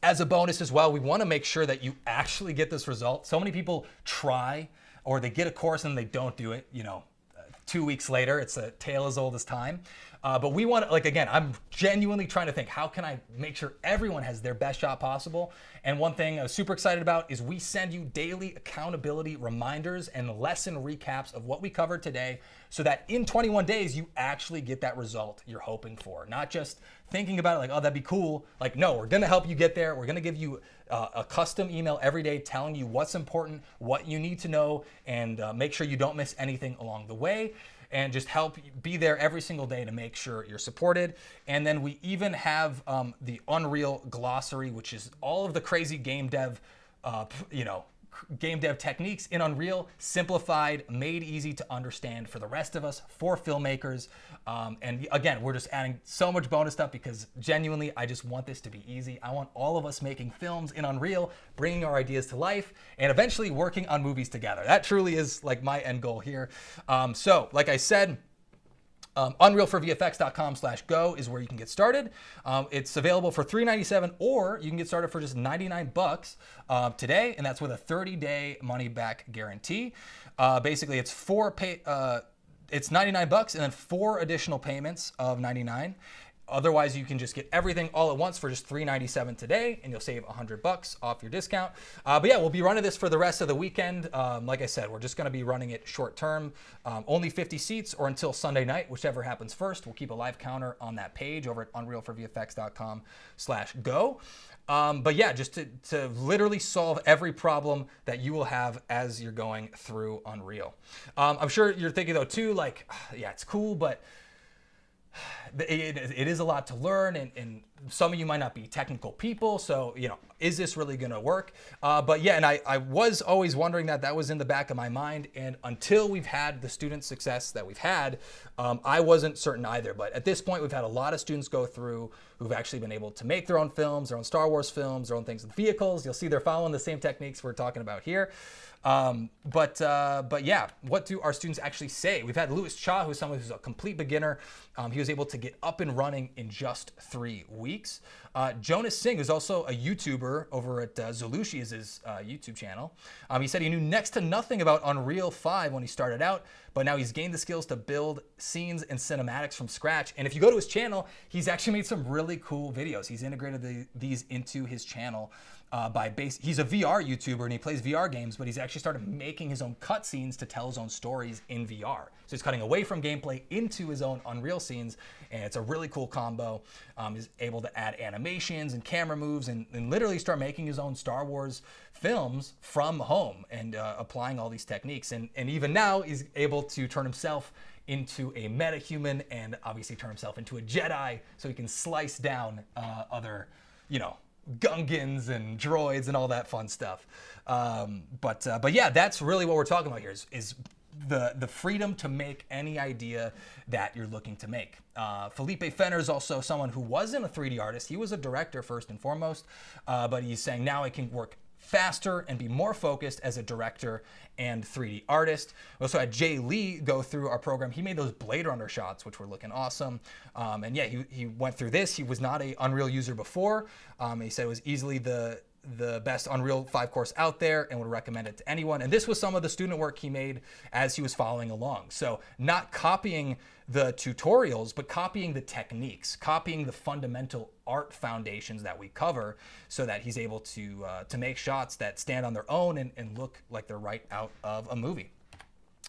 Speaker 1: As a bonus as well, we want to make sure that you actually get this result. So many people try, or they get a course and they don't do it, 2 weeks later. It's a tale as old as time. But we want to, again, I'm genuinely trying to think, how can I make sure everyone has their best shot possible? And one thing I was super excited about is we send you daily accountability reminders and lesson recaps of what we covered today, so that in 21 days, you actually get that result you're hoping for. Not just thinking about it like, oh, that'd be cool. No, we're going to help you get there. We're going to give you a custom email every day telling you what's important, what you need to know, and make sure you don't miss anything along the way. And just help be there every single day to make sure you're supported. And then we even have the Unreal Glossary, which is all of the crazy game dev, game dev techniques in Unreal, simplified, made easy to understand for the rest of us, for filmmakers. And again, we're just adding so much bonus stuff because genuinely, I just want this to be easy. I want all of us making films in Unreal, bringing our ideas to life, and eventually working on movies together. That truly is my end goal here. So like I said, unrealforvfx.com/go is where you can get started. It's available for $397, or you can get started for just $99 today, and that's with a 30-day money-back guarantee. Basically, it's it's $99 and then 4 additional payments of $99. Otherwise, you can just get everything all at once for just $397 today, and you'll save $100 off your discount. But yeah, we'll be running this for the rest of the weekend. Like I said, we're just going to be running it short term, only 50 seats, or until Sunday night, whichever happens first. We'll keep a live counter on that page over at unrealforvfx.com/go. But yeah, just to literally solve every problem that you will have as you're going through Unreal. I'm sure you're thinking though too, yeah, it's cool, but it is a lot to learn, and some of you might not be technical people, so is this really going to work? But yeah, and I was always wondering that was in the back of my mind, and until we've had the student success that we've had, I wasn't certain either. But at this point, we've had a lot of students go through who've actually been able to make their own films, their own Star Wars films, their own things with vehicles. You'll see they're following the same techniques we're talking about here. But yeah, what do our students actually say? We've had Louis Cha, who's someone who's a complete beginner. He was able to get up and running in just 3 weeks. Jonas Singh, who's also a YouTuber over at Zolushi, is his YouTube channel. He said he knew next to nothing about Unreal 5 when he started out, but now he's gained the skills to build scenes and cinematics from scratch. And if you go to his channel, he's actually made some really cool videos. He's integrated these into his channel. He's a VR YouTuber and he plays VR games, but he's actually started making his own cutscenes to tell his own stories in VR. So he's cutting away from gameplay into his own Unreal scenes, and it's a really cool combo. He's able to add animations and camera moves and literally start making his own Star Wars films from home and applying all these techniques. And even now he's able to turn himself into a metahuman and obviously turn himself into a Jedi so he can slice down other, Gungans and droids and all that fun stuff. But yeah, that's really what we're talking about here is the freedom to make any idea that you're looking to make. Felipe Fenner is also someone who wasn't a 3D artist. He was a director first and foremost, but he's saying now I can work faster and be more focused as a director and 3D artist. We also had Jay Lee go through our program. He made those Blade Runner shots, which were looking awesome. And yeah, he went through this. He was not a Unreal user before. He said it was easily the best Unreal 5 course out there and would recommend it to anyone. And this was some of the student work he made as he was following along. So not copying the tutorials, but copying the techniques, copying the fundamental art foundations that we cover so that he's able to make shots that stand on their own and look like they're right out of a movie.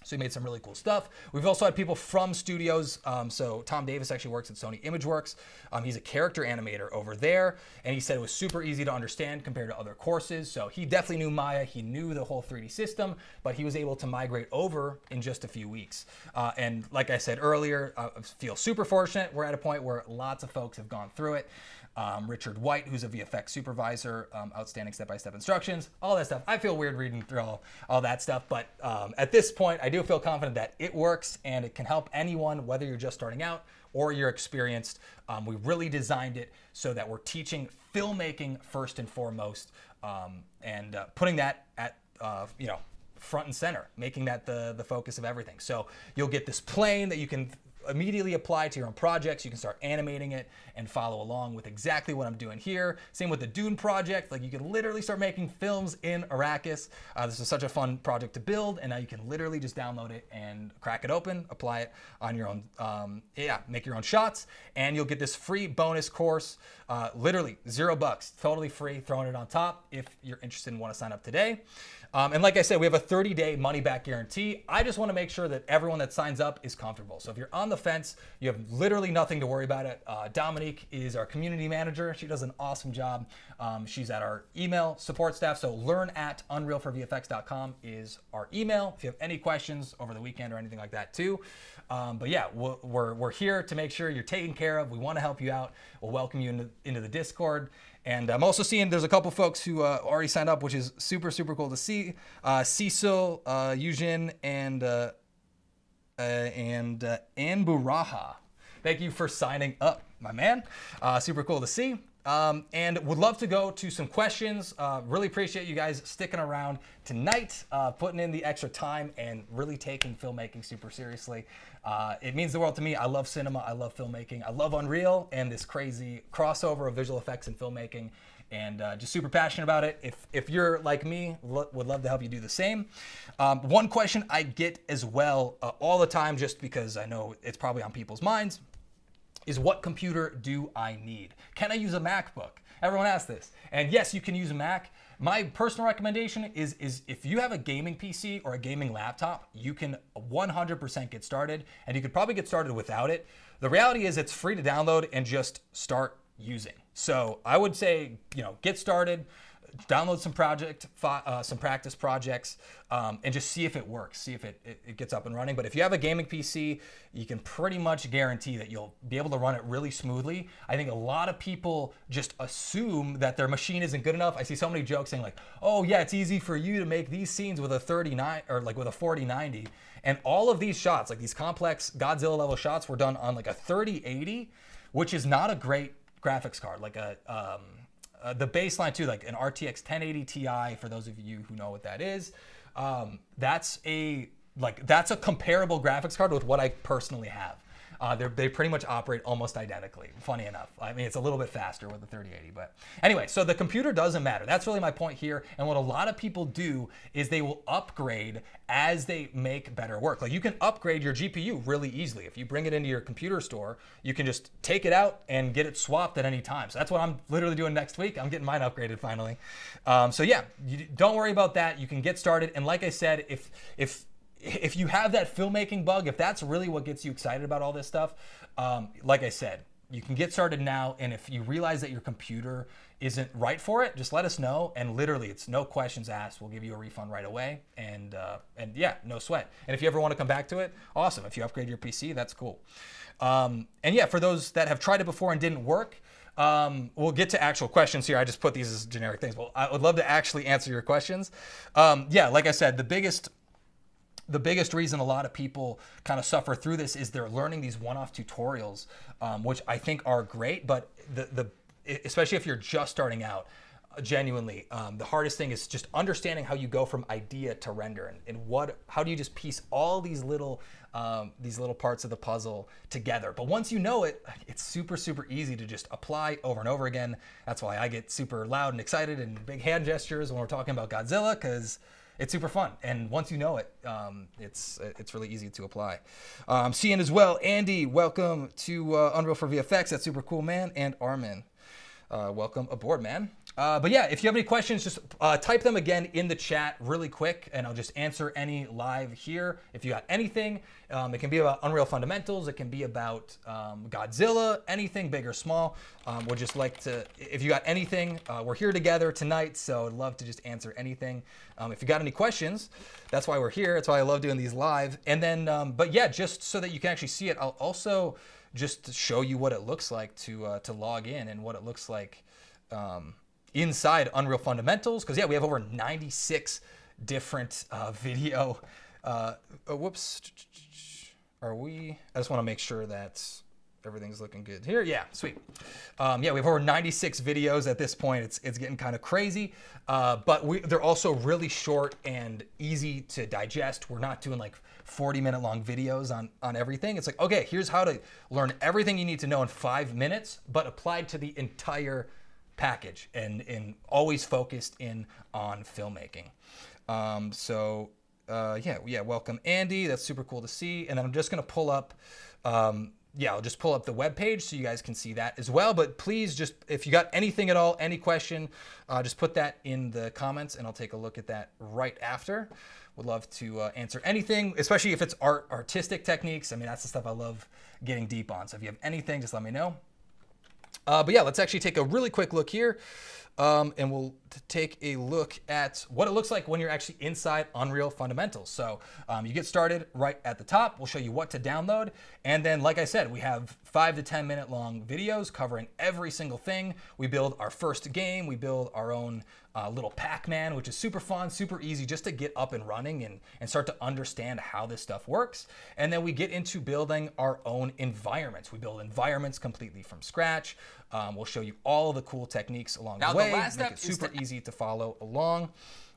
Speaker 1: So he made some really cool stuff. We've also had people from studios. So Tom Davis actually works at Sony ImageWorks. He's a character animator over there. And he said it was super easy to understand compared to other courses. So he definitely knew Maya. He knew the whole 3D system, but he was able to migrate over in just a few weeks. And like I said earlier, I feel super fortunate. We're at a point where lots of folks have gone through it. Richard White, who's a VFX supervisor, outstanding step-by-step instructions, all that stuff. I feel weird reading through all that stuff, but at this point, I do feel confident that it works and it can help anyone, whether you're just starting out or you're experienced. We really designed it so that we're teaching filmmaking first and foremost, and putting that at front and center, making that the focus of everything. So you'll get this plane that you can immediately apply to your own projects. You can start animating it and follow along with exactly what I'm doing here. Same with the Dune project. Like, you can literally start making films in Arrakis. This is such a fun project to build, and now you can literally just download it and crack it open, apply it on your own, make your own shots, and you'll get this free bonus course, literally $0, totally free, throwing it on top if you're interested and want to sign up today. And like I said, we have a 30-day money-back guarantee. I just want to make sure that everyone that signs up is comfortable. So if you're on the fence, you have literally nothing to worry about it. Dominique is our community manager. She does an awesome job. She's at our email support staff. So learn@unrealforvfx.com is our email if you have any questions over the weekend or anything like that too. But yeah, we're here to make sure you're taken care of. We want to help you out. We'll welcome you into the Discord. And I'm also seeing there's a couple folks who already signed up, which is super, super cool to see. Cecil, Yujin, and Anburaha. Thank you for signing up, my man. Super cool to see. And would love to go to some questions. Really appreciate you guys sticking around tonight, putting in the extra time and really taking filmmaking super seriously. It means the world to me. I love cinema. I love filmmaking. I love Unreal and this crazy crossover of visual effects and filmmaking, and just super passionate about it. If you're like me, would love to help you do the same. One question I get as well all the time, just because I know it's probably on people's minds, is what computer do I need? Can I use a MacBook? Everyone asks this. And yes, you can use a Mac. My personal recommendation is if you have a gaming PC or a gaming laptop, you can 100% get started, and you could probably get started without it. The reality is it's free to download and just start using. So I would say, get started, download some practice projects, and just see if it works, see if it gets up and running. But if you have a gaming PC, you can pretty much guarantee that you'll be able to run it really smoothly. I think a lot of people just assume that their machine isn't good enough. I see so many jokes saying like, oh yeah, it's easy for you to make these scenes with a 39 or like with a 4090. And all of these shots, like these complex Godzilla level shots, were done on like a 3080, which is not a great graphics card, like the baseline too, like an RTX 1080 Ti, for those of you who know what that is. That's a comparable graphics card with what I personally have. They pretty much operate almost identically, funny enough. I mean, it's a little bit faster with the 3080, but anyway, so the computer doesn't matter. That's really my point here. And what a lot of people do is they will upgrade as they make better work. Like, you can upgrade your GPU really easily. If you bring it into your computer store, you can just take it out and get it swapped at any time. So that's what I'm literally doing next week. I'm getting mine upgraded finally. So yeah, don't worry about that. You can get started. And like I said, if you have that filmmaking bug, if that's really what gets you excited about all this stuff, like I said, you can get started now. And if you realize that your computer isn't right for it, just let us know. And literally, it's no questions asked. We'll give you a refund right away. And yeah, no sweat. And if you ever want to come back to it, awesome. If you upgrade your PC, that's cool. And yeah, for those that have tried it before and didn't work, we'll get to actual questions here. I just put these as generic things. Well, I would love to actually answer your questions. Yeah, like I said, the biggest the biggest reason a lot of people kind of suffer through this is they're learning these one-off tutorials, which I think are great, but especially if you're just starting out, genuinely, the hardest thing is just understanding how you go from idea to render, and how do you just piece all these little parts of the puzzle together. But once you know it, it's super, super easy to just apply over and over again. That's why I get super loud and excited and big hand gestures when we're talking about Godzilla, because it's super fun. And once you know it, it's really easy to apply. Seeing as well, Andy, welcome to Unreal for VFX. That's super cool, man. And Armin, welcome aboard, man. But yeah, if you have any questions, just type them again in the chat really quick, and I'll just answer any live here. If you got anything, it can be about Unreal Fundamentals, it can be about Godzilla, anything big or small. We'd just like to, if you got anything, we're here together tonight, so I'd love to just answer anything. If you got any questions, that's why we're here. That's why I love doing these live. And then, but yeah, just so that you can actually see it, I'll also just show you what it looks like to log in, and what it looks like inside Unreal Fundamentals, because yeah, we have over 96 different video. Whoops, are we? I just want to make sure that everything's looking good here. Yeah, sweet. Yeah, we have over 96 videos at this point. It's getting kind of crazy, but they're also really short and easy to digest. We're not doing like 40-minute long videos on everything. It's like, okay, here's how to learn everything you need to know in 5 minutes, but applied to the entire package, and always focused in on filmmaking. Yeah, welcome Andy. That's super cool to see. And then I'm just gonna pull up, I'll just pull up the webpage so you guys can see that as well. But please, just if you got anything at all, any question, just put that in the comments, and I'll take a look at that right after. Would love to answer anything, especially if it's artistic techniques. I mean, that's the stuff I love getting deep on. So if you have anything, just let me know. But yeah, let's actually take a really quick look here, and we'll take a look at what it looks like when you're actually inside Unreal Fundamentals. So you get started right at the top. We'll show you what to download. And then, like I said, we have 5 to 10 minute long videos covering every single thing. We build our first game. We build our own little Pac-Man, which is super fun, super easy just to get up and running and start to understand how this stuff works. And then we get into building our own environments. We build environments completely from scratch. We'll show you all of the cool techniques along the way. Make it super easy to follow along.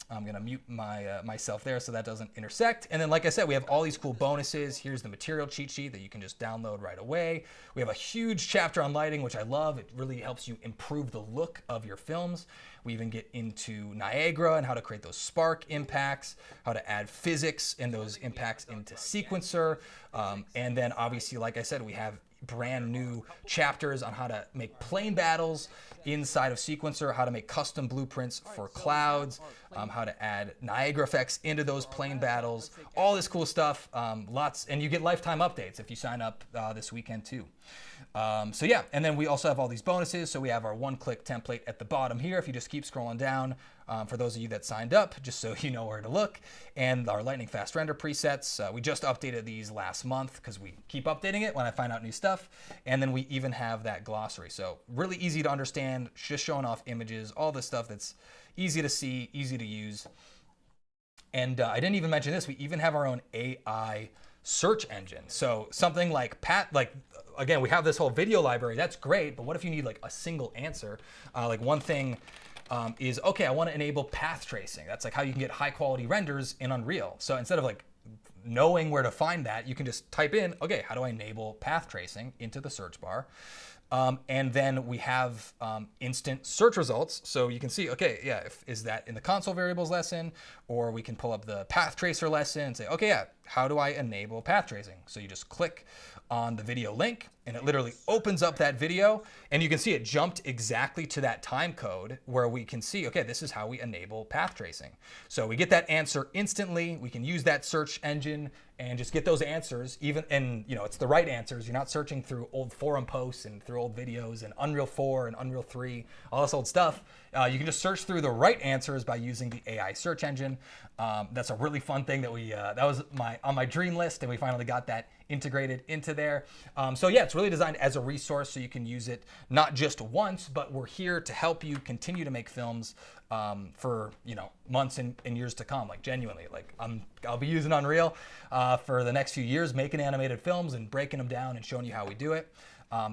Speaker 1: I'm gonna mute myself there so that doesn't intersect. And then, like I said, we have all these cool bonuses. Here's the material cheat sheet that you can just download right away. We have a huge chapter on lighting, which I love. It really helps you improve the look of your films. We even get into Niagara and how to create those spark impacts, how to add physics and those impacts into Sequencer. And then obviously, like I said, we have brand new chapters on how to make plane battles inside of Sequencer, how to make custom blueprints for clouds, how to add Niagara effects into those plane battles, all this cool stuff. Lots, and you get lifetime updates if you sign up this weekend too. So yeah, and then we also have all these bonuses. So we have our one-click template at the bottom here. If you just keep scrolling down, for those of you that signed up, just so you know where to look, and our lightning fast render presets. We just updated these last month because we keep updating it when I find out new stuff. And then we even have that glossary. So really easy to understand, just showing off images, all this stuff that's easy to see, easy to use. And I didn't even mention this. We even have our own AI search engine. So something like again, we have this whole video library. That's great. But what if you need like a single answer? Like one thing is, okay, I want to enable path tracing. That's like how you can get high quality renders in Unreal. So instead of like knowing where to find that, you can just type in, okay, how do I enable path tracing into the search bar? And then we have instant search results. So you can see, okay, yeah, is that in the console variables lesson? Or we can pull up the path tracer lesson and say, okay, yeah, how do I enable path tracing? So you just click on the video link, and it literally opens up that video, and you can see it jumped exactly to that time code where we can see, okay, this is how we enable path tracing. So we get that answer instantly. We can use that search engine and just get those answers, and it's the right answers. You're not searching through old forum posts and through old videos and Unreal 4 and Unreal 3, all this old stuff. You can just search through the right answers by using the AI search engine. That's a really fun thing that that was on my dream list, and we finally got that integrated into there. So yeah, it's really designed as a resource so you can use it not just once, but we're here to help you continue to make films for months and years to come. Like genuinely, like I'll be using Unreal for the next few years, making animated films and breaking them down and showing you how we do it.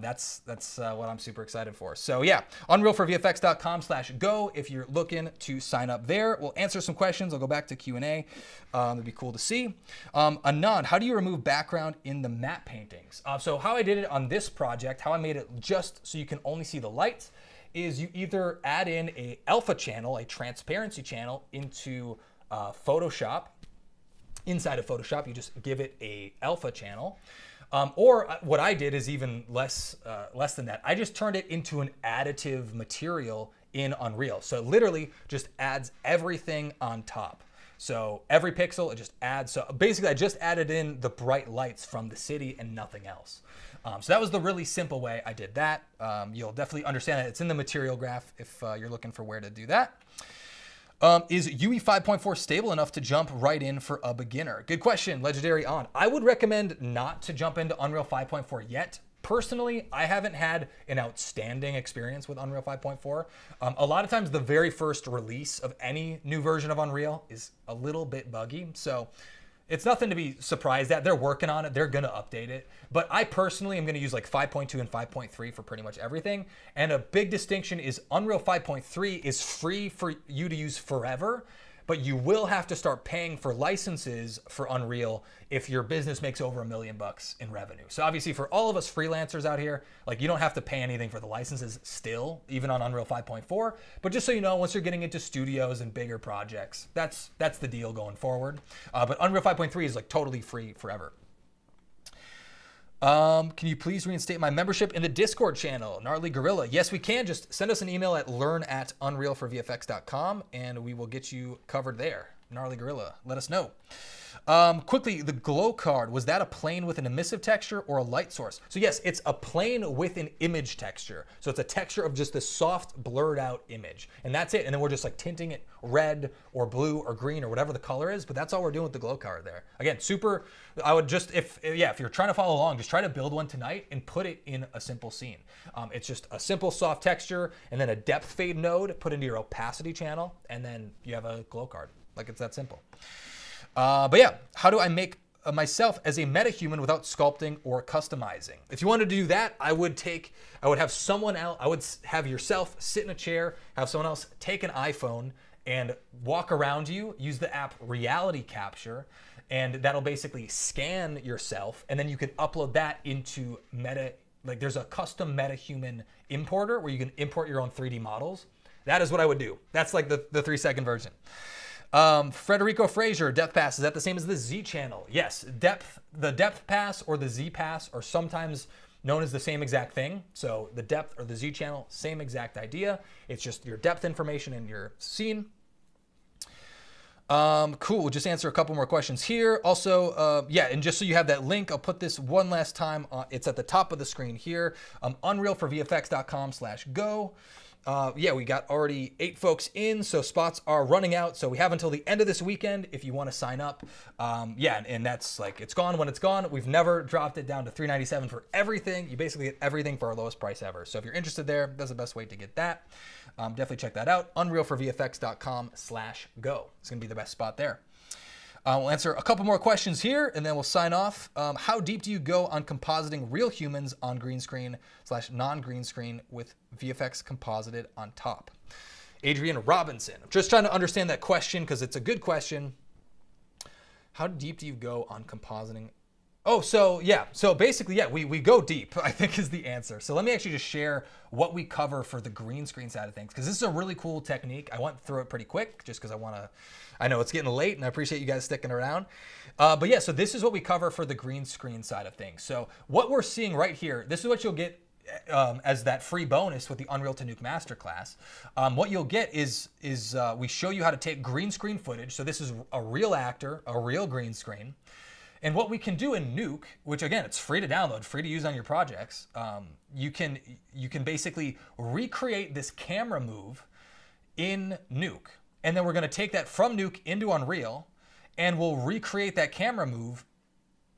Speaker 1: That's what I'm super excited for. So yeah, unrealforvfx.com/go if you're looking to sign up there. We'll answer some questions. I'll go back to Q&A. It'd be cool to see. Anand, how do you remove background in the matte paintings? So how I did it on this project, how I made it just so you can only see the lights, is you either add in a alpha channel, a transparency channel into Photoshop. Inside of Photoshop, you just give it a alpha channel. Or what I did is even less than that. I just turned it into an additive material in Unreal. So it literally just adds everything on top. So every pixel, it just adds. So basically, I just added in the bright lights from the city and nothing else. So that was the really simple way I did that. You'll definitely understand it. It's in the material graph if you're looking for where to do that. Is UE 5.4 stable enough to jump right in for a beginner? Good question, Legendary On. I would recommend not to jump into Unreal 5.4 yet. Personally, I haven't had an outstanding experience with Unreal 5.4. A lot of times the very first release of any new version of Unreal is a little bit buggy. So it's nothing to be surprised at. They're working on it. They're going to update it. But I personally am going to use like 5.2 and 5.3 for pretty much everything. And a big distinction is Unreal 5.3 is free for you to use forever, but you will have to start paying for licenses for Unreal if your business makes over $1 million in revenue. So obviously for all of us freelancers out here, like you don't have to pay anything for the licenses still, even on Unreal 5.4. But just so you know, once you're getting into studios and bigger projects, that's the deal going forward. But Unreal 5.3 is like totally free forever. Can you please reinstate my membership in the Discord channel, Gnarly Gorilla? Yes, we can. Just send us an email at learn@unrealforvfx.com and we will get you covered there. Gnarly Gorilla, let us know. Quickly, the glow card, was that a plane with an emissive texture or a light source? So yes, it's a plane with an image texture. So it's a texture of just this soft, blurred out image. And that's it. And then we're just like tinting it red or blue or green or whatever the color is. But that's all we're doing with the glow card there. Again, super, I would just, if you're trying to follow along, just try to build one tonight and put it in a simple scene. It's just a simple soft texture and then a depth fade node put into your opacity channel. And then you have a glow card. Like it's that simple. But yeah, how do I make myself as a metahuman without sculpting or customizing? If you wanted to do that, I would have someone else, I would have yourself sit in a chair, have someone else take an iPhone and walk around you, use the app Reality Capture, and that'll basically scan yourself, and then you can upload that into like there's a custom metahuman importer where you can import your own 3D models. That is what I would do. That's like the 3-second version. Frederico Frazier, depth pass, is that the same as the Z channel? Yes, the depth pass or the Z pass are sometimes known as the same exact thing. So the depth or the Z channel, same exact idea. It's just your depth information in your scene. Cool, we'll just answer a couple more questions here. Also, and just so you have that link, I'll put this one last time. It's at the top of the screen here. Unrealforvfx.com/go. We got already 8 folks in, so spots are running out. So we have until the end of this weekend if you want to sign up. And that's like, it's gone when it's gone. We've never dropped it down to $397 for everything. You basically get everything for our lowest price ever. So if you're interested there, that's the best way to get that. Definitely check that out. Unrealforvfx.com/go. It's going to be the best spot there. We'll answer a couple more questions here, and then we'll sign off. How deep do you go on compositing real humans on green screen / non-green screen with VFX composited on top? Adrian Robinson. I'm just trying to understand that question because it's a good question. How deep do you go on compositing? Oh, so basically, we go deep, I think is the answer. So let me actually just share what we cover for the green screen side of things, because this is a really cool technique. I went through it pretty quick just because I know it's getting late and I appreciate you guys sticking around. So this is what we cover for the green screen side of things. So what we're seeing right here, this is what you'll get as that free bonus with the Unreal to Nuke Masterclass. What you'll get is we show you how to take green screen footage. So this is a real actor, a real green screen. And what we can do in Nuke, which again, it's free to download, free to use on your projects, you can basically recreate this camera move in Nuke. And then we're gonna take that from Nuke into Unreal, and we'll recreate that camera move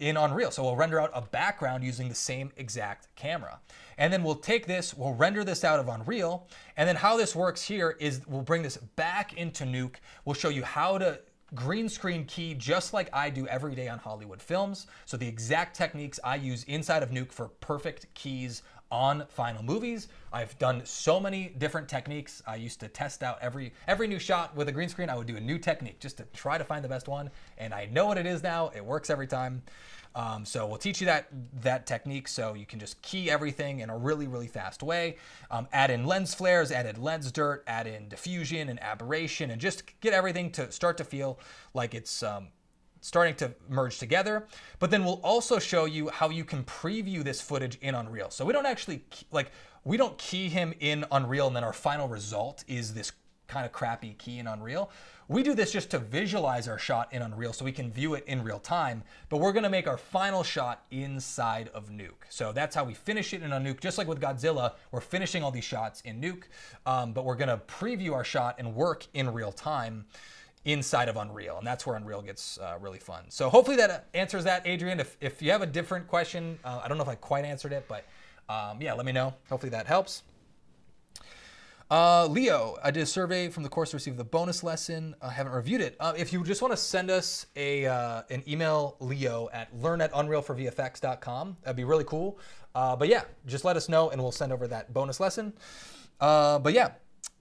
Speaker 1: in Unreal. So we'll render out a background using the same exact camera. And then we'll take this, we'll render this out of Unreal. And then how this works here is we'll bring this back into Nuke. We'll show you how to green screen key just like I do every day on Hollywood films. So the exact techniques I use inside of Nuke for perfect keys on final movies. I've done so many different techniques. I used to test out every new shot with a green screen. I would do a new technique just to try to find the best one. And I know what it is now. It works every time. So we'll teach you that technique so you can just key everything in a really, really fast way. Add in lens flares, add in lens dirt, add in diffusion and aberration, and just get everything to start to feel like it's starting to merge together. But then we'll also show you how you can preview this footage in Unreal. So we don't actually, we don't key him in Unreal and then our final result is this kind of crappy key in Unreal. We do this just to visualize our shot in Unreal so we can view it in real time, but we're gonna make our final shot inside of Nuke. So that's how we finish it in a Nuke. Just like with Godzilla, we're finishing all these shots in Nuke, but we're gonna preview our shot and work in real time inside of Unreal, and that's where Unreal gets really fun. So hopefully that answers that, Adrian. If you have a different question, I don't know if I quite answered it, but yeah, let me know. Hopefully that helps. Leo, I did a survey from the course to receive the bonus lesson. I haven't reviewed it. If you just want to send us an email, Leo at learn@unrealforvfx.com, that'd be really cool. But yeah, just let us know and we'll send over that bonus lesson. But yeah,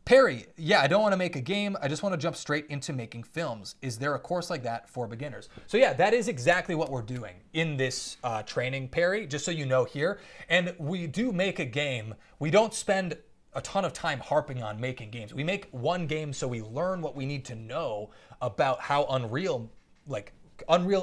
Speaker 1: Perry, yeah, I don't want to make a game. I just want to jump straight into making films. Is there a course like that for beginners? So yeah, that is exactly what we're doing in this training, Perry, just so you know here. And we do make a game. We don't spend a ton of time harping on making games. We make one game so we learn what we need to know about how Unreal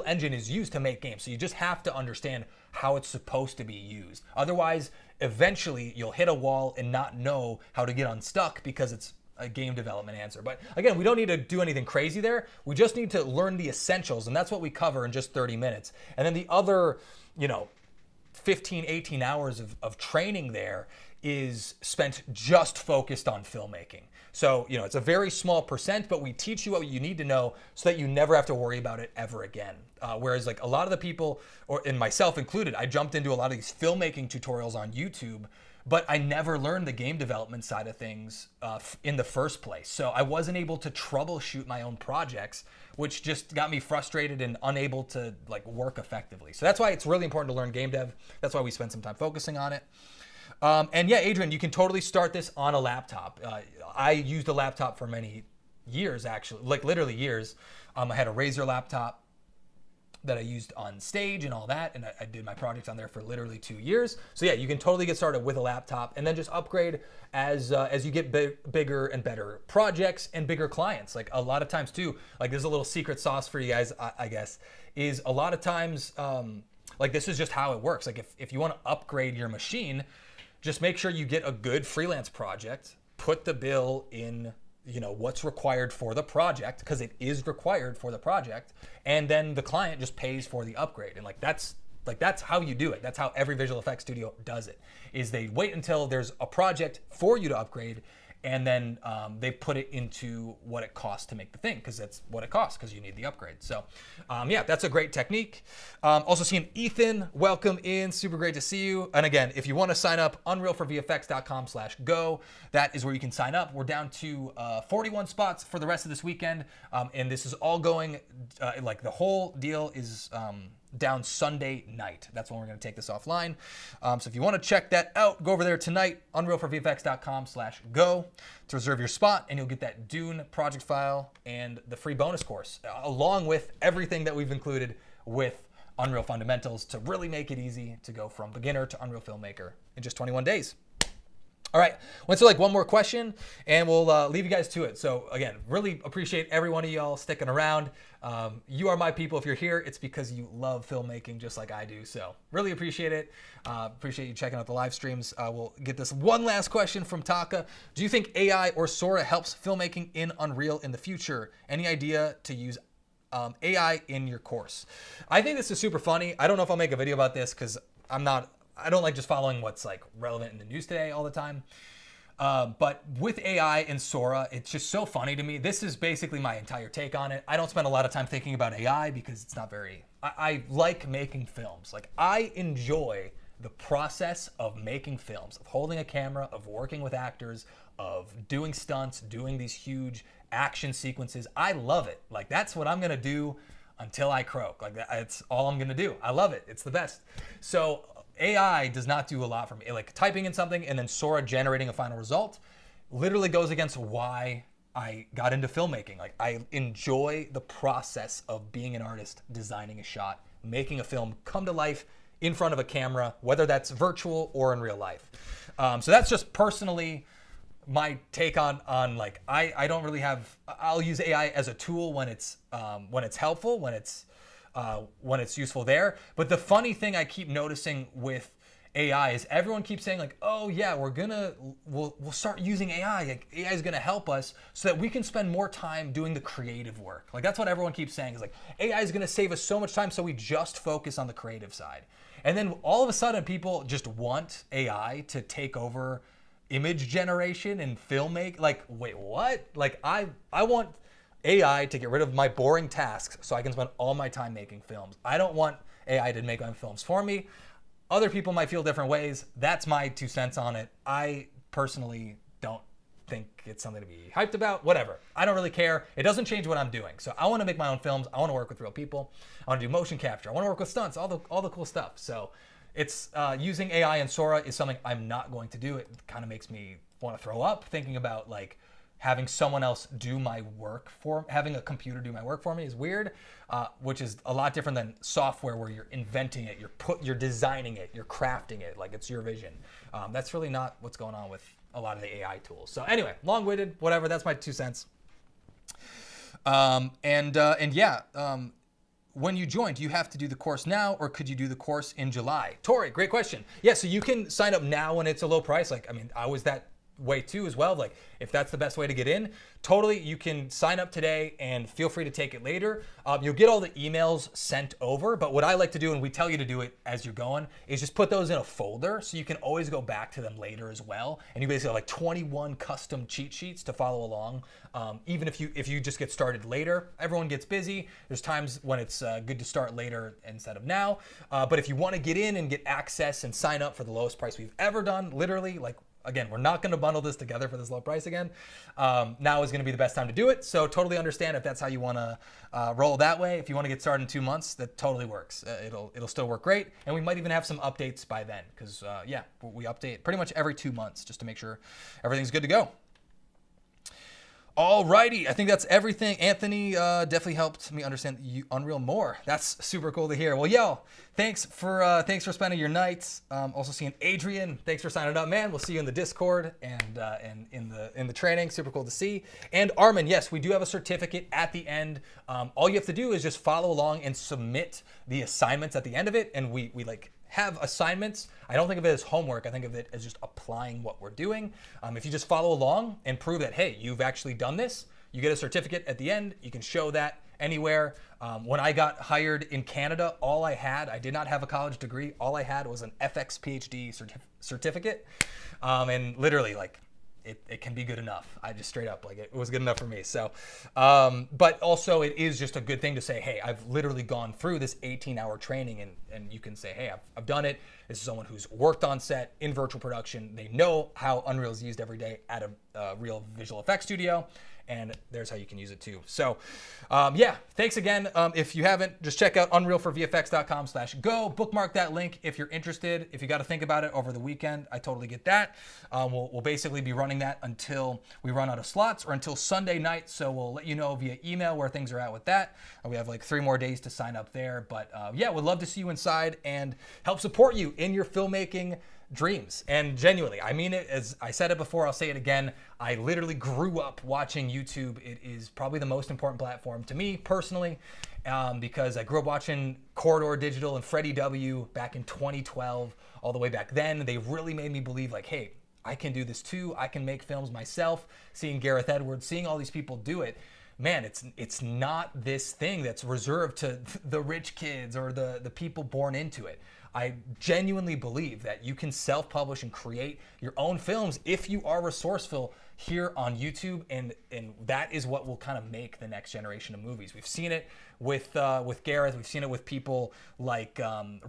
Speaker 1: Engine is used to make games. So you just have to understand how it's supposed to be used. Otherwise, eventually you'll hit a wall and not know how to get unstuck because it's a game development answer. But again, we don't need to do anything crazy there. We just need to learn the essentials, and that's what we cover in just 30 minutes. And then the other, 15, 18 hours of training there is spent just focused on filmmaking. So, it's a very small percent, but we teach you what you need to know so that you never have to worry about it ever again. Whereas like a lot of the people, and myself included, I jumped into a lot of these filmmaking tutorials on YouTube, but I never learned the game development side of things in the first place. So I wasn't able to troubleshoot my own projects, which just got me frustrated and unable to work effectively. So that's why it's really important to learn game dev. That's why we spend some time focusing on it. And yeah, Adrian, you can totally start this on a laptop. I used a laptop for many years, actually, literally years. I had a Razer laptop that I used on stage and all that, and I did my projects on there for literally 2 years. So yeah, you can totally get started with a laptop and then just upgrade as you get bigger and better projects and bigger clients. Like a lot of times too, there's a little secret sauce for you guys, I guess, is a lot of times, this is just how it works. If you want to upgrade your machine, just make sure you get a good freelance project, put the bill in, what's required for the project, because it is required for the project, and then the client just pays for the upgrade. And that's how you do it. That's how every visual effects studio does it, is they wait until there's a project for you to upgrade, and then they put it into what it costs to make the thing, because that's what it costs, because you need the upgrade. So yeah, that's a great technique. Also seeing Ethan, welcome in, super great to see you. And again, if you want to sign up, unrealforvfx.com/go, that is where you can sign up. We're down to 41 spots for the rest of this weekend, and this is all going, the whole deal is down Sunday night. That's when we're going to take this offline. So if you want to check that out, go over there tonight, unrealforvfx.com/go to reserve your spot, and you'll get that Dune project file and the free bonus course, along with everything that we've included with Unreal Fundamentals to really make it easy to go from beginner to Unreal Filmmaker in just 21 days. All right, let's do one more question, and we'll leave you guys to it. So again, really appreciate every one of y'all sticking around. You are my people. If you're here, it's because you love filmmaking just like I do. So really appreciate it. Appreciate you checking out the live streams. We'll get this one last question from Taka. Do you think AI or Sora helps filmmaking in Unreal in the future? Any idea to use AI in your course? I think this is super funny. I don't know if I'll make a video about this because I don't like just following what's relevant in the news today all the time. But with AI and Sora, it's just so funny to me. This is basically my entire take on it. I don't spend a lot of time thinking about AI because it's not very. I like making films. Like, I enjoy the process of making films, of holding a camera, of working with actors, of doing stunts, doing these huge action sequences. I love it. Like, that's what I'm gonna do until I croak. Like, that's all I'm gonna do. I love it. It's the best. So AI does not do a lot for me. Like, typing in something and then Sora generating a final result literally goes against why I got into filmmaking. Like, I enjoy the process of being an artist, designing a shot, making a film come to life in front of a camera, whether that's virtual or in real life. So that's just personally my take on like, I don't really have. I'll use AI as a tool when it's helpful, when it's useful there. But the funny thing I keep noticing with AI is everyone keeps saying like, oh yeah, we'll start using AI. Like, AI is gonna help us so that we can spend more time doing the creative work. Like, that's what everyone keeps saying is like, AI is gonna save us so much time, so we just focus on the creative side. And then all of a sudden people just want AI to take over image generation and filmmaking. Like, wait, what? Like, I want AI to get rid of my boring tasks so I can spend all my time making films. I don't want AI to make my films for me. Other people might feel different ways. That's my 2 cents on it. I personally don't think it's something to be hyped about. Whatever. I don't really care. It doesn't change what I'm doing. So I want to make my own films. I want to work with real people. I want to do motion capture. I want to work with stunts, all the cool stuff. So it's using AI and Sora is something I'm not going to do. It kind of makes me want to throw up thinking about like having someone else do my work having a computer do my work for me is weird, which is a lot different than software where you're inventing it, you're designing it, you're crafting it, like it's your vision. That's really not what's going on with a lot of the AI tools. So anyway, long-winded, whatever. That's my 2 cents. When you join, do you have to do the course now, or could you do the course in July? Tori, great question. Yeah, so you can sign up now when it's a low price. Like, I mean, I was that way too as well. Like, if that's the best way to get in, totally, you can sign up today and feel free to take it later. You'll get all the emails sent over, but what I like to do, and we tell you to do it as you're going, is just put those in a folder so you can always go back to them later as well. And you basically have like 21 custom cheat sheets to follow along. Even if you just get started later, everyone gets busy. There's times when it's good to start later instead of now. But if you want to get in and get access and sign up for the lowest price we've ever done, literally, like, again, we're not going to bundle this together for this low price again. Now is going to be the best time to do it. So totally understand if that's how you want to roll that way. If you want to get started in 2 months, that totally works. It'll still work great. And we might even have some updates by then because, we update pretty much every 2 months just to make sure everything's good to go. Alrighty, I think that's everything. Anthony definitely helped me understand Unreal more. That's super cool to hear. Well, yo, thanks for spending your nights. Also seeing Adrian, thanks for signing up, man. We'll see you in the Discord and in the training. Super cool to see. And Armin, yes, we do have a certificate at the end. All you have to do is just follow along and submit the assignments at the end of it, and we like have assignments. I don't think of it as homework. I think of it as just applying what we're doing. If you just follow along and prove that, hey, you've actually done this, you get a certificate at the end. You can show that anywhere. When I got hired in Canada, I did not have a college degree. All I had was an FX PhD certificate. And literally, like, it can be good enough. I just straight up, like, it was good enough for me. So, but also it is just a good thing to say, hey, I've literally gone through this 18-hour training, and you can say, hey, I've done it. This is someone who's worked on set in virtual production. They know how Unreal is used every day at a real visual effects studio. And there's how you can use it too. So thanks again. If you haven't, just check out unrealforvfx.com/go. Bookmark that link if you're interested. If you got to think about it over the weekend, I totally get that. We'll basically be running that until we run out of slots or until Sunday night. So we'll let you know via email where things are at with that. We have like 3 more days to sign up there. But would love to see you inside and help support you in your filmmaking dreams. And genuinely, I mean it. As I said it before, I'll say it again. I literally grew up watching YouTube. It is probably the most important platform to me personally, because I grew up watching Corridor Digital and Freddie W back in 2012, all the way back then. They really made me believe, like, hey, I can do this too. I can make films myself. Seeing Gareth Edwards, seeing all these people do it man, it's not this thing that's reserved to the rich kids or the people born into it. I genuinely believe that you can self-publish and create your own films if you are resourceful here on YouTube, and that is what will kind of make the next generation of movies. We've seen it with Gareth. We've seen it with people like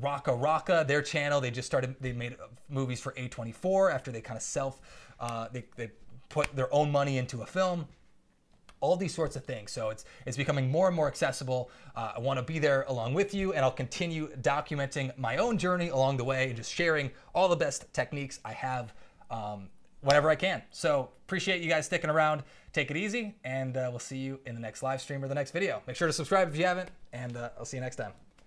Speaker 1: Raka Raka, their channel. They made movies for A24 after they kind of they put their own money into a film. All these sorts of things. So it's becoming more and more accessible. I want to be there along with you, and I'll continue documenting my own journey along the way and just sharing all the best techniques I have whenever I can. So appreciate you guys sticking around. Take it easy, and we'll see you in the next live stream or the next video. Make sure to subscribe if you haven't, and I'll see you next time.